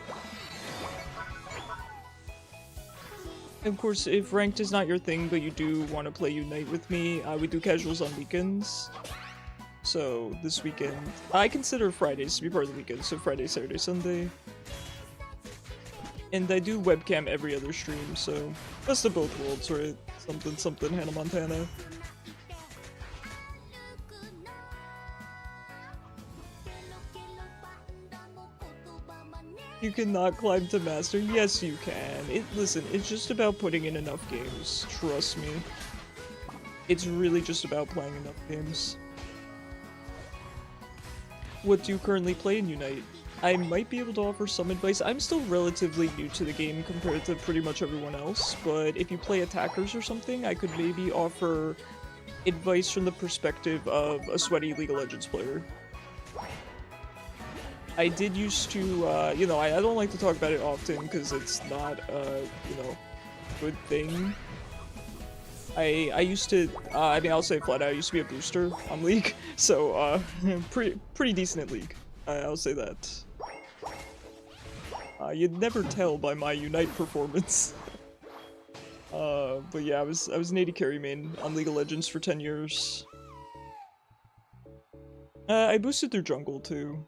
Of course, if ranked is not your thing, but you do want to play Unite with me, we do casuals on weekends. So, this weekend, I consider Fridays to be part of the weekend, so Friday, Saturday, Sunday. And I do webcam every other stream, so best of both worlds, right? Something, something, Hannah Montana. You cannot climb to master. Yes, you can. Listen, it's just about putting in enough games. Trust me. It's really just about playing enough games. What do you currently play in Unite? I might be able to offer some advice. I'm still relatively new to the game compared to pretty much everyone else, but if you play attackers or something, I could maybe offer advice from the perspective of a sweaty League of Legends player. I did used to, you know, I don't like to talk about it often because it's not, you know, good thing. I used to, I mean, I'll say flat out, I used to be a booster on League, so, pretty decent at League. I'll say that. You'd never tell by my Unite performance. But yeah, I was an AD carry main on League of Legends for 10 years. I boosted through jungle too.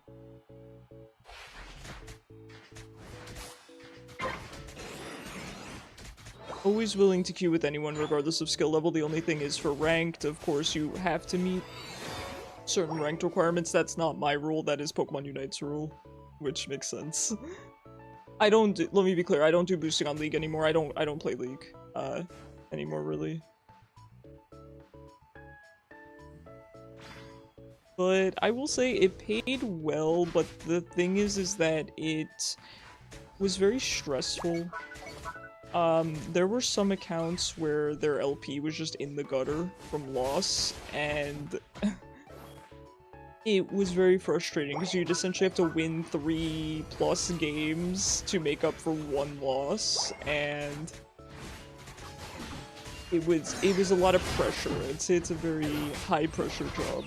Always willing to queue with anyone regardless of skill level. The only thing is for ranked, of course, you have to meet certain ranked requirements. That's not my rule, that is Pokemon Unite's rule, which makes sense. I don't do, let me be clear, I don't do boosting on League anymore. I don't play League anymore really. But I will say it paid well, but the thing is that it was very stressful. There were some accounts where their LP was just in the gutter from loss, and it was very frustrating because you'd essentially have to win 3+ games to make up for one loss, and it was a lot of pressure. I'd say it's a very high pressure job.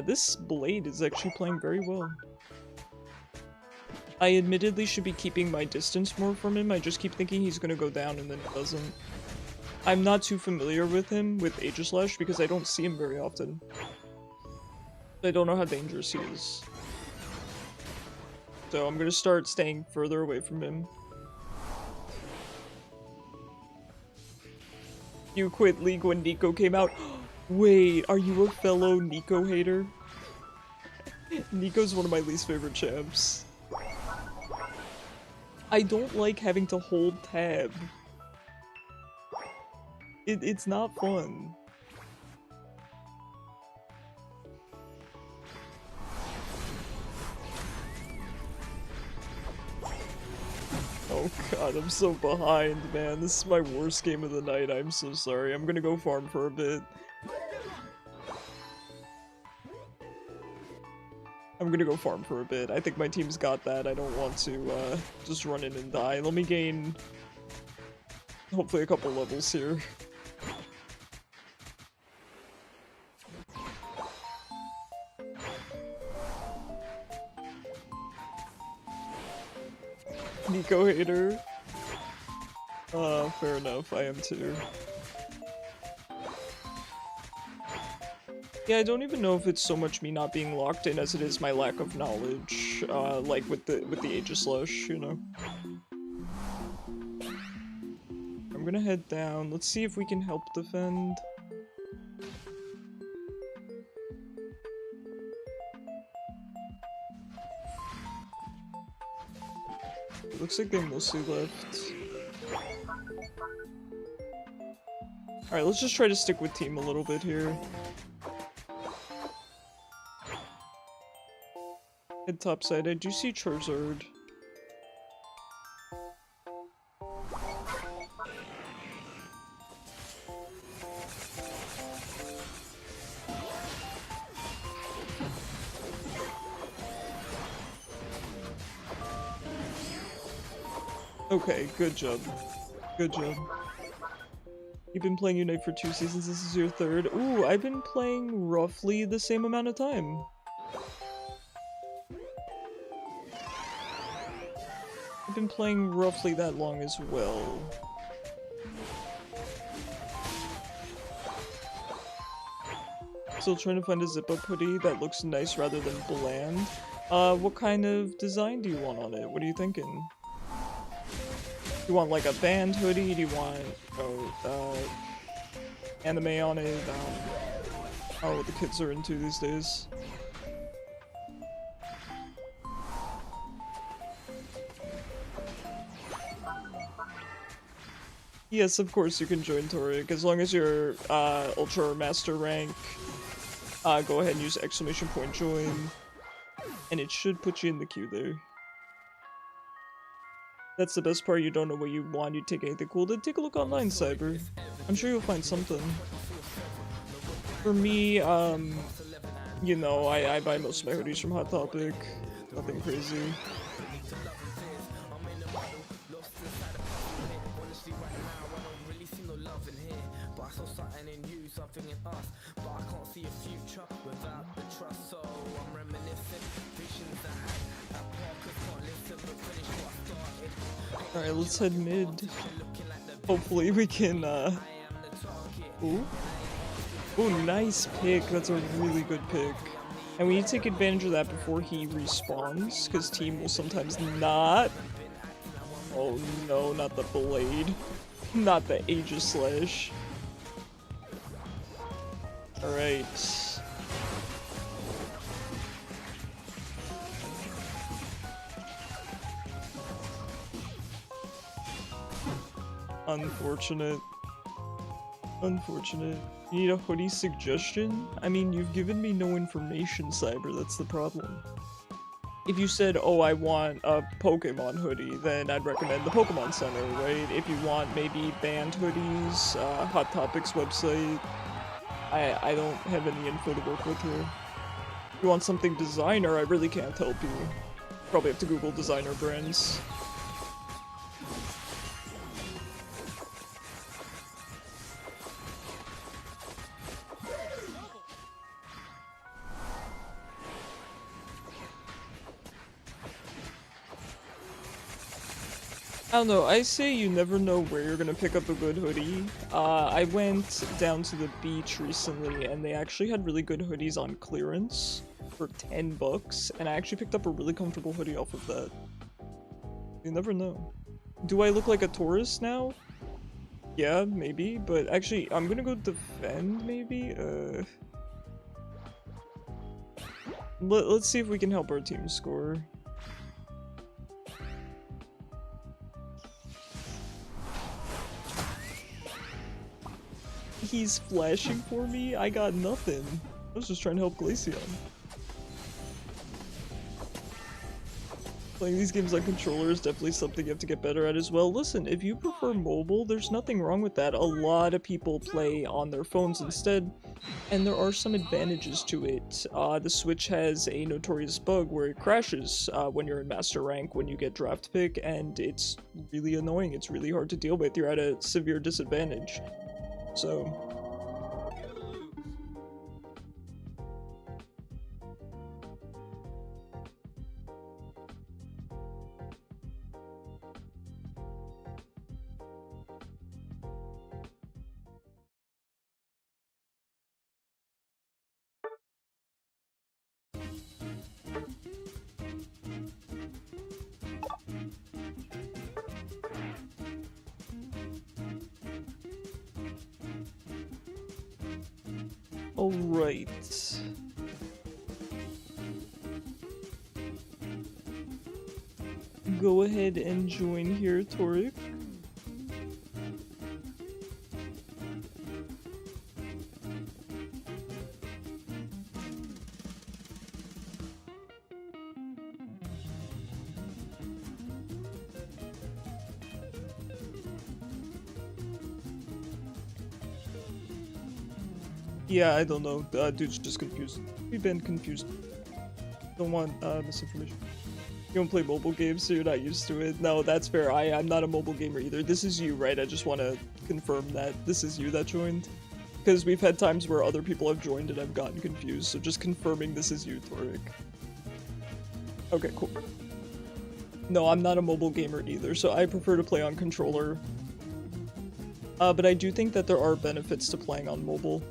This blade is actually playing very well. I admittedly should be keeping my distance more from him. I just keep thinking he's gonna go down and then he doesn't. I'm not too familiar with him with Aegislash because I don't see him very often. I don't know how dangerous he is. So I'm gonna start staying further away from him. You quit League when Nico came out? Wait, are you a fellow Nico hater? Nico's one of my least favorite champs. I don't like having to hold tab. It's not fun. Oh god, I'm so behind, man. This is my worst game of the night. I'm so sorry. I'm gonna go farm for a bit. I think my team's got that. I don't want to just run in and die. Let me gain hopefully a couple levels here. Nico hater. Fair enough. I am too. Yeah, I don't even know if it's so much me not being locked in as it is my lack of knowledge, like with the Aegislash, you know. I'm gonna head down. Let's see if we can help defend. It looks like they mostly left. Alright, let's just try to stick with team a little bit here. Head topside, I do see Charizard. Okay, good job. Good job. You've been playing Unite for 2 seasons, this is your 3rd. Ooh, I've been playing roughly the same amount of time. I've been playing roughly that long as well. Still trying to find a zip-up hoodie that looks nice rather than bland. What kind of design do you want on it? What are you thinking? Do you want like a band hoodie? Do you want anime on it? Oh, what the kids are into these days. Yes, of course you can join Toric, as long as you're Ultra or Master rank. Go ahead and use ! join, and it should put you in the queue there. That's the best part, you don't know what you want, you take anything cool, then take a look online, Cyber. I'm sure you'll find something. For me, you know, I buy most of my hoodies from Hot Topic. Nothing crazy. Alright, let's head mid. Hopefully we can, Ooh. Ooh, nice pick. That's a really good pick. And we need to take advantage of that before he respawns, because team will sometimes not. Oh no, not the blade. Not the Aegislash. Alright. Unfortunate. Unfortunate. You need a hoodie suggestion? I mean, you've given me no information, Cyber, that's the problem. If you said, oh, I want a Pokemon hoodie, then I'd recommend the Pokemon Center, right? If you want maybe band hoodies, Hot Topics website, I don't have any info to work with here. If you want something designer, I really can't help you. Probably have to Google designer brands. I don't know, I say you never know where you're gonna pick up a good hoodie. I went down to the beach recently and they actually had really good hoodies on clearance for 10 bucks, and I actually picked up a really comfortable hoodie off of that. You never know. Do I look like a tourist now? Yeah, maybe, but actually, I'm gonna go defend, maybe? Let's see if we can help our team score. He's flashing for me? I got nothing. I was just trying to help Glaceon. Playing these games on controller is definitely something you have to get better at as well. Listen, if you prefer mobile, there's nothing wrong with that. A lot of people play on their phones instead, and there are some advantages to it. The Switch has a notorious bug where it crashes when you're in Master Rank, when you get draft pick, and it's really annoying. It's really hard to deal with. You're at a severe disadvantage. So... Alright. Go ahead and join here, Toric. Yeah, I don't know. Dude's just confused. We've been confused. Don't want misinformation. You don't play mobile games, so you're not used to it. No, that's fair. I'm not a mobile gamer either. This is you, right? I just want to confirm that this is you that joined. Because we've had times where other people have joined and I've gotten confused, so just confirming this is you, Toric. Okay, cool. No, I'm not a mobile gamer either, so I prefer to play on controller. But I do think that there are benefits to playing on mobile.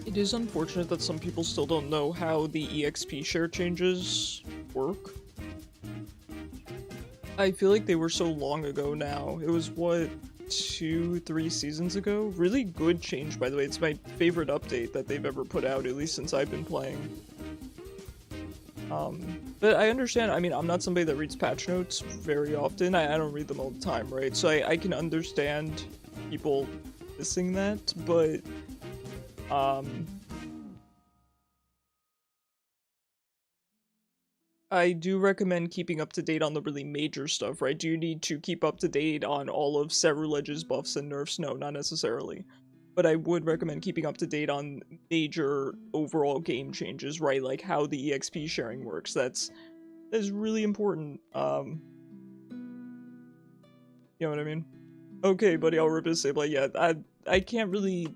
It is unfortunate that some people still don't know how the EXP share changes work. I feel like they were so long ago now. It was, what, 2-3 seasons ago? Really good change, by the way. It's my favorite update that they've ever put out, at least since I've been playing. But I understand, I mean, I'm not somebody that reads patch notes very often. I don't read them all the time, right? So I can understand people missing that, but... I do recommend keeping up to date on the really major stuff, right? Do you need to keep up to date on all of Cerulege's buffs and nerfs? No, not necessarily. But I would recommend keeping up to date on major overall game changes, right? Like how the EXP sharing works. That's really important. You know what I mean? Okay, buddy, I'll rip his sable. Yeah, I can't really...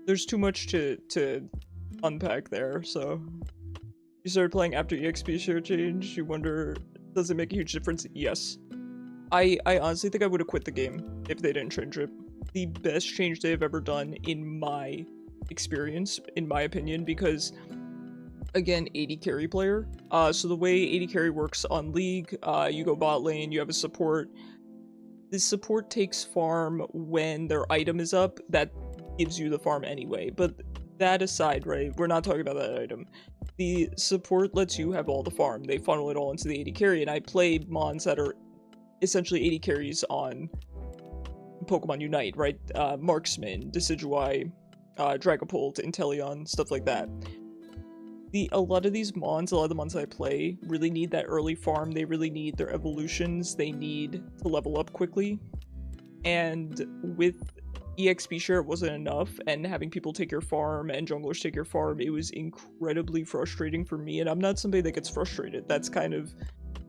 There's too much to unpack there, so... You started playing after EXP share change, you wonder, does it make a huge difference? Yes. I honestly think I would have quit the game if they didn't change it. The best change they've ever done in my experience, in my opinion, because again, AD carry player. So the way AD carry works on League, you go bot lane, you have a support. The support takes farm when their item is up. That gives you the farm anyway. But that aside, right, we're not talking about that item. The support lets you have all the farm. They funnel it all into the AD carry, and I play mons that are essentially AD carries on Pokemon Unite, right? Marksman, Decidueye, Dragapult, Inteleon, stuff like that. A lot of these mons, a lot of the mons I play, really need that early farm. They really need their evolutions. They need to level up quickly. And with EXP share, it wasn't enough, and having people take your farm and junglers take your farm, it was incredibly frustrating for me, and I'm not somebody that gets frustrated. That's kind of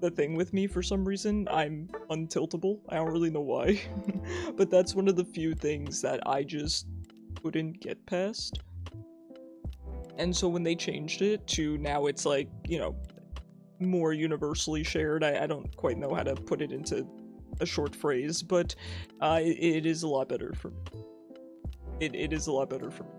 the thing with me for some reason. I'm untiltable. I don't really know why. But that's one of the few things that I just couldn't get past. And so when they changed it to now it's like, you know, more universally shared, I don't quite know how to put it into a short phrase, but it is a lot better for me. It is a lot better for me.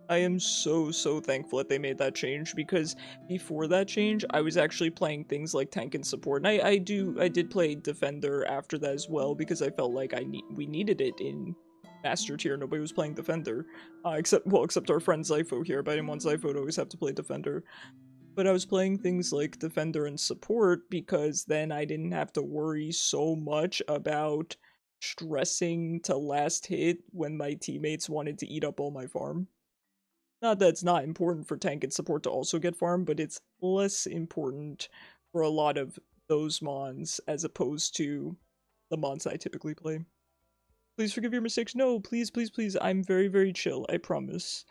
I am so thankful that they made that change, because before that change, I was actually playing things like tank and support, and I did play defender after that as well, because I felt like we needed it in master tier. Nobody was playing defender, except our friend Zypho here, but I didn't want Zypho to always have to play defender. But I was playing things like defender and support because then I didn't have to worry so much about stressing to last hit when my teammates wanted to eat up all my farm. Not that it's not important for tank and support to also get farm, but it's less important for a lot of those mons as opposed to the mons I typically play. Please forgive your mistakes. No, please, please, please. I'm very chill, I promise.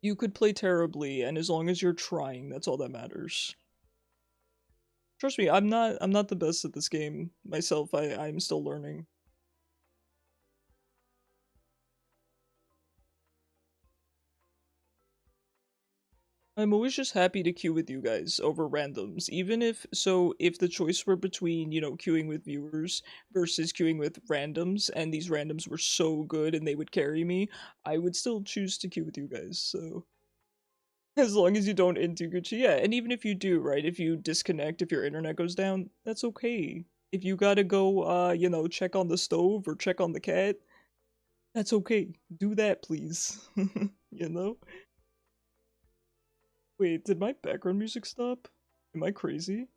You could play terribly, and as long as you're trying, that's all that matters. Trust me, I'm not the best at this game myself. I'm still learning. I'm always just happy to queue with you guys over randoms, even if the choice were between, you know, queuing with viewers versus queuing with randoms, and these randoms were so good and they would carry me, I would still choose to queue with you guys, so. As long as you don't into Gucci, yeah, and even if you do, right, if you disconnect, if your internet goes down, that's okay. If you gotta go, you know, check on the stove or check on the cat, that's okay. Do that, please. You know? Wait, did my background music stop? Am I crazy?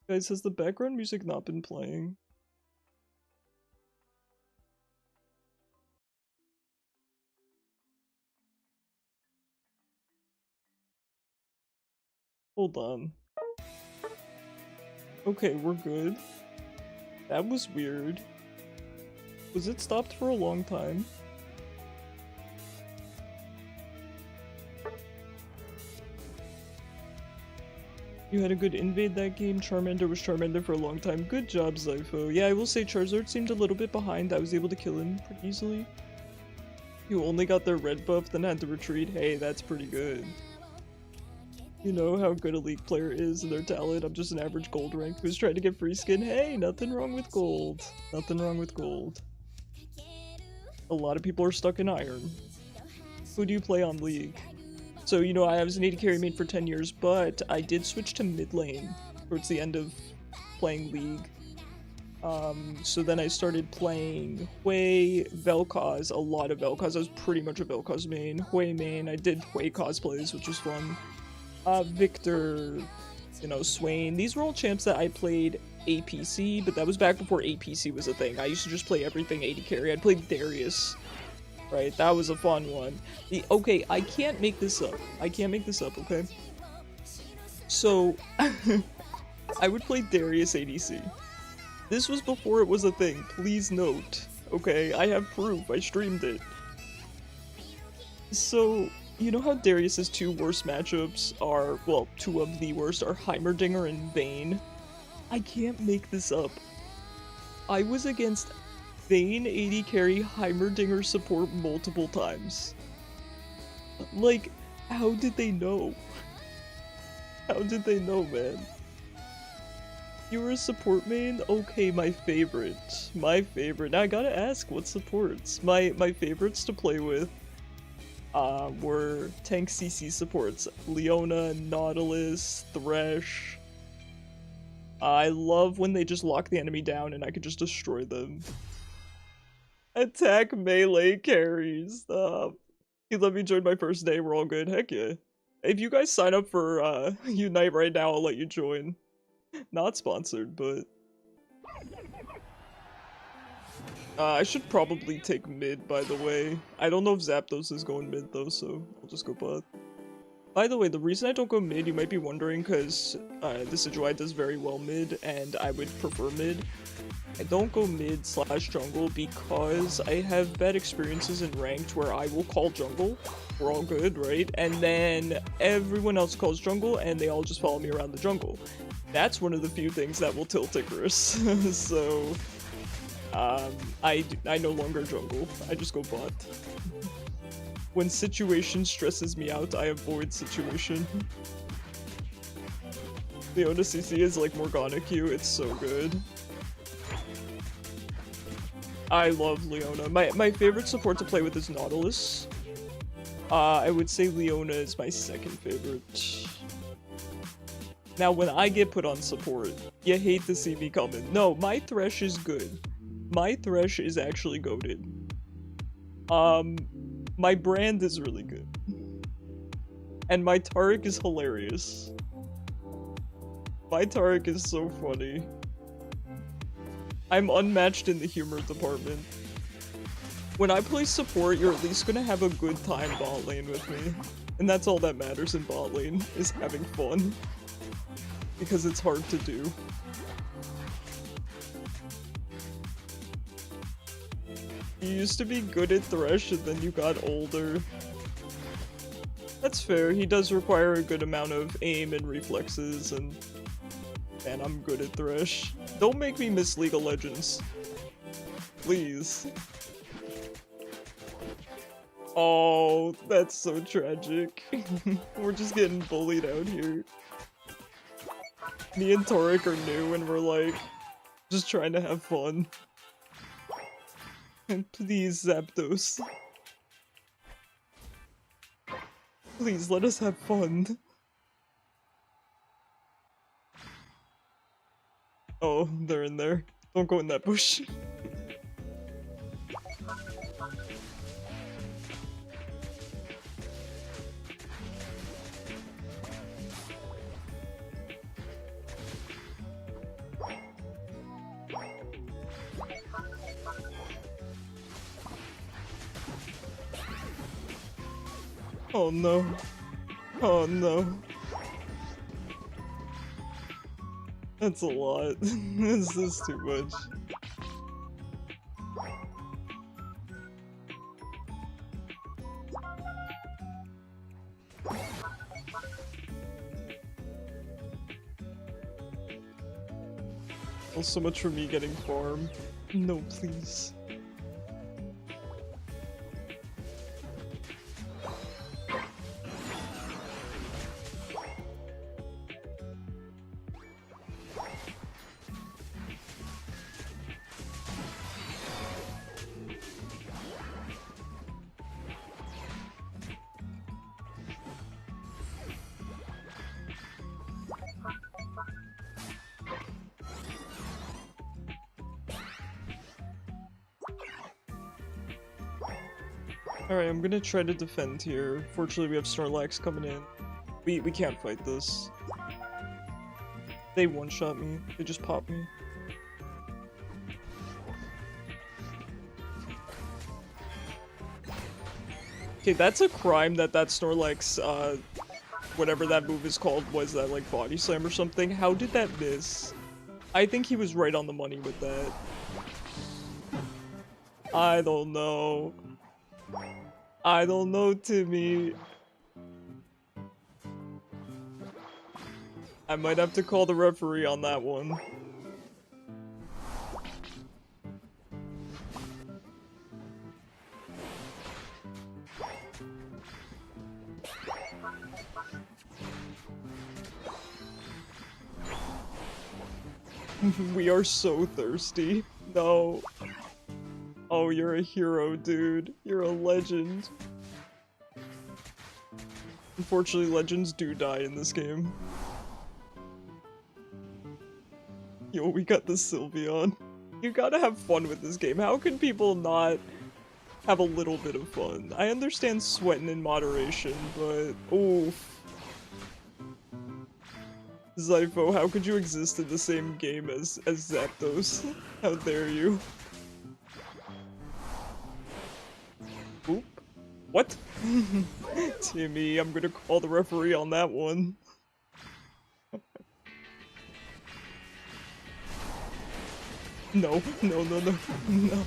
Guys, has the background music not been playing? Hold on. Okay, we're good. That was weird. Was it stopped for a long time? You had a good invade that game. Charmander was Charmander for a long time. Good job, Zypho. Yeah, I will say Charizard seemed a little bit behind. I was able to kill him pretty easily. You only got their red buff, then had to retreat. Hey, that's pretty good. You know how good a League player is and their talent. I'm just an average gold rank who's trying to get free skin. Hey, nothing wrong with gold. Nothing wrong with gold. A lot of people are stuck in iron. Who do you play on League? So, you know, I was an AD carry main for 10 years, but I did switch to mid lane towards the end of playing League. So then I started playing Hui, Vel'Koz, a lot of Vel'Koz. I was pretty much a Vel'Koz main. Hui main, I did Hui cosplays, which was fun. Victor, you know, Swain. These were all champs that I played APC, but that was back before APC was a thing. I used to just play everything AD carry. I'd play Darius. Right, that was a fun one. Okay, I can't make this up. I can't make this up, okay? So, I would play Darius ADC. This was before it was a thing, please note. Okay, I have proof, I streamed it. So, you know how Darius's two worst matchups are, well, two of the worst are Heimerdinger and Vayne? I can't make this up. I was against Vayne AD carry Heimerdinger support multiple times. Like, how did they know? How did they know, man? You were a support main? Okay, my favorite. My favorite. Now I gotta ask, what supports? My favorites to play with were tank CC supports. Leona, Nautilus, Thresh. I love when they just lock the enemy down and I could just destroy them. Attack melee carries. Stop. You let me join my first day, we're all good. Heck yeah. If you guys sign up for Unite right now, I'll let you join. Not sponsored, but... I should probably take mid, by the way. I don't know if Zapdos is going mid, though, so I'll just go bot. By the way, the reason I don't go mid, you might be wondering, because this Decidueye does very well mid, and I would prefer mid. I don't go mid slash jungle because I have bad experiences in ranked where I will call jungle. We're all good, right? And then everyone else calls jungle, and they all just follow me around the jungle. That's one of the few things that will tilt Icarus. So... I no longer jungle. I just go bot. When situation stresses me out, I avoid situation. Leona CC is like Morgana Q, it's so good. I love Leona. My favorite support to play with is Nautilus. I would say Leona is my second favorite. Now, when I get put on support, you hate to see me coming. No, my Thresh is good. My Thresh is actually goated. My Brand is really good. And my Taric is hilarious. My Taric is so funny. I'm unmatched in the humor department. When I play support, you're at least gonna have a good time bot lane with me. And that's all that matters in bot lane, is having fun. Because it's hard to do. You used to be good at Thresh and then you got older. That's fair, he does require a good amount of aim and reflexes, and I'm good at Thresh. Don't make me miss League of Legends. Please. Oh, that's so tragic. We're just getting bullied out here. Me and Toric are new and we're like, just trying to have fun. And please, Zapdos. Please, let us have fun. Oh, they're in there. Don't go in that bush. Oh no. Oh no. That's a lot. This is too much. Oh, so much for me getting farm. No, please. Alright, I'm gonna try to defend here. Fortunately, we have Snorlax coming in. We can't fight this. They one-shot me. They just pop me. Okay, that's a crime that Snorlax, whatever that move is called, was that, like, body slam or something? How did that miss? I think he was right on the money with that. I don't know. I don't know, Timmy. I might have to call the referee on that one. We are so thirsty. No. Oh, you're a hero, dude. You're a legend. Unfortunately, legends do die in this game. Yo, we got the Sylveon. You gotta have fun with this game. How can people not have a little bit of fun? I understand sweating in moderation, but oof. Zypho, how could you exist in the same game as Zapdos? How dare you? Oop. What? Timmy, I'm gonna call the referee on that one. No, no, no, no, no.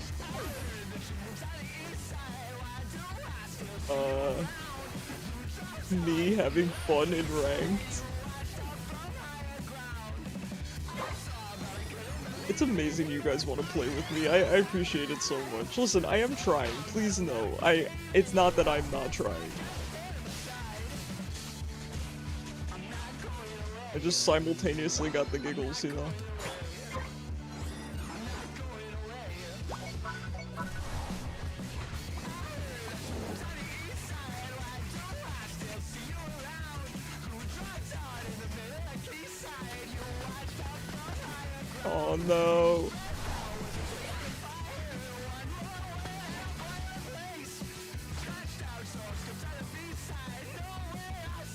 Me having fun in ranked. It's amazing you guys want to play with me. I appreciate it so much. Listen, I am trying. Please know. It's not that I'm not trying. I just simultaneously got the giggles, you know? Oh no.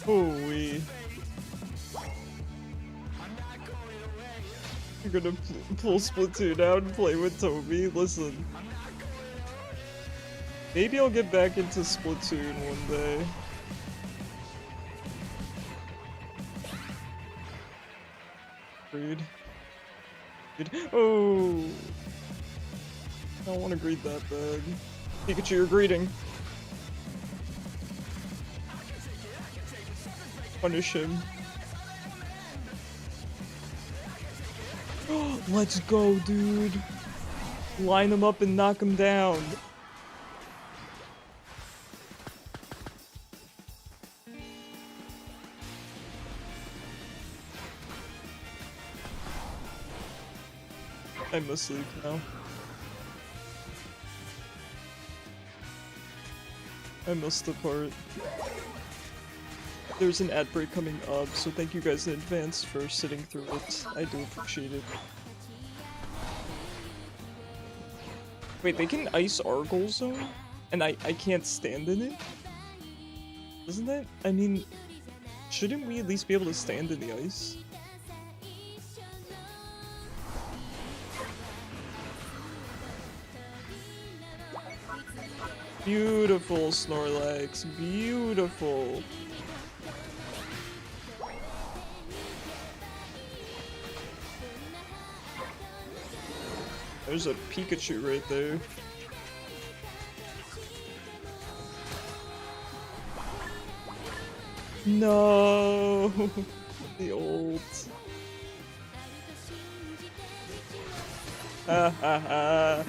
Ooh-wee. You're gonna pull Splatoon out and play with Toby? Listen. Maybe I'll get back into Splatoon one day. Greed. Oh! I don't want to greet that bad. Pikachu, you're greeting. Punish him. Let's go, dude. Line him up and knock him down. I must sleep now. I must depart. There's an ad break coming up, so thank you guys in advance for sitting through it. I do appreciate it. Wait, they can ice our goal zone? And I can't stand in it? Isn't that? I mean, shouldn't we at least be able to stand in the ice? Beautiful, Snorlax. Beautiful. There's a Pikachu right there. No, the ult. Ha ha ha.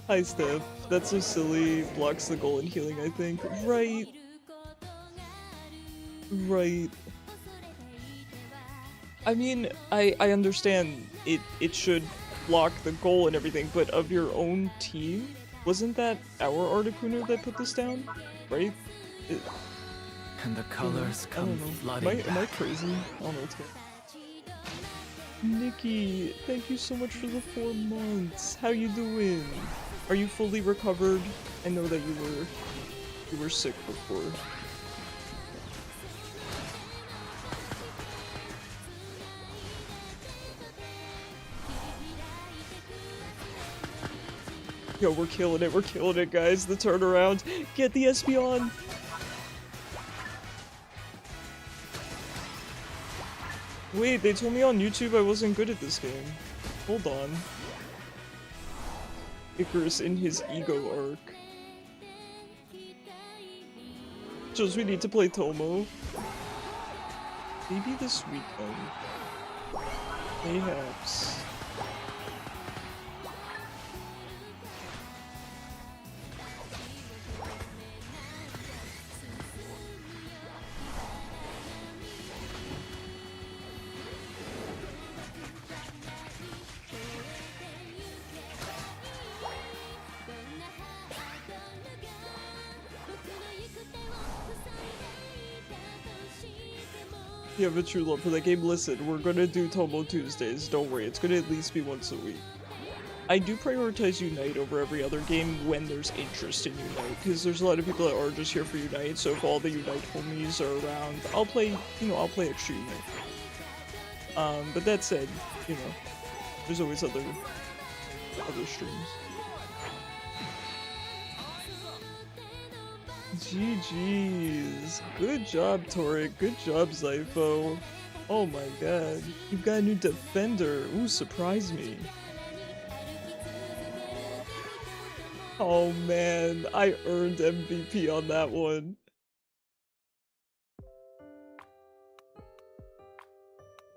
Hi, Steph. That's so silly. Blocks the goal in healing, I think. Right. Right. I mean, I understand it should block the goal and everything, but of your own team? Wasn't that our Articuno that put this down? Right? And the colors come flooding Am I crazy? I don't know what's going on. Nikki, thank you so much for the 4 months. How you doing? Are you fully recovered? I know that you were sick before. Yo, we're killing it, guys. The turnaround. Get the Espeon! Wait, they told me on YouTube I wasn't good at this game. Hold on. Icarus in his ego arc. Just we need to play Tomo. Maybe this weekend. Mayhaps. You have a true love for that game. Listen, we're gonna do Tomo Tuesdays. Don't worry, it's gonna at least be once a week. I do prioritize Unite over every other game when there's interest in Unite, because there's a lot of people that are just here for Unite, so if all the Unite homies are around, I'll play, I'll play extra Unite. But that said, there's always other streams. GG's. Good job, Toric. Good job, Zypho. Oh my god. You've got a new defender. Ooh, surprise me. Oh man, I earned MVP on that one.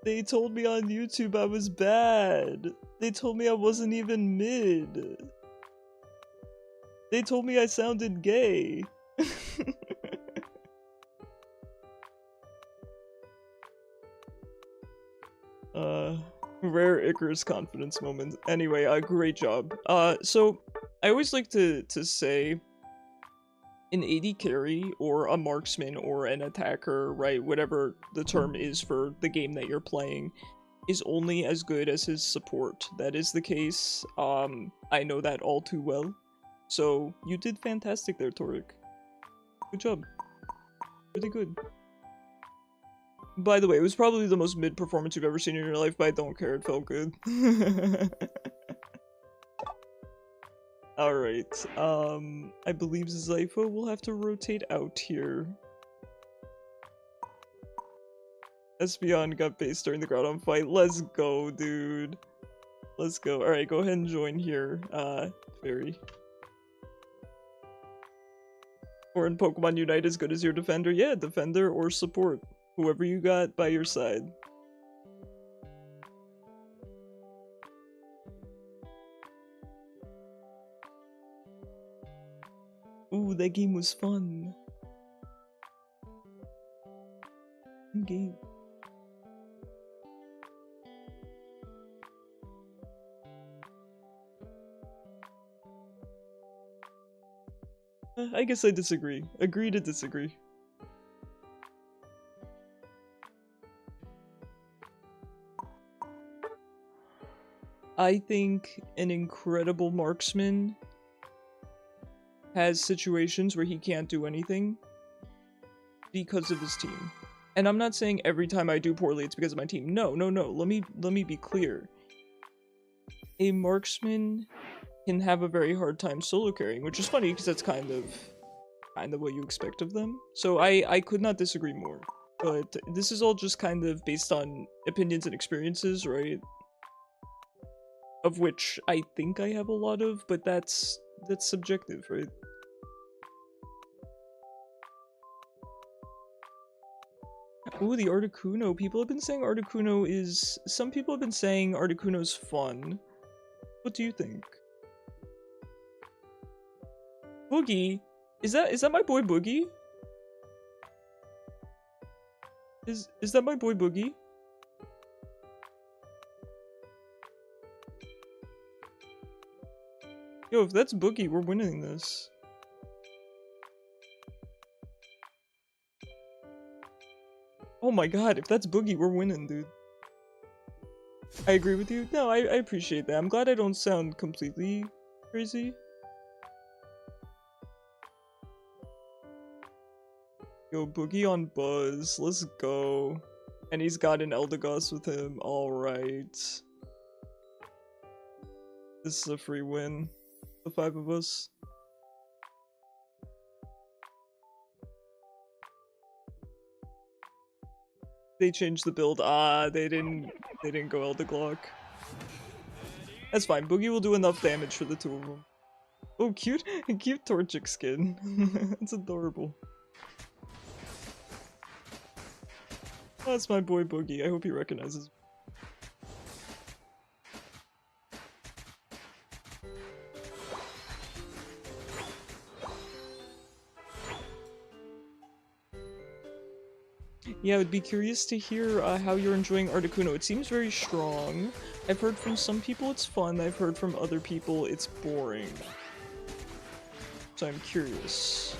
They told me on YouTube I was bad. They told me I wasn't even mid. They told me I sounded gay. Rare Icarus confidence moment. Anyway, great job. So I always like to say an AD carry or a marksman or an attacker, right, whatever the term is for the game that you're playing, is only as good as his support. That is the case. I know that all too well. So you did fantastic there, Toric. Good job. Really good. By the way, it was probably the most mid performance you've ever seen in your life, but I don't care, it felt good. Alright, I believe Zypho will have to rotate out here. Espeon got based during the Groudon fight. Let's go, dude. Let's go. Alright, go ahead and join here, Fairy. Or in Pokemon Unite as good as your defender? Yeah, defender or support. Whoever you got by your side. Ooh, that game was fun. Game. I guess I disagree. Agree to disagree. I think an incredible marksman has situations where he can't do anything because of his team. And I'm not saying every time I do poorly it's because of my team. No. Let me be clear. A marksman can have a very hard time solo carrying, which is funny because that's kind of what you expect of them. So I could not disagree more. But this is all just kind of based on opinions and experiences, right? Of which I think I have a lot of, but that's subjective, right? Ooh, the Articuno. People have been saying Articuno is... Some people have been saying Articuno's fun. What do you think? Boogie? Is that my boy Boogie? Is that my boy Boogie? Yo, if that's Boogie, we're winning this. Oh my god, if that's Boogie, we're winning, dude. I agree with you. No, I appreciate that. I'm glad I don't sound completely crazy. Yo, Boogie on Buzz. Let's go. And he's got an Eldegoss with him. Alright. This is a free win. The 5 of us. They changed the build. Ah, they didn't go Elderglock. That's fine. Boogie will do enough damage for the two of them. Oh, cute Torchic skin. It's adorable. Oh, that's my boy Boogie. I hope he recognizes. Yeah, I would be curious to hear how you're enjoying Articuno. It seems very strong. I've heard from some people it's fun. I've heard from other people it's boring. So I'm curious.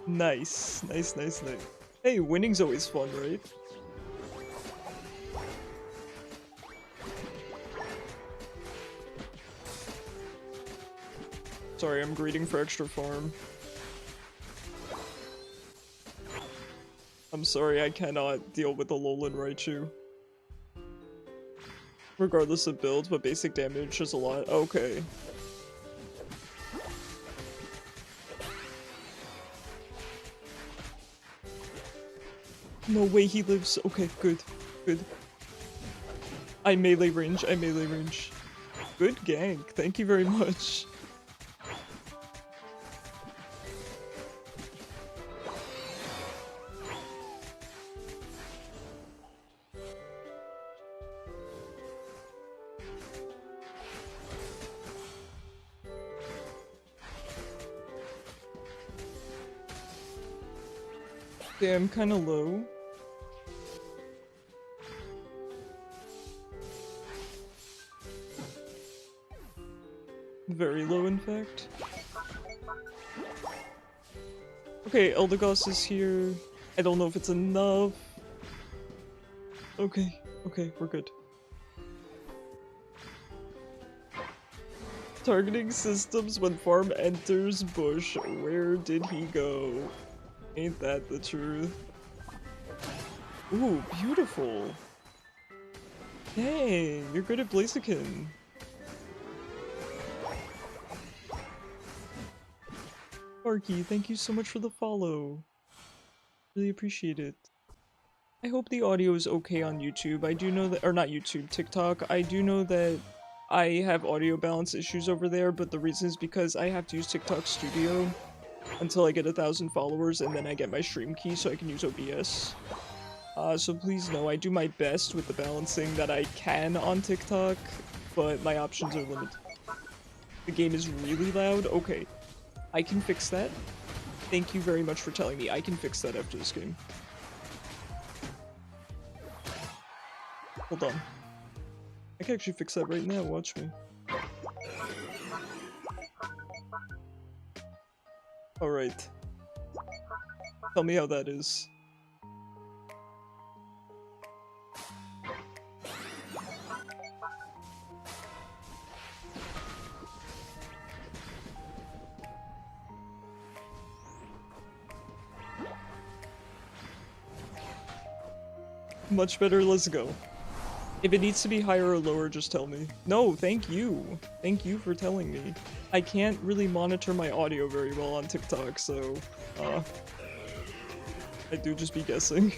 Nice. Nice, nice, nice. Hey, winning's always fun, right? Sorry, I'm greeting for extra farm. I'm sorry, I cannot deal with the Alolan Raichu. Regardless of build, but basic damage is a lot. Okay. No way he lives. Okay, good. Good. I melee range. I melee range. Good gank. Thank you very much. Damn, kinda low. Very low, in fact. Okay, Eldegoss is here. I don't know if it's enough. Okay, okay, we're good. Targeting systems when farm enters bush. Where did he go? Ain't that the truth? Ooh, beautiful. Dang, you're good at Blaziken. Sparky, thank you so much for the follow. Really appreciate it. I hope the audio is okay on YouTube. I do know that- or not YouTube, TikTok. I do know that I have audio balance issues over there, but the reason is because I have to use TikTok Studio until I get 1,000 followers, and then I get my stream key so I can use OBS. So please know I do my best with the balancing that I can on TikTok, but my options are limited. The game is really loud? Okay. I can fix that. Thank you very much for telling me. I can fix that after this game. Hold on. I can actually fix that right now, watch me. Alright. Tell me how that is. Much better, let's go. If it needs to be higher or lower, just tell me. No, thank you. Thank you for telling me. I can't really monitor my audio very well on TikTok, so, I do just be guessing.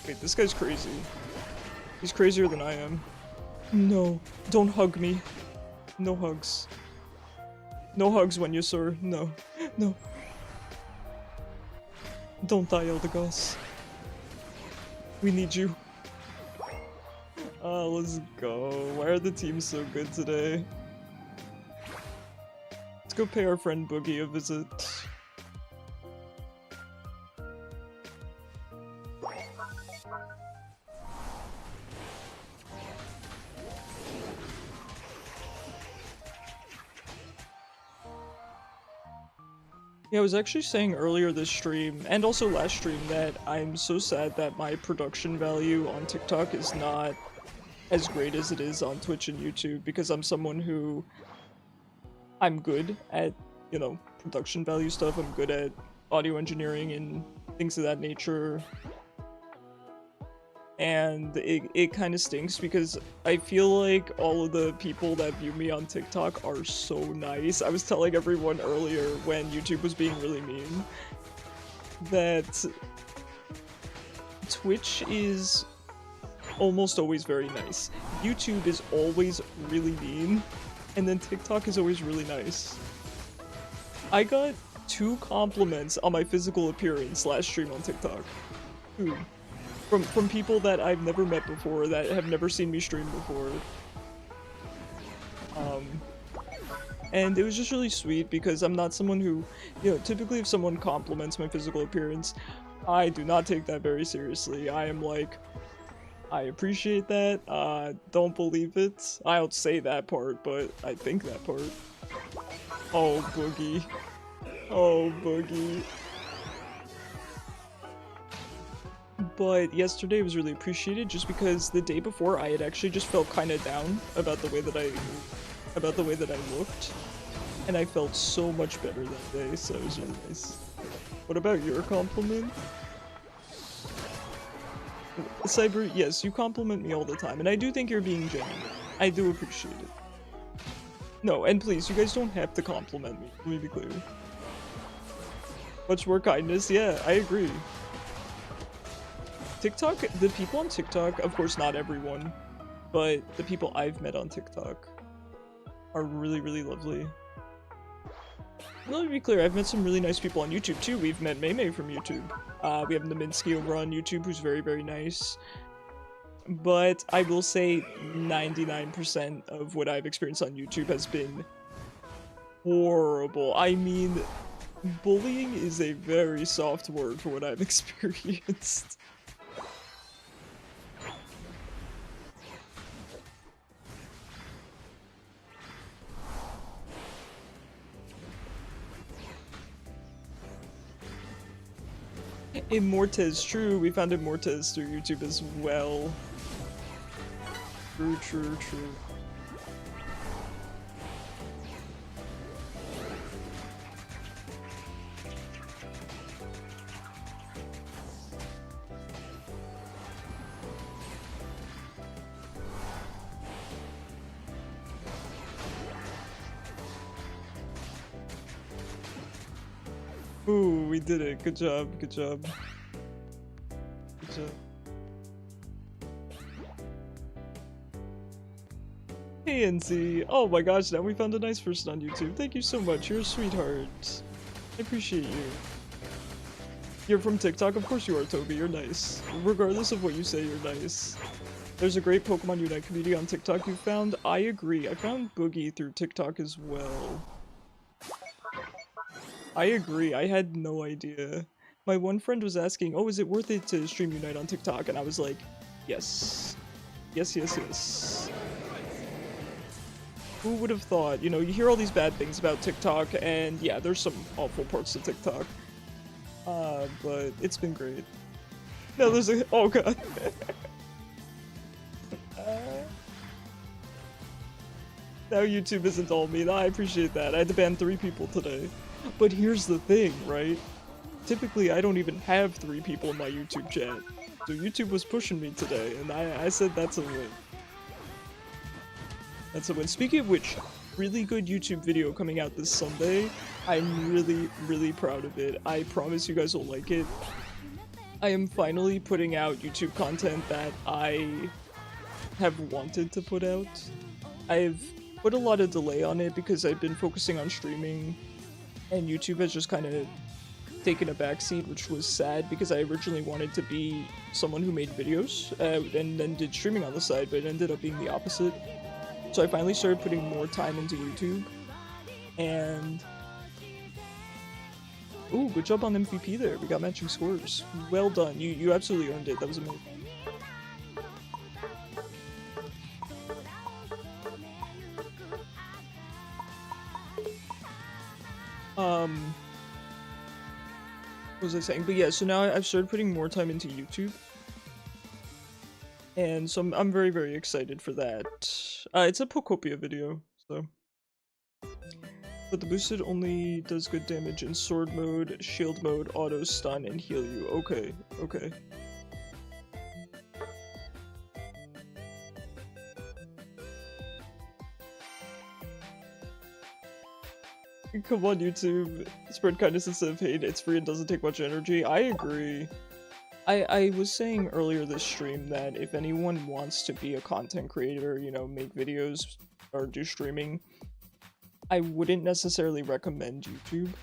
Wait, this guy's crazy. He's crazier than I am. No, don't hug me. No hugs. No hugs when you sir. No. No. Don't die, Eldegoss. We need you. Let's go. Why are the teams so good today? Let's go pay our friend Boogie a visit. Yeah, I was actually saying earlier this stream, and also last stream, that I'm so sad that my production value on TikTok is not as great as it is on Twitch and YouTube, because I'm someone who... I'm good at, you know, production value stuff, I'm good at audio engineering and things of that nature. And it kind of stinks because I feel like all of the people that view me on TikTok are so nice. I was telling everyone earlier when YouTube was being really mean that Twitch is almost always very nice. YouTube is always really mean, and then TikTok is always really nice. I got 2 compliments on my physical appearance last stream on TikTok. 2. From people that I've never met before, that have never seen me stream before. And it was just really sweet because I'm not someone who, you know, typically if someone compliments my physical appearance, I do not take that very seriously. I am like, I appreciate that, don't believe it. I don't say that part, but I think that part. Oh, Boogie. Oh, Boogie. But yesterday was really appreciated just because the day before I had actually just felt kind of down about the way that I looked, and I felt so much better that day, so it was really nice. What about your compliment? Cyber, yes, you compliment me all the time, and I do think you're being genuine. I do appreciate it. No, and please, you guys don't have to compliment me, let me be clear. Much more kindness, yeah, I agree. TikTok, the people on TikTok, of course not everyone, but the people I've met on TikTok are really, really lovely. Let me be clear, I've met some really nice people on YouTube too. We've met Maymay from YouTube. We have Naminsky over on YouTube, who's very, very nice. But I will say 99% of what I've experienced on YouTube has been horrible. I mean, bullying is a very soft word for what I've experienced. Immortez, true, we found Immortez through YouTube as well. True, true, true. Ooh, we did it. Good job, good job. Good job. Hey, NZ. Oh my gosh, now we found a nice person on YouTube. Thank you so much. You're a sweetheart. I appreciate you. You're from TikTok? Of course you are, Toby. You're nice. Regardless of what you say, you're nice. There's a great Pokemon Unite community on TikTok you found. I agree. I found Boogie through TikTok as well. I agree, I had no idea. My one friend was asking, oh, is it worth it to stream Unite on TikTok? And I was like, yes. Yes, yes, yes. Who would have thought? You know, you hear all these bad things about TikTok, and yeah, there's some awful parts to TikTok. But it's been great. No, there's a- oh god. Now YouTube isn't all me. I appreciate that. I had to ban 3 people today. But here's the thing, right? Typically, I don't even have 3 people in my YouTube chat. So YouTube was pushing me today, and I said that's a win. That's a win. Speaking of which, really good YouTube video coming out this Sunday. I'm really, really proud of it. I promise you guys will like it. I am finally putting out YouTube content that I have wanted to put out. I've put a lot of delay on it because I've been focusing on streaming, and YouTube has just kind of taken a backseat, which was sad because I originally wanted to be someone who made videos and then did streaming on the side, but it ended up being the opposite. So I finally started putting more time into YouTube, and ooh, good job on MVP there. We got matching scores. Well done. You absolutely earned it. That was amazing. What was I saying? But yeah, so now I've started putting more time into YouTube, and so I'm very, very excited for that. It's a Pokopia video, so. But the boosted only does good damage in sword mode, shield mode, auto stun, and heal you. Okay, okay. Come on, YouTube. Spread kindness instead of hate. It's free and doesn't take much energy. I agree. I was saying earlier this stream that if anyone wants to be a content creator, you know, make videos or do streaming, I wouldn't necessarily recommend YouTube.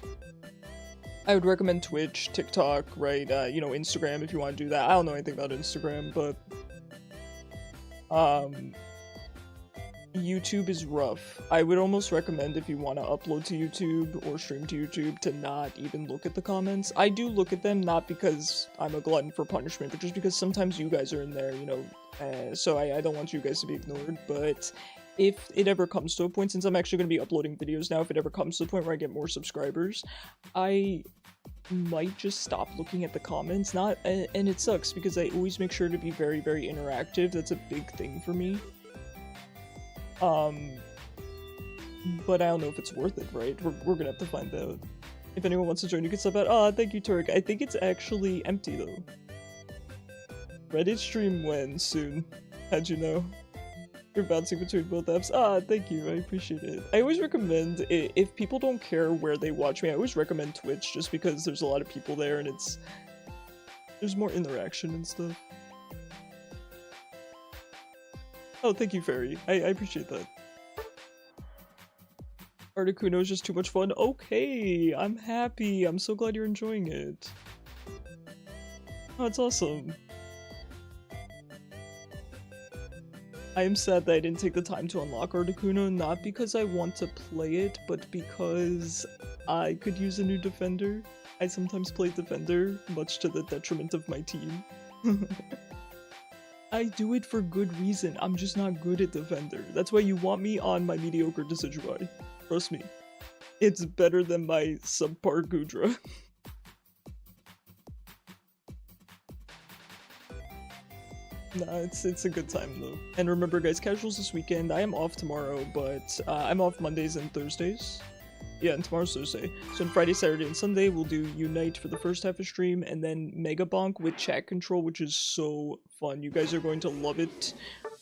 I would recommend Twitch, TikTok, right? You know, Instagram if you want to do that. I don't know anything about Instagram, but YouTube is rough. I would almost recommend if you want to upload to YouTube or stream to YouTube to not even look at the comments. I do look at them, not because I'm a glutton for punishment, but just because sometimes you guys are in there, you know, so I don't want you guys to be ignored, but if it ever comes to a point, since I'm actually going to be uploading videos now, if it ever comes to a point where I get more subscribers, I might just stop looking at the comments. And it sucks because I always make sure to be very, very interactive. That's a big thing for me. But I don't know if it's worth it, right? We're gonna have to find out. If anyone wants to join, you can sub out. Ah, thank you, Turk. I think it's actually empty, though. Reddit stream when? Soon. How'd you know? You're bouncing between both apps. Ah, thank you. I appreciate it. I always recommend, if people don't care where they watch me, I always recommend Twitch, just because there's a lot of people there and there's more interaction and stuff. Oh, thank you, Fairy. I appreciate that. Articuno is just too much fun. Okay, I'm happy. I'm so glad you're enjoying it. Oh, it's awesome. I am sad that I didn't take the time to unlock Articuno, not because I want to play it, but because I could use a new defender. I sometimes play defender, much to the detriment of my team. I do it for good reason, I'm just not good at defender. That's why you want me on my mediocre Decidueye. Trust me. It's better than my subpar Gudra. Nah, it's a good time though. And remember guys, casuals this weekend. I am off tomorrow, but I'm off Mondays and Thursdays. Yeah, and tomorrow's Thursday. So on Friday, Saturday, and Sunday, we'll do Unite for the first half of stream, and then Mega Bonk with chat control, which is so fun. You guys are going to love it.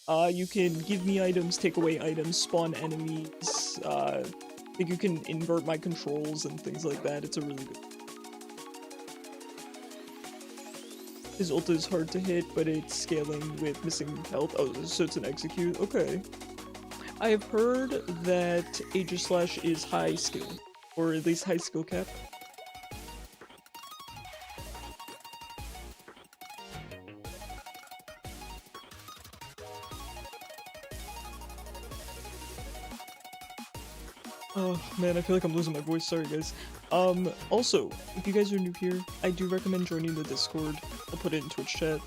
You can give me items, take away items, spawn enemies. I think you can invert my controls and things like that. It's a really good. His ult is hard to hit, but it's scaling with missing health. Oh, so it's an execute? Okay. I have heard that Aegislash is high skill, or at least high skill cap. Oh man, I feel like I'm losing my voice, sorry guys. Also, if you guys are new here, I do recommend joining the Discord. I'll put it in Twitch chat.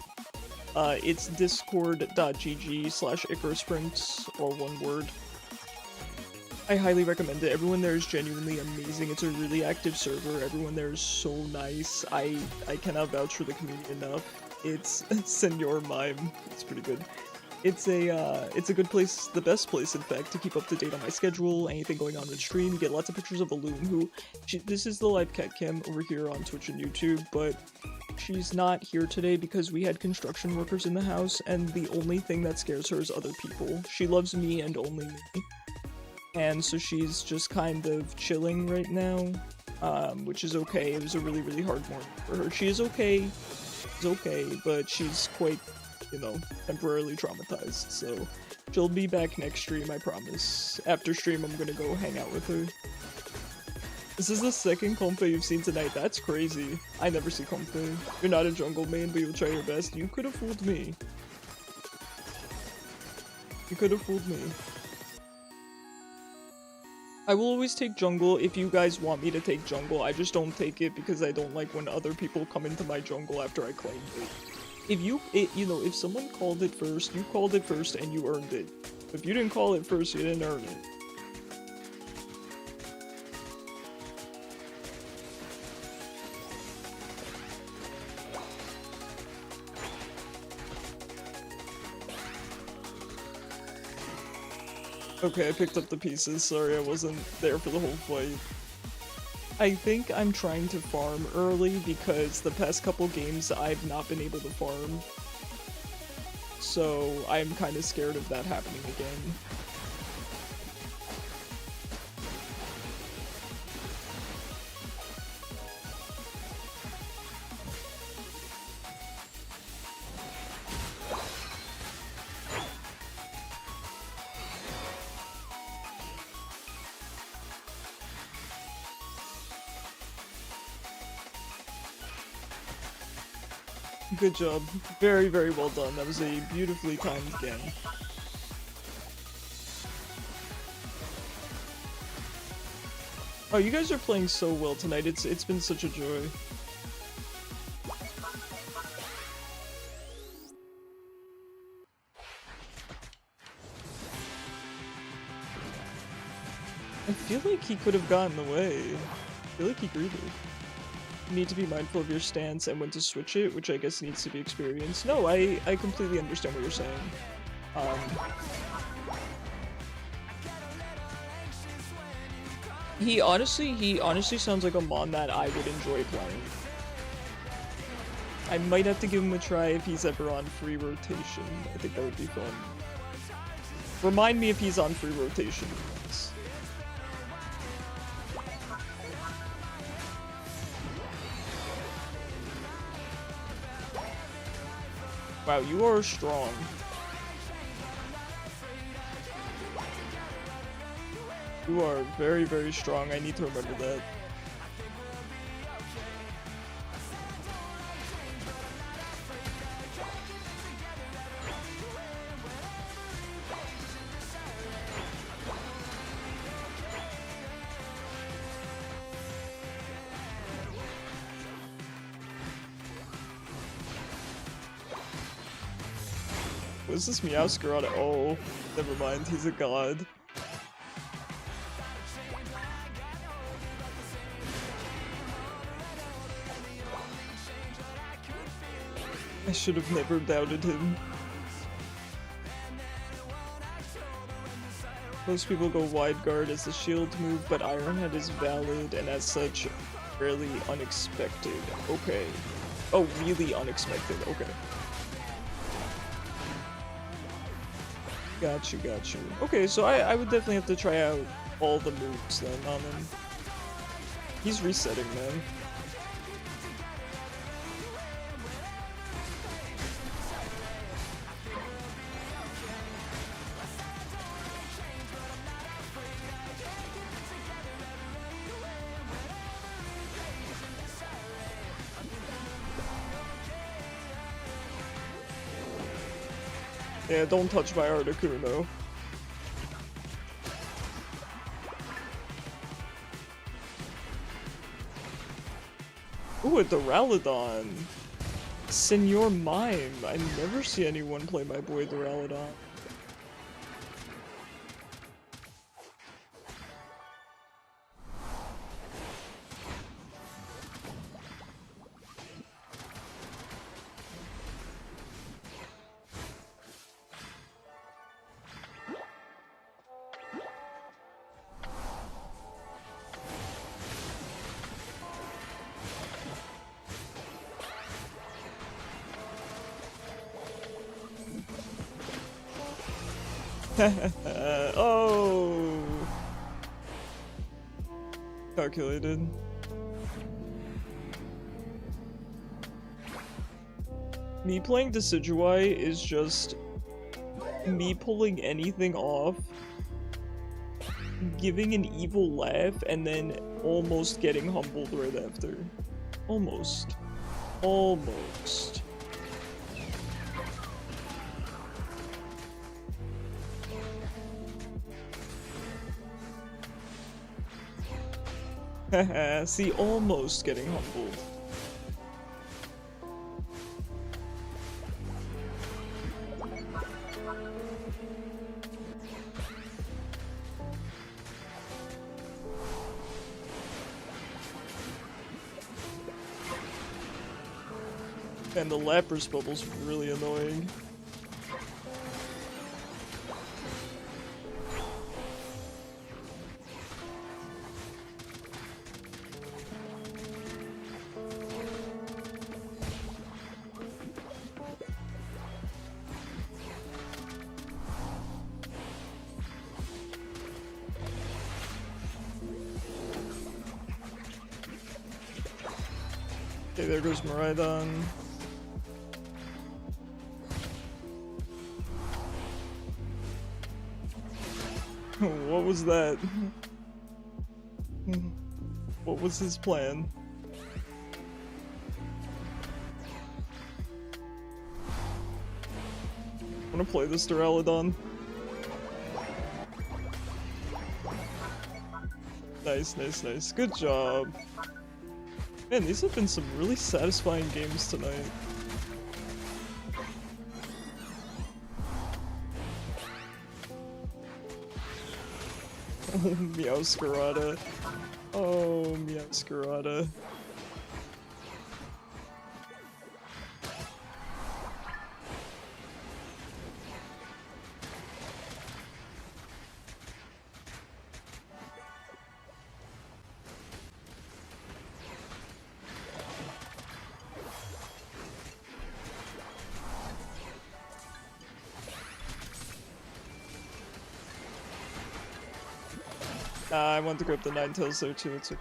It's discord.gg/IcarusSprints, all one word. I highly recommend it. Everyone there is genuinely amazing. It's a really active server. Everyone there is so nice. I cannot vouch for the community enough. It's Senor Mime. It's pretty good. It's a good place, the best place in fact, to keep up to date on my schedule, anything going on stream. You get lots of pictures of Balloon, who, this is the live cat cam over here on Twitch and YouTube, but she's not here today because we had construction workers in the house, and the only thing that scares her is other people. She loves me and only me. And so she's just kind of chilling right now, which is okay. It was a really, really hard morning for her. She is okay, but she's quite, you know, temporarily traumatized, so she'll be back next stream, I promise. After stream, I'm gonna go hang out with her. This is the second Comfey you've seen tonight. That's crazy. I never see Comfey. You're not a jungle main, but you'll try your best. You could have fooled me. You could have fooled me. I will always take jungle if you guys want me to take jungle. I just don't take it because I don't like when other people come into my jungle after I claimed it. If you know, if someone called it first, you called it first and you earned it. If you didn't call it first, you didn't earn it. Okay, I picked up the pieces. Sorry, I wasn't there for the whole fight. I think I'm trying to farm early because the past couple games I've not been able to farm. So I'm kind of scared of that happening again. Good job. Very, very well done. That was a beautifully timed game. Oh, you guys are playing so well tonight. It's been such a joy. I feel like he could have gotten away. I feel like he greeted. You need to be mindful of your stance and when to switch it, which I guess needs to be experienced. No, I completely understand what you're saying. He honestly sounds like a mon that I would enjoy playing. I might have to give him a try if he's ever on free rotation. I think that would be fun. Remind me if he's on free rotation. Wow, you are strong. You are very, very strong. I need to remember that. Was this Meowsker on it? Oh, never mind. He's a god. I should have never doubted him. Most people go wide guard as the shield move, but Iron Head is valid and as such, fairly unexpected. Okay. Oh, really unexpected. Okay. Got you. Okay, so I would definitely have to try out all the moves then on him. He's resetting, man. Yeah, don't touch my Articuno. Ooh, a Duraludon. Senor Mime. I never see anyone play my boy Duraludon. Oh! Calculated. Me playing Decidueye is just me pulling anything off, giving an evil laugh, and then almost getting humbled right after. Almost. Almost. See, almost getting humbled. And the Lapras bubble's really annoying. Okay, there goes Miraidon. What was that? What was his plan? Wanna play this Duraludon? Nice, nice, nice. Good job. Man, these have been some really satisfying games tonight. Meowscarada. Oh, Meowscarada. I want to grab the Ninetales there too.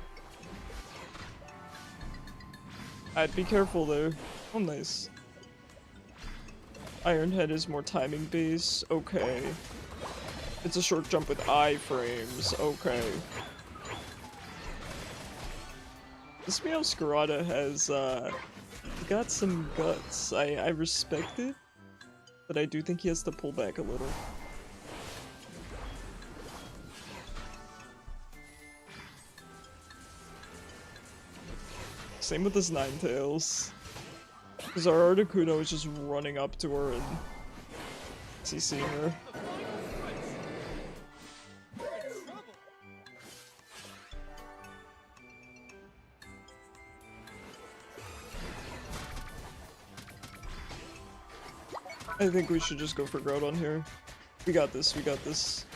I'd be careful there. Oh, nice. Ironhead is more timing based. Okay. It's a short jump with iframes. Okay. This Meowscarada has, got some guts. I respect it, but I do think he has to pull back a little. Same with this Ninetales. Because our Articuno is just running up to her and CCing her. I think we should just go for Groudon here. We got this, we got this.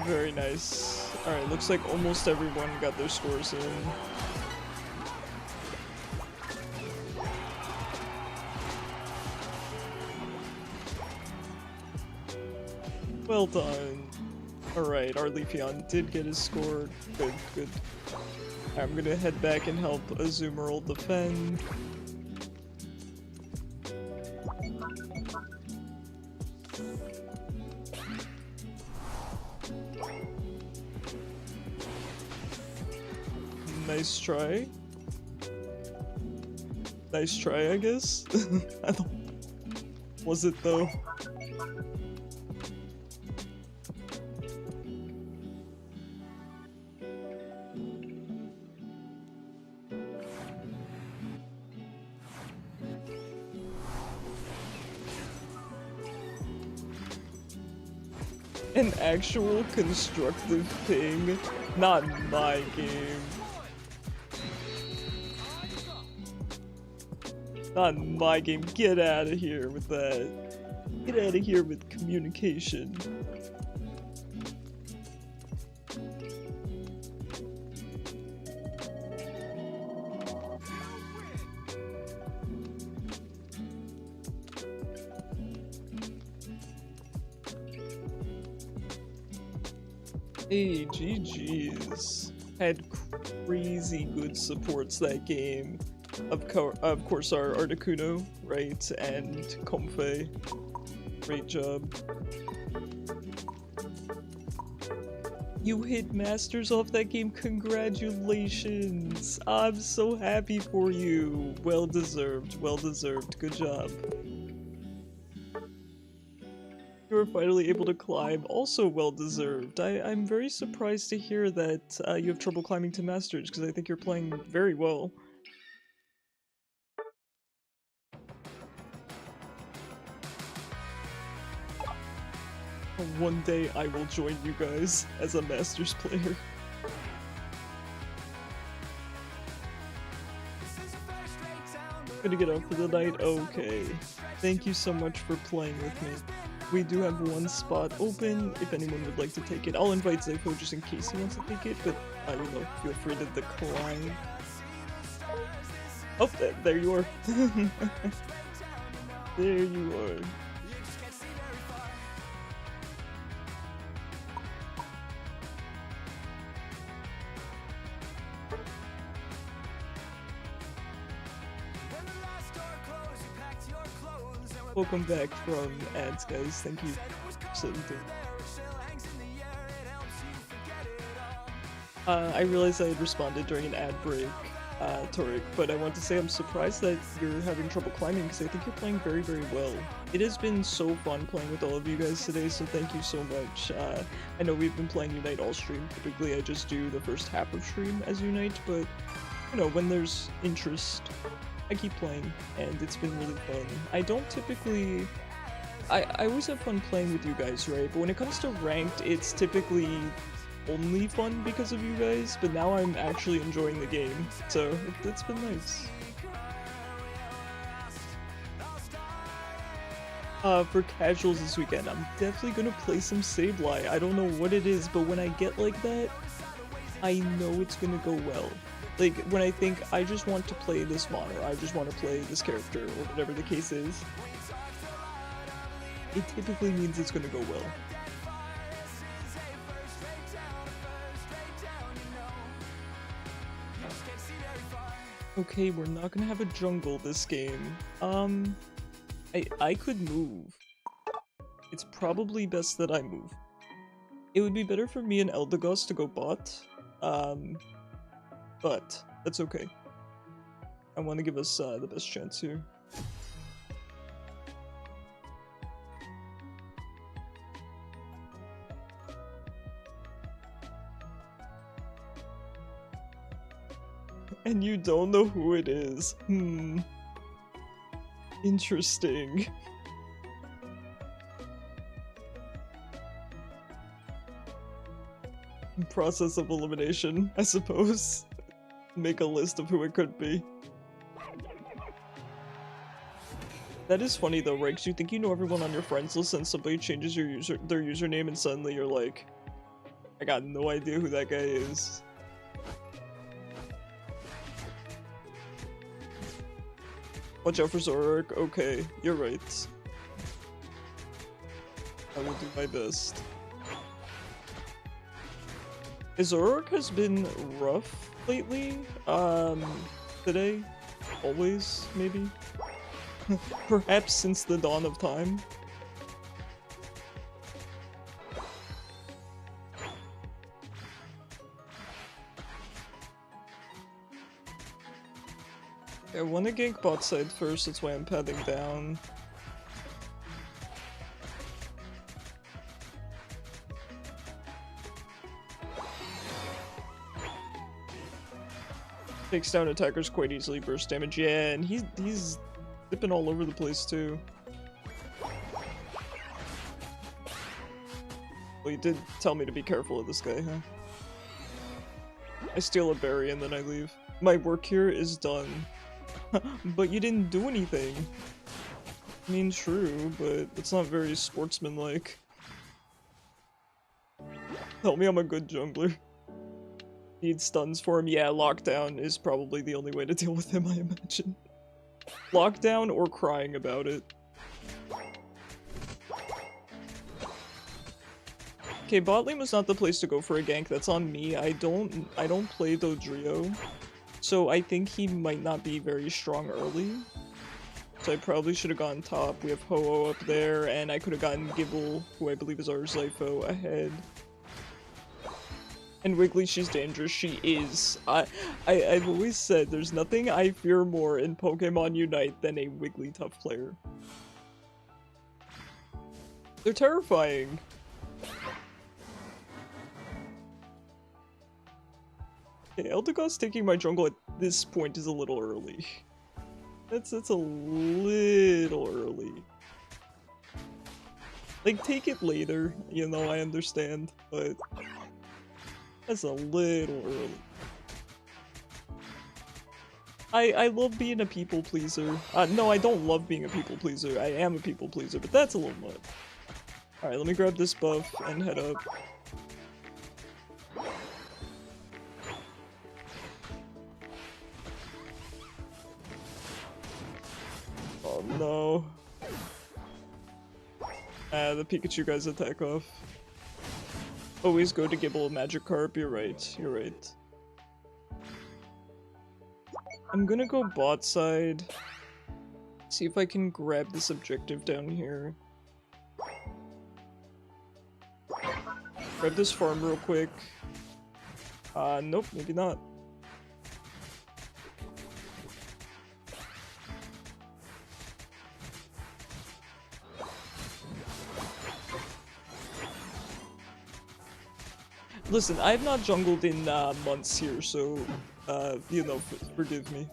Very nice. Alright, looks like almost everyone got their scores in. Well done. Alright, our Leafeon did get his score. Good, good. I'm gonna head back and help Azumarill defend. Nice try. Nice try, I guess. I don't... Was it though? An actual constructive ping, not my game. Not my game. Get out of here with that. Get out of here with communication. Hey, GG's. Had crazy good supports that game. Of course, our Articuno, right, and Comfey. Great job. You hit Masters off that game, congratulations! I'm so happy for you! Well deserved, good job. You were finally able to climb, also well deserved. I'm very surprised to hear that you have trouble climbing to Masters, because I think you're playing very well. One day I will join you guys as a Masters player. Gonna get up for the night? Okay. Thank you so much for playing with me. We do have one spot open if anyone would like to take it. I'll invite Zepho just in case he wants to take it, but you know, feel free to decline. Oh, there you are. There you are. Welcome back from ads, guys. Thank you for sitting through. I realized I had responded during an ad break, Torik, but I want to say I'm surprised that you're having trouble climbing because I think you're playing very, very well. It has been so fun playing with all of you guys today, so thank you so much. I know we've been playing Unite all stream. Typically, I just do the first half of stream as Unite, but, you know, when there's interest, I keep playing, and it's been really fun. I don't typically... I always have fun playing with you guys, right? But when it comes to ranked, it's typically only fun because of you guys, but now I'm actually enjoying the game, so it's been nice. For casuals this weekend, I'm definitely gonna play some Sableye. I don't know what it is, but when I get like that, I know it's gonna go well. Like, when I think, I just want to play this mod, or I just want to play this character, or whatever the case is, it typically means it's gonna go well. Okay, we're not gonna have a jungle this game. I could move. It's probably best that I move. It would be better for me and Eldegoss to go bot, but that's okay. I want to give us the best chance here. And you don't know who it is. Interesting. Process of elimination, I suppose. Make a list of who it could be. That is funny though, right? 'Cause you think you know everyone on your friends list and somebody changes their username and suddenly you're like, I got no idea who that guy is. Watch out for Zoroark. Okay, you're right. I will do my best. Zoroark has been rough lately. Today? Always, maybe? Perhaps since the dawn of time. I want to gank bot side first, that's why I'm padding down. Takes down attackers quite easily, burst damage, yeah, and he's dipping all over the place too. Well, you did tell me to be careful of this guy, huh? I steal a berry and then I leave. My work here is done. But you didn't do anything. I mean, true, but it's not very sportsmanlike. Tell me I'm a good jungler. Need stuns for him? Yeah, lockdown is probably the only way to deal with him, I imagine. Lockdown or crying about it. Okay, bot lane was not the place to go for a gank, that's on me. I don't play Dodrio. So I think he might not be very strong early. So I probably should have gone top. We have Ho-Oh up there, and I could have gotten Gibble, who I believe is our Zypho, ahead. And Wiggly, she's dangerous. She is. I've always said there's nothing I fear more in Pokemon Unite than a Wigglytuff player. They're terrifying. Okay, Eldegoss taking my jungle at this point is a little early. That's a little early. Like, take it later, you know, I understand, but that's a little early. I love being a people pleaser. No, I don't love being a people pleaser. I am a people pleaser, but that's a little much. Alright, let me grab this buff and head up. Oh no. The Pikachu guys attack off. Always go to Gibble Magikarp, you're right, you're right. I'm gonna go bot side. See if I can grab this objective down here. Grab this farm real quick. Nope, maybe not. Listen, I have not jungled in months here, so, you know, forgive me.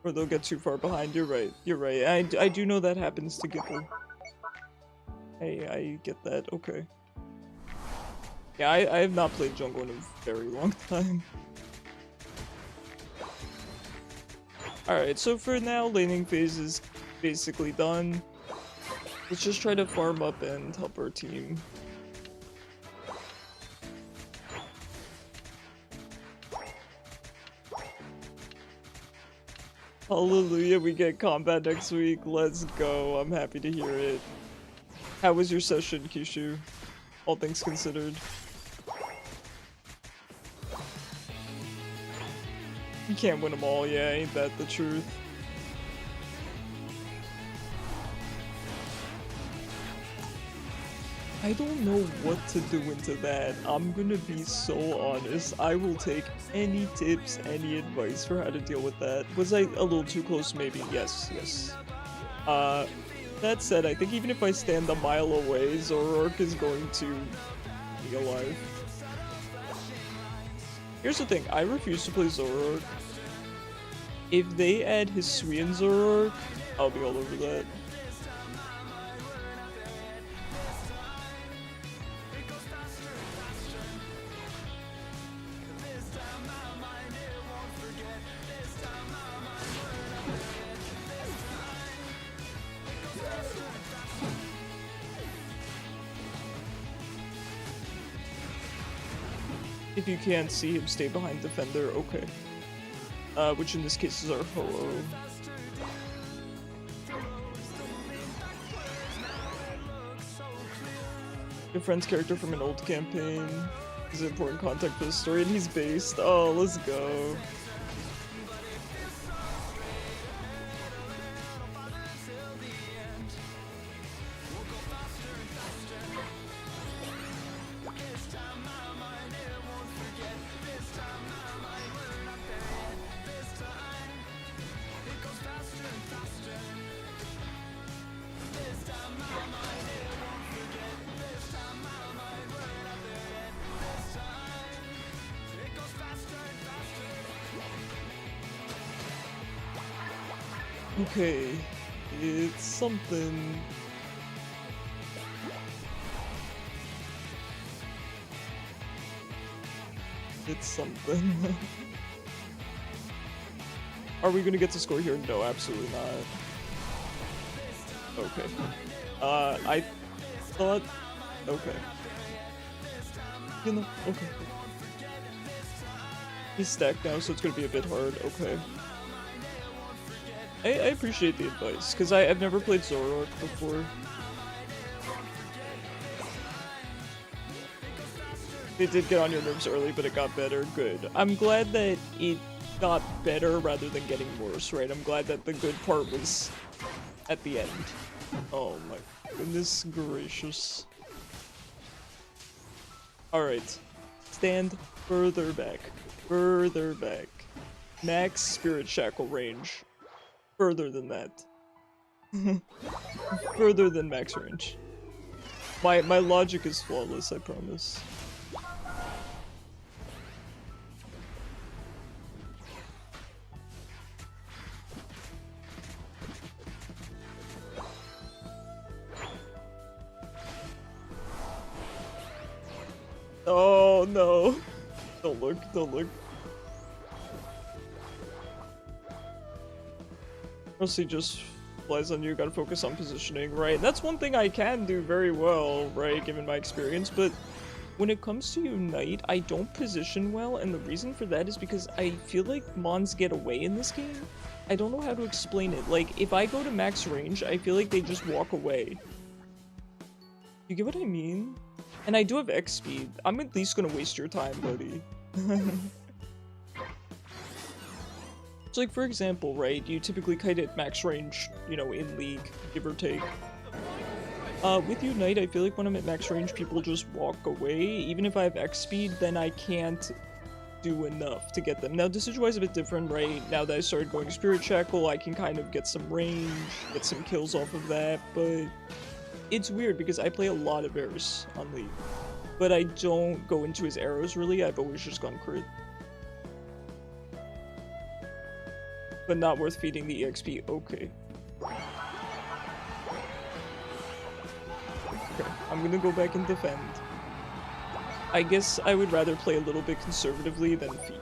Or they'll get too far behind. You're right. You're right. I do know that happens to Gipple. Hey, I get that. Okay. Yeah, I have not played jungle in a very long time. Alright, so for now, laning phase is basically done. Let's just try to farm up and help our team. Hallelujah, we get combat next week. Let's go. I'm happy to hear it. How was your session, Kishu? All things considered. You can't win them all, yeah, ain't that the truth? I don't know what to do into that. I'm gonna be so honest. I will take any tips, any advice for how to deal with that. Was I a little too close? Maybe. Yes, yes. That said, I think even if I stand a mile away, Zoroark is going to be alive. Here's the thing, I refuse to play Zoroark. If they add Hisuian Zoroark, I'll be all over that. If you can't see him, stay behind defender, okay. Which in this case is our Ho-Oh. Your friend's character from an old campaign is important context for the story, and he's based. Oh, let's go. Okay, it's something. It's something. Are we gonna get to score here? No, absolutely not. Okay. I thought. Okay. You know, okay. He's stacked now, so it's gonna be a bit hard. Okay. I appreciate the advice, because I've never played Zoroark before. It did get on your nerves early, but it got better. Good. I'm glad that it got better rather than getting worse, right? I'm glad that the good part was at the end. Oh my goodness gracious. Alright. Stand further back. Further back. Max Spirit Shackle range. Further than that. Further than max range. My logic is flawless, I promise. Oh no. Don't look, don't look. Mostly just flies on you, gotta focus on positioning, right? That's one thing I can do very well, right, given my experience, but when it comes to Unite, I don't position well, and the reason for that is because I feel like Mons get away in this game. I don't know how to explain it. Like, if I go to max range, I feel like they just walk away. You get what I mean? And I do have X speed. I'm at least gonna waste your time, buddy. So like, for example, right, you typically kite at max range, you know, in League, give or take. With Unite, I feel like when I'm at max range, people just walk away. Even if I have X speed, then I can't do enough to get them. Now, Decidueye is a bit different, right? Now that I started going Spirit Shackle, I can kind of get some range, get some kills off of that, but it's weird because I play a lot of Varus on League, but I don't go into his arrows really. I've always just gone crit. But not worth feeding the EXP. Okay. Okay, I'm gonna go back and defend. I guess I would rather play a little bit conservatively than feed.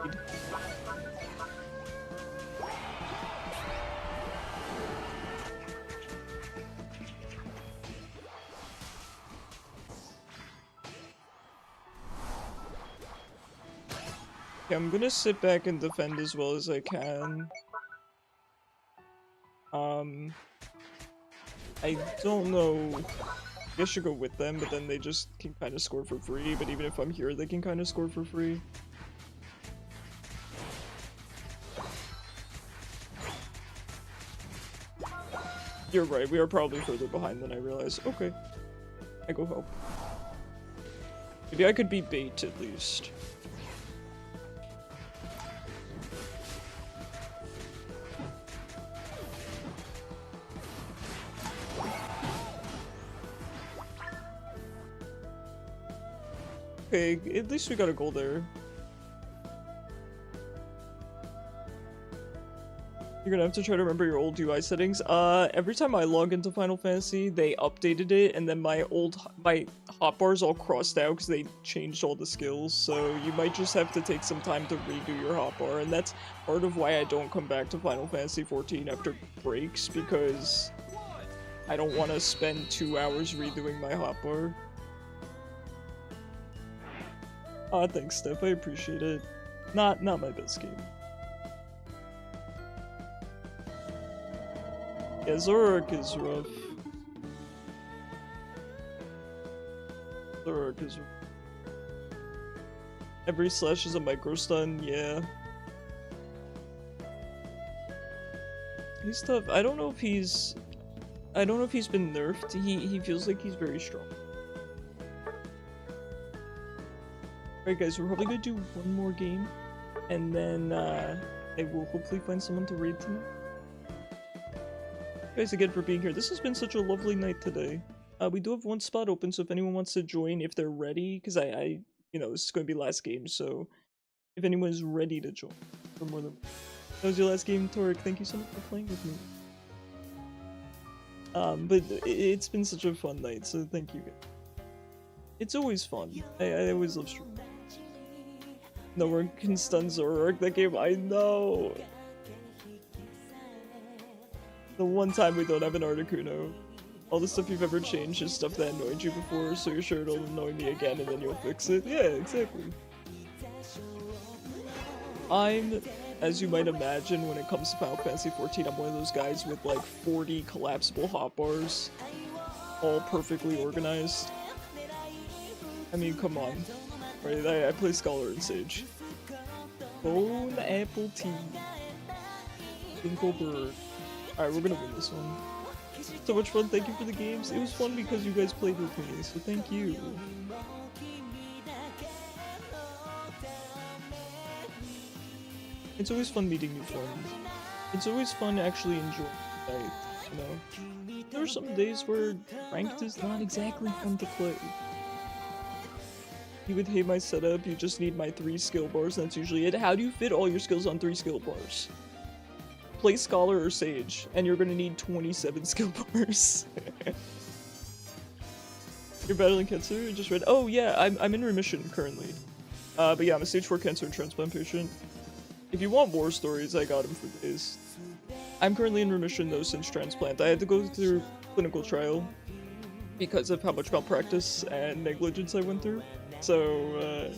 Okay, I'm gonna sit back and defend as well as I can. I don't know. I should go with them, but then they just can kind of score for free. But even if I'm here, they can kind of score for free. You're right, we are probably further behind than I realized. Okay. I go help. Maybe I could be bait at least. Okay, at least we got a goal there. You're gonna have to try to remember your old UI settings. Every time I log into Final Fantasy, they updated it, and then my hotbars all crossed out because they changed all the skills, so you might just have to take some time to redo your hotbar, and that's part of why I don't come back to Final Fantasy 14 after breaks, because I don't want to spend 2 hours redoing my hotbar. Thanks, Steph. I appreciate it. Not my best game. Yeah, Zoroark is rough. Zoroark is rough. Every slash is a micro stun, yeah. He's tough. I don't know if he's been nerfed. He feels like he's very strong. Alright guys, we're probably gonna do one more game, and then I will hopefully find someone to raid tonight. Thanks again for being here. This has been such a lovely night today. We do have one spot open, so if anyone wants to join, if they're ready, because I you know, this is going to be last game, so if anyone's ready to join, for more than... That was your last game, Torek. Thank you so much for playing with me. But it's been such a fun night, so thank you guys. It's always fun. I always love streaming. No one can stun Zoroark that game, I know! The one time we don't have an Articuno. All the stuff you've ever changed is stuff that annoyed you before, so you're sure it'll annoy me again and then you'll fix it. Yeah, exactly. I'm, as you might imagine, when it comes to Final Fantasy 14, I'm one of those guys with like 40 collapsible hotbars, all perfectly organized. I mean, come on. Right, I play Scholar and Sage. Bone Apple Tea. Dinklebird. Alright, we're gonna win this one. So much fun, thank you for the games. It was fun because you guys played with me, so thank you. It's always fun meeting new friends. It's always fun actually enjoying the night, you know? There are some days where ranked is not exactly fun to play. You would hate my setup, you just need my 3 skill bars, and that's usually it. How do you fit all your skills on 3 skill bars? Play Scholar or Sage, and you're gonna need 27 skill bars. You're battling cancer? You just read. Oh yeah, I'm in remission currently. But yeah, I'm a stage 4 cancer and transplant patient. If you want war stories, I got them for days. I'm currently in remission though since transplant. I had to go through clinical trial because of how much malpractice and negligence I went through. So,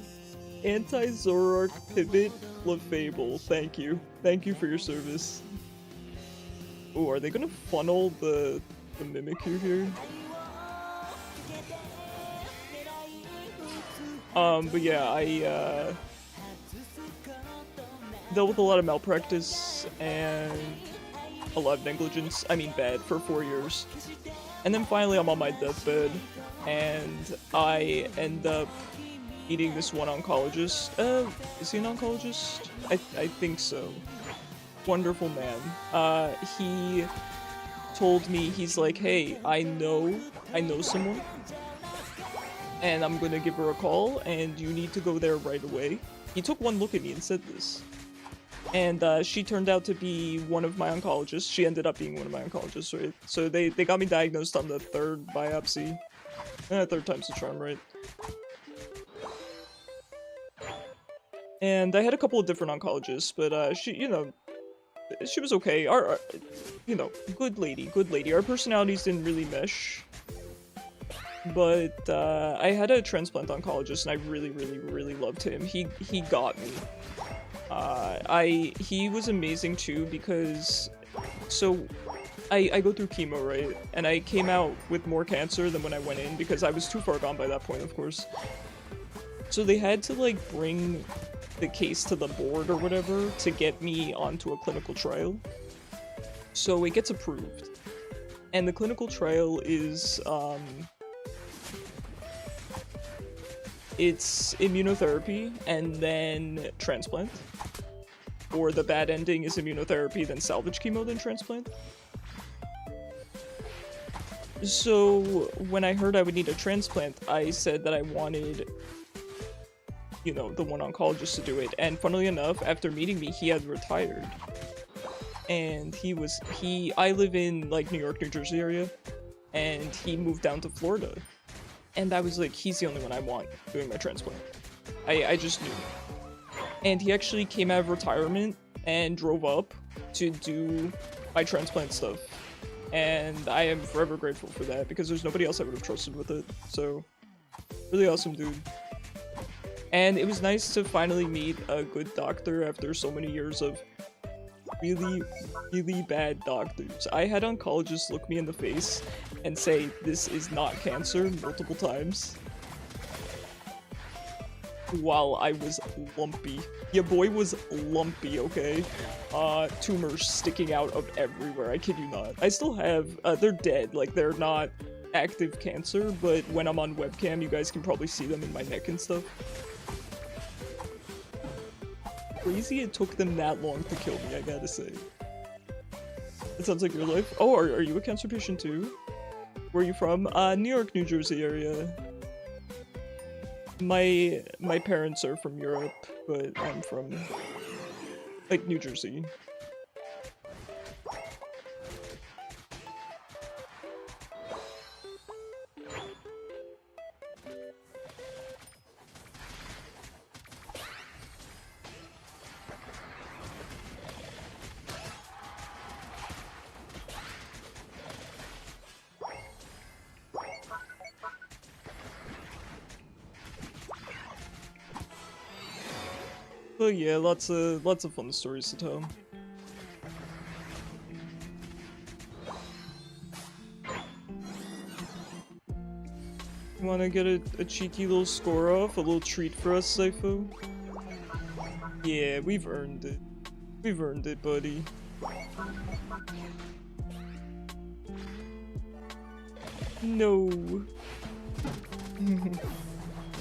anti-Zoroark pivot Clefable. Thank you. Thank you for your service. Oh, are they gonna funnel the Mimikyu here? But yeah, dealt with a lot of malpractice and a lot of negligence. I mean, bad for 4 years. And then finally, I'm on my deathbed, and I end up meeting this one oncologist. Is he an oncologist? I think so. Wonderful man. He told me, he's like, hey, I know someone, and I'm gonna give her a call, and you need to go there right away. He took one look at me and said this. And she turned out to be one of my oncologists. She ended up being one of my oncologists, right? So they got me diagnosed on the 3rd biopsy. 3rd time's the charm, right? And I had a couple of different oncologists, but she, you know, she was okay. Our you know, good lady. Our personalities didn't really mesh. But I had a transplant oncologist, and I really loved him. He got me. He was amazing too, because, so, I go through chemo, right? And I came out with more cancer than when I went in, because I was too far gone by that point, of course. So they had to, like, bring the case to the board or whatever to get me onto a clinical trial. So it gets approved. And the clinical trial is, it's immunotherapy and then transplant. Or the bad ending is immunotherapy, then salvage chemo, then transplant. So when I heard I would need a transplant, I said that I wanted, you know, the one oncologist to do it. And funnily enough, after meeting me, he had retired. And I live in, like, New York, New Jersey area, and he moved down to Florida. And I was like, he's the only one I want doing my transplant. I just knew. And he actually came out of retirement and drove up to do my transplant stuff. And I am forever grateful for that, because there's nobody else I would have trusted with it. So, really awesome dude. And it was nice to finally meet a good doctor after so many years of really bad doctors. I had oncologists look me in the face and say, this is not cancer, multiple times. While I was lumpy. Your boy was lumpy, okay? Tumors sticking out of everywhere, I kid you not. I still have, they're dead, like, they're not active cancer, but when I'm on webcam, you guys can probably see them in my neck and stuff. Crazy it took them that long to kill me, I gotta say. It sounds like your life. Oh, are you a cancer patient too? Where are you from? New York, New Jersey area. My parents are from Europe, but I'm from, like, New Jersey. But yeah, lots of fun stories to tell. You wanna get a cheeky little score off? A little treat for us, Saifu? Yeah, we've earned it. We've earned it, buddy. No.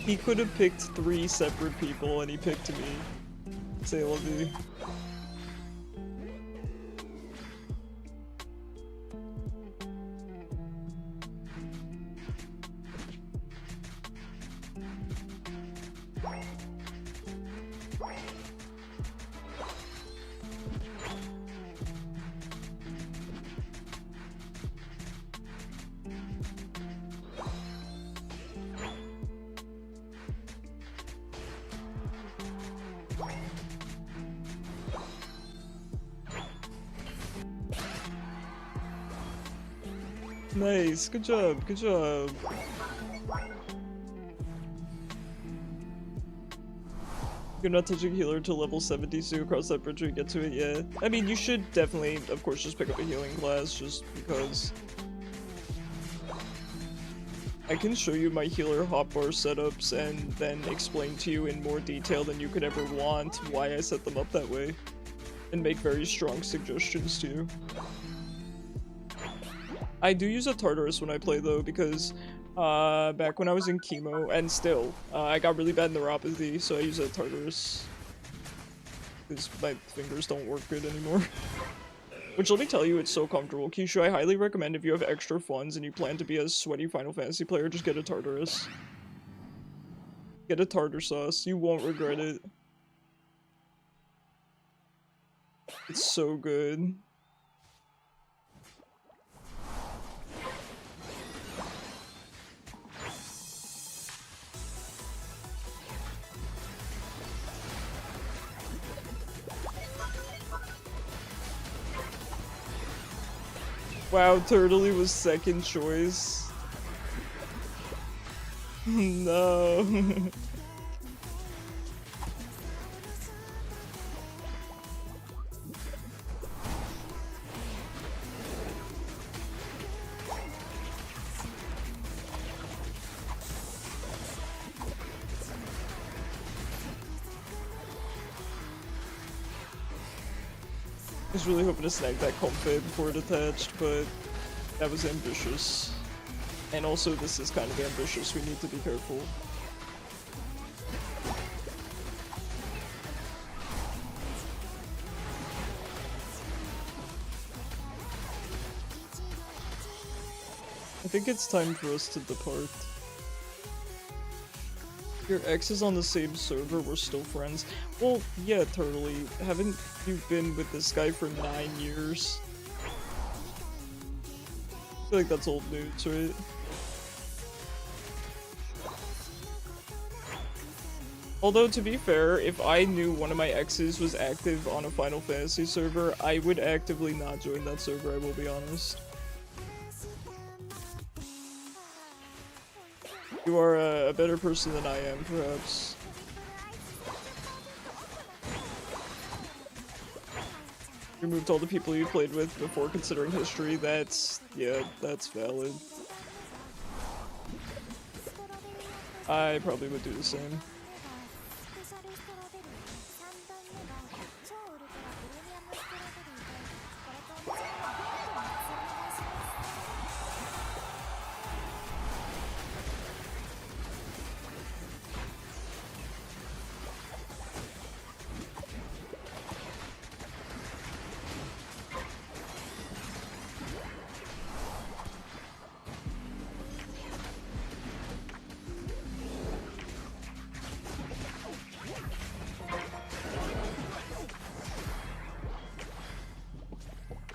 He could have picked 3 separate people, and he picked me. Say love you. Nice, good job, good job. You're not touching healer till level 70, so you cross that bridge when you get to it, yeah. I mean, you should definitely, of course, just pick up a healing class, just because. I can show you my healer hotbar setups and then explain to you in more detail than you could ever want why I set them up that way. And make very strong suggestions to you. I do use a Tartarus when I play though, because back when I was in chemo, and still, I got really bad neuropathy, so I use a Tartarus. Because my fingers don't work good anymore. Which, let me tell you, it's so comfortable. Keisha, I highly recommend if you have extra funds and you plan to be a sweaty Final Fantasy player, just get a Tartarus. Get a tartar sauce. You won't regret it. It's so good. Wow, Turtley was second choice. No. I was really hoping to snag that comp fade before it attached, but that was ambitious. And also, this is kind of ambitious, we need to be careful. I think it's time for us to depart. Your ex is on the same server, we're still friends. Well, yeah, Turtley. Haven't you been with this guy for 9 years? I feel like that's old news, right? Although, to be fair, if I knew one of my exes was active on a Final Fantasy server, I would actively not join that server, I will be honest. You are a better person than I am, perhaps. Removed all the people you played with before considering history, that's... yeah, that's valid. I probably would do the same.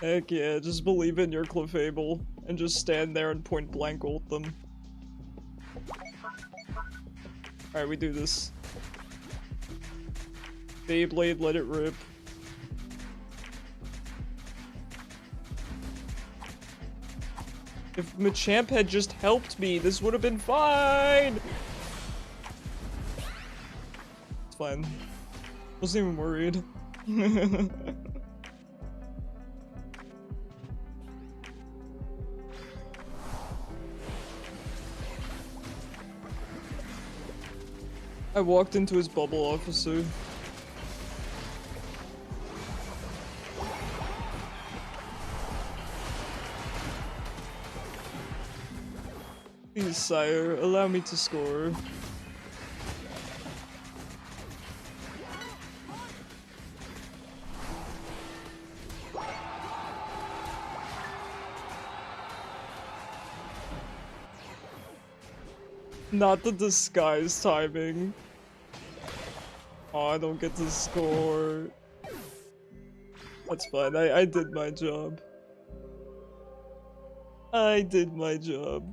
Heck yeah, just believe in your Clefable, and just stand there and point blank ult them. Alright, we do this. Beyblade, let it rip. If Machamp had just helped me, this would have been fine! It's fine. Wasn't even worried. I walked into his bubble, officer. Please, sire, allow me to score. Not the disguise timing. Oh, I don't get to score. That's fine, I did my job. I did my job.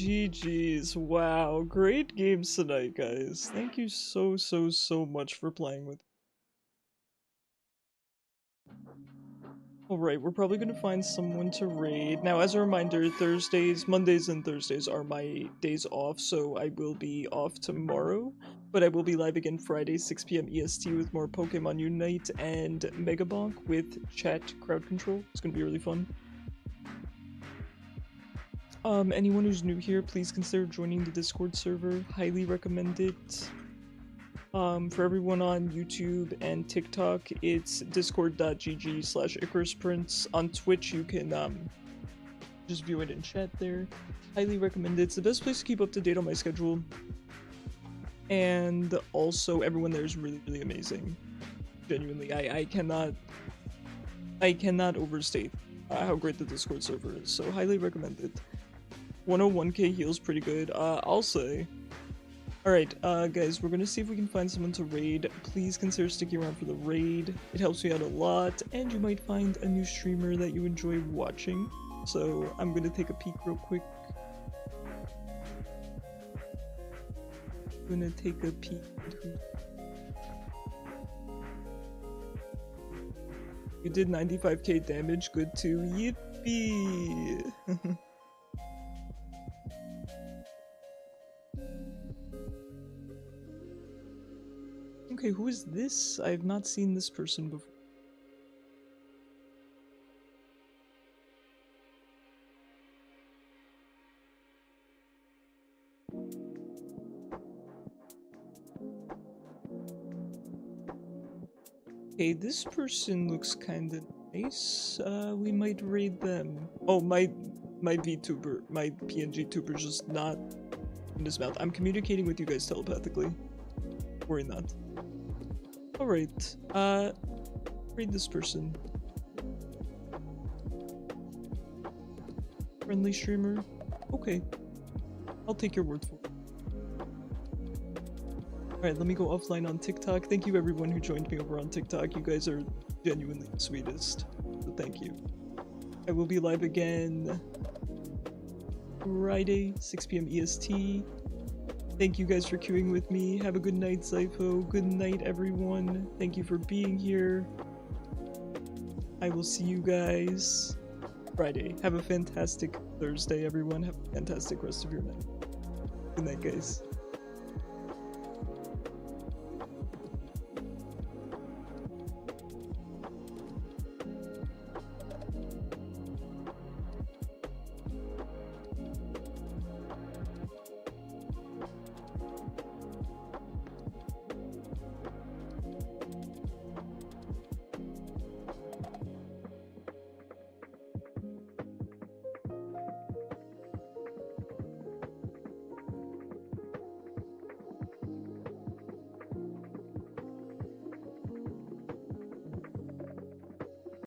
GG's. Wow. Great games tonight, guys. Thank you so much for playing with. Alright, we're probably gonna find someone to raid. Now, as a reminder, Mondays and Thursdays are my days off, so I will be off tomorrow. But I will be live again Friday, 6 p.m. EST with more Pokemon Unite and Megabonk with chat crowd control. It's gonna be really fun. Anyone who's new here, please consider joining the Discord server. Highly recommend it. For everyone on YouTube and TikTok, it's discord.gg/IcarusPrince. On Twitch, you can just view it in chat there. Highly recommend it. It's the best place to keep up to date on my schedule. And also, everyone there is really amazing. Genuinely, I cannot overstate how great the Discord server is. So highly recommend it. 101k heals pretty good. I'll say. Alright, guys, we're gonna see if we can find someone to raid. Please consider sticking around for the raid. It helps me out a lot, and you might find a new streamer that you enjoy watching. So, I'm gonna take a peek real quick. I'm gonna take a peek at who... You did 95k damage, good too. Yippee! Okay, who is this? I have not seen this person before. Okay, this person looks kinda nice. We might raid them. Oh, my VTuber, my PNG tuber just not in his mouth. I'm communicating with you guys telepathically. Worry not. Alright, raid this person. Friendly streamer? Okay. I'll take your word for it. Alright, let me go offline on TikTok. Thank you everyone who joined me over on TikTok. You guys are genuinely the sweetest. So thank you. I will be live again Friday, 6 p.m. EST. Thank you guys for queuing with me. Have a good night, Zypho. Good night, everyone. Thank you for being here. I will see you guys Friday. Have a fantastic Thursday, everyone. Have a fantastic rest of your night. Good night, guys.